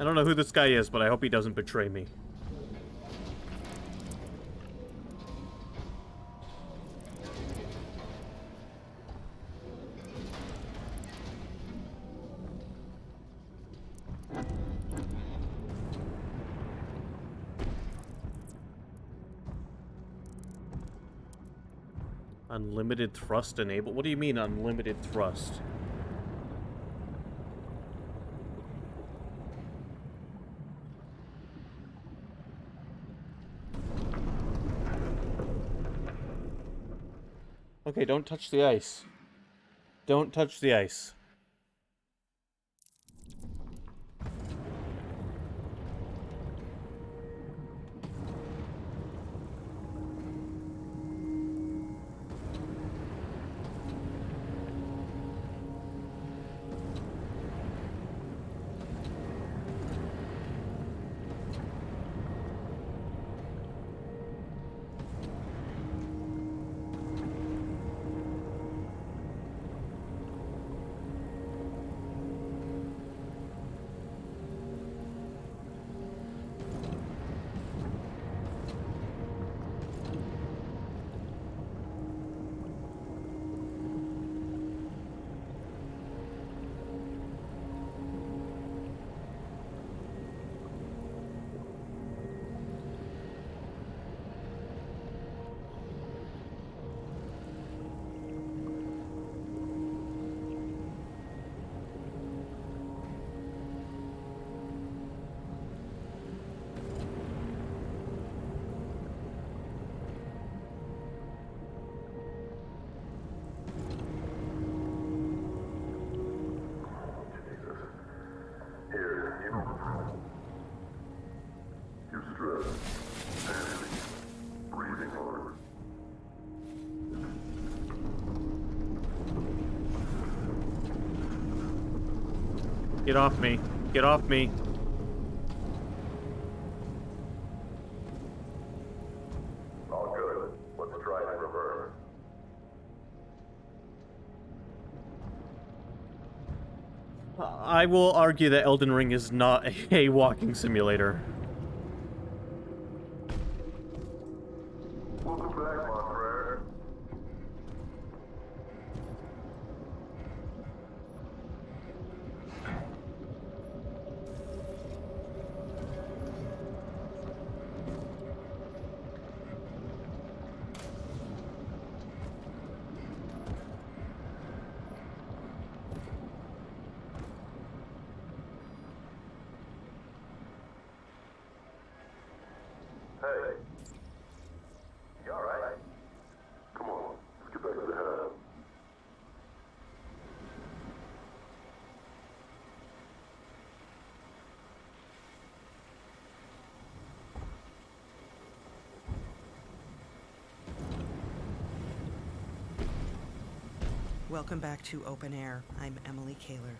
I don't know who this guy is, but I hope he doesn't betray me. Unlimited thrust enabled? What do you mean unlimited thrust? Okay, don't touch the ice. Don't touch the ice. Get off me. Get off me. All good. Let's try in reverse. I will argue that Elden Ring is not a walking simulator. Welcome back, my friend. Hey. You alright? Come on, let's get back to the hub. Welcome back to Open Air. I'm Emily Kaler.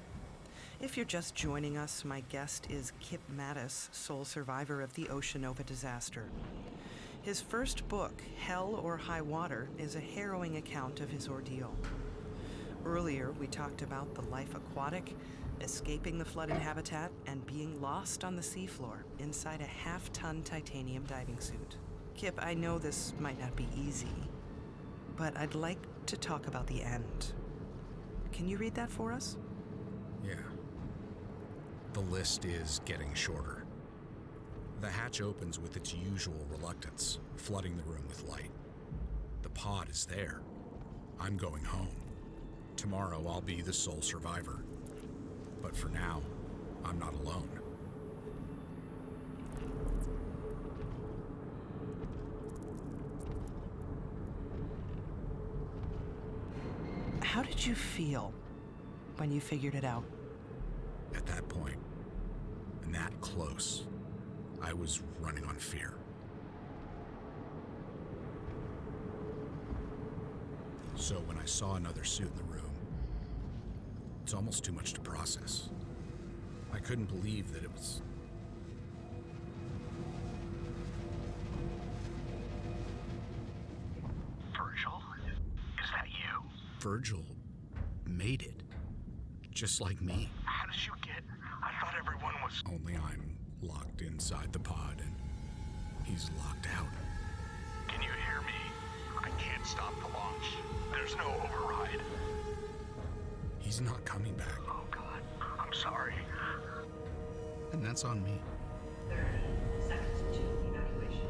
If you're just joining us, my guest is Kip Mattis, sole survivor of the Ocean Nova disaster. His first book, Hell or High Water, is a harrowing account of his ordeal. Earlier, we talked about the life aquatic, escaping the flooded habitat, and being lost on the seafloor inside a half-ton titanium diving suit. Kip, I know this might not be easy, but I'd like to talk about the end. Can you read that for us? Yeah. The list is getting shorter. The hatch opens with its usual reluctance, flooding the room with light. The pod is there. I'm going home. Tomorrow I'll be the sole survivor. But for now, I'm not alone. How did you feel when you figured it out? At that point, and that close, I was running on fear. So when I saw another suit in the room, it's almost too much to process. I couldn't believe that it was... Virgil? Is that you? Virgil made it. Just like me. How did you get... I thought everyone was... Only I'm locked inside the pod and he's locked out. Can you hear me? I can't stop the launch. There's no override. He's not coming back. Oh, God. I'm sorry. And that's on me. 30 seconds to evacuation.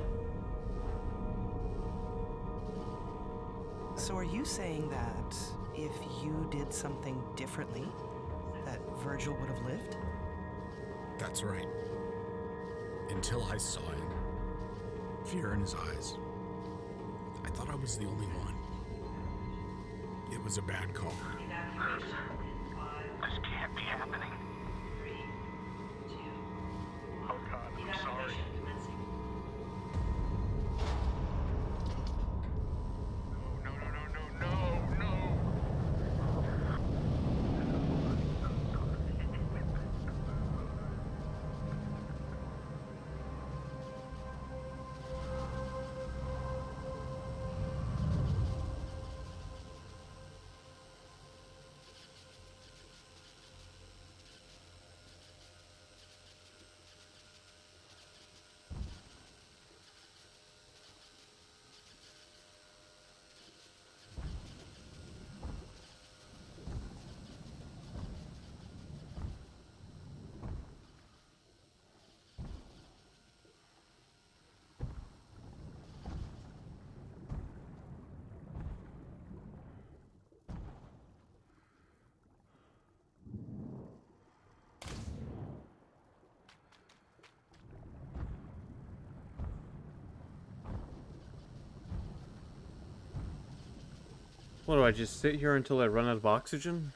So are you saying that if you did something differently, that Virgil would have lived? That's right. Until I saw him. Fear in his eyes. I thought I was the only one. It was a bad call. Evacuation in 5, This can't be happening. 3, 2, 1. Oh, God. I'm sorry. Evacuation commencing. No, no, no, no, no, no. What do I just sit here until I run out of oxygen?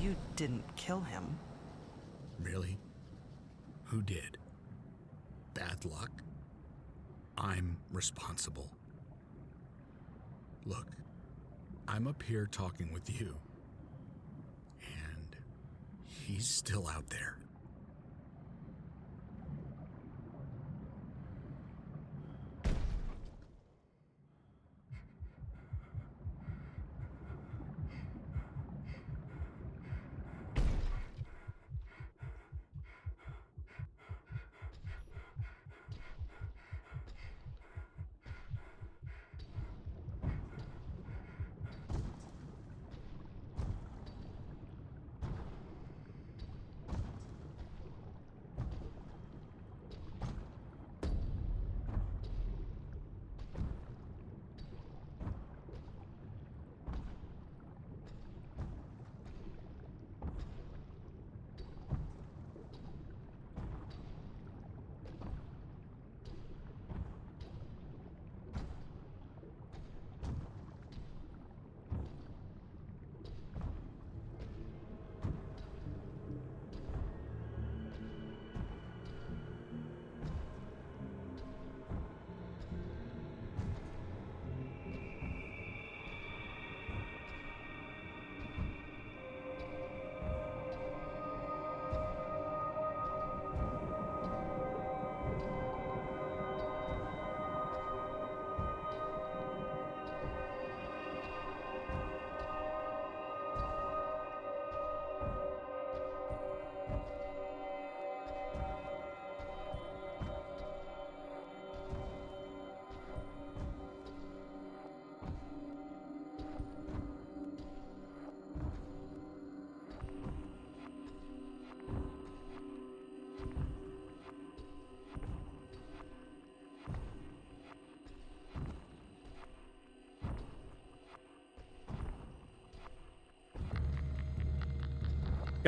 You didn't kill him. Really? Who did? Bad luck? I'm responsible. Look, I'm up here talking with you. And he's still out there.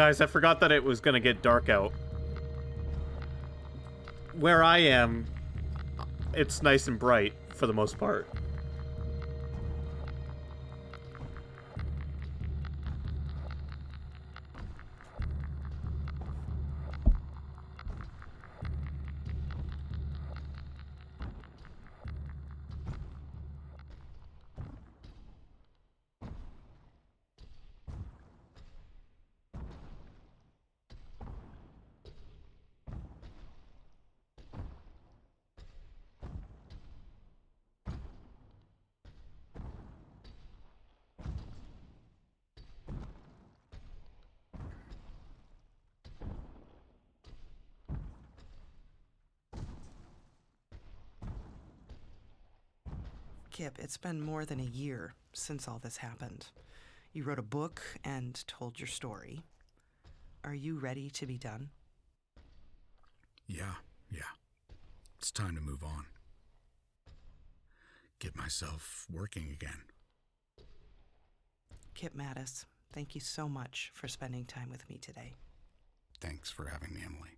Guys, I forgot that it was gonna get dark out. Where I am, it's nice and bright for the most part. Kip, it's been more than a year since all this happened. You wrote a book and told your story. Are you ready to be done? Yeah. It's time to move on. Get myself working again. Kip Mattis, thank you so much for spending time with me today. Thanks for having me, Emily.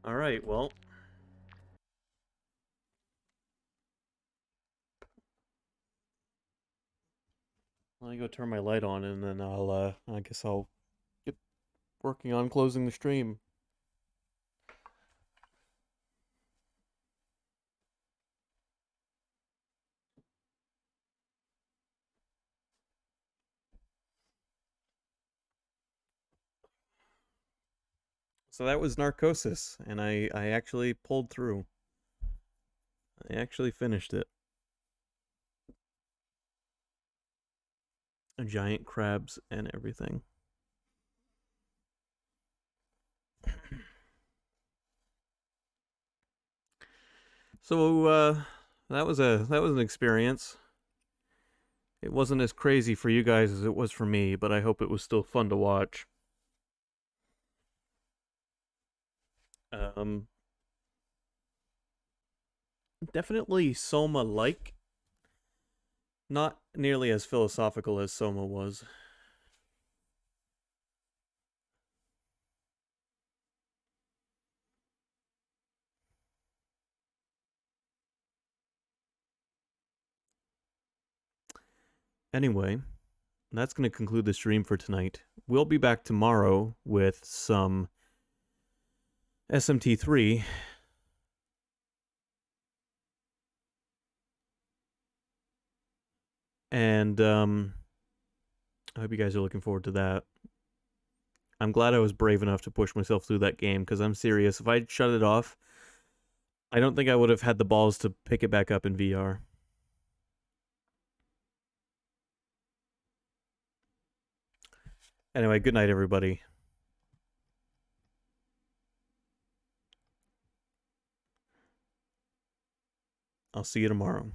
Alright, well. Let me go turn my light on and then I guess I'll get working on closing the stream. So that was Narcosis, and I actually pulled through. I actually finished it. Giant crabs and everything. So that was an experience. It wasn't as crazy for you guys as it was for me, but I hope it was still fun to watch. Definitely Soma-like. Not nearly as philosophical as Soma was. Anyway, that's going to conclude the stream for tonight. We'll be back tomorrow with some SMT3. And I hope you guys are looking forward to that. I'm glad I was brave enough to push myself through that game, because I'm serious. If I'd shut it off, I don't think I would have had the balls to pick it back up in VR. Anyway, good night, everybody. I'll see you tomorrow.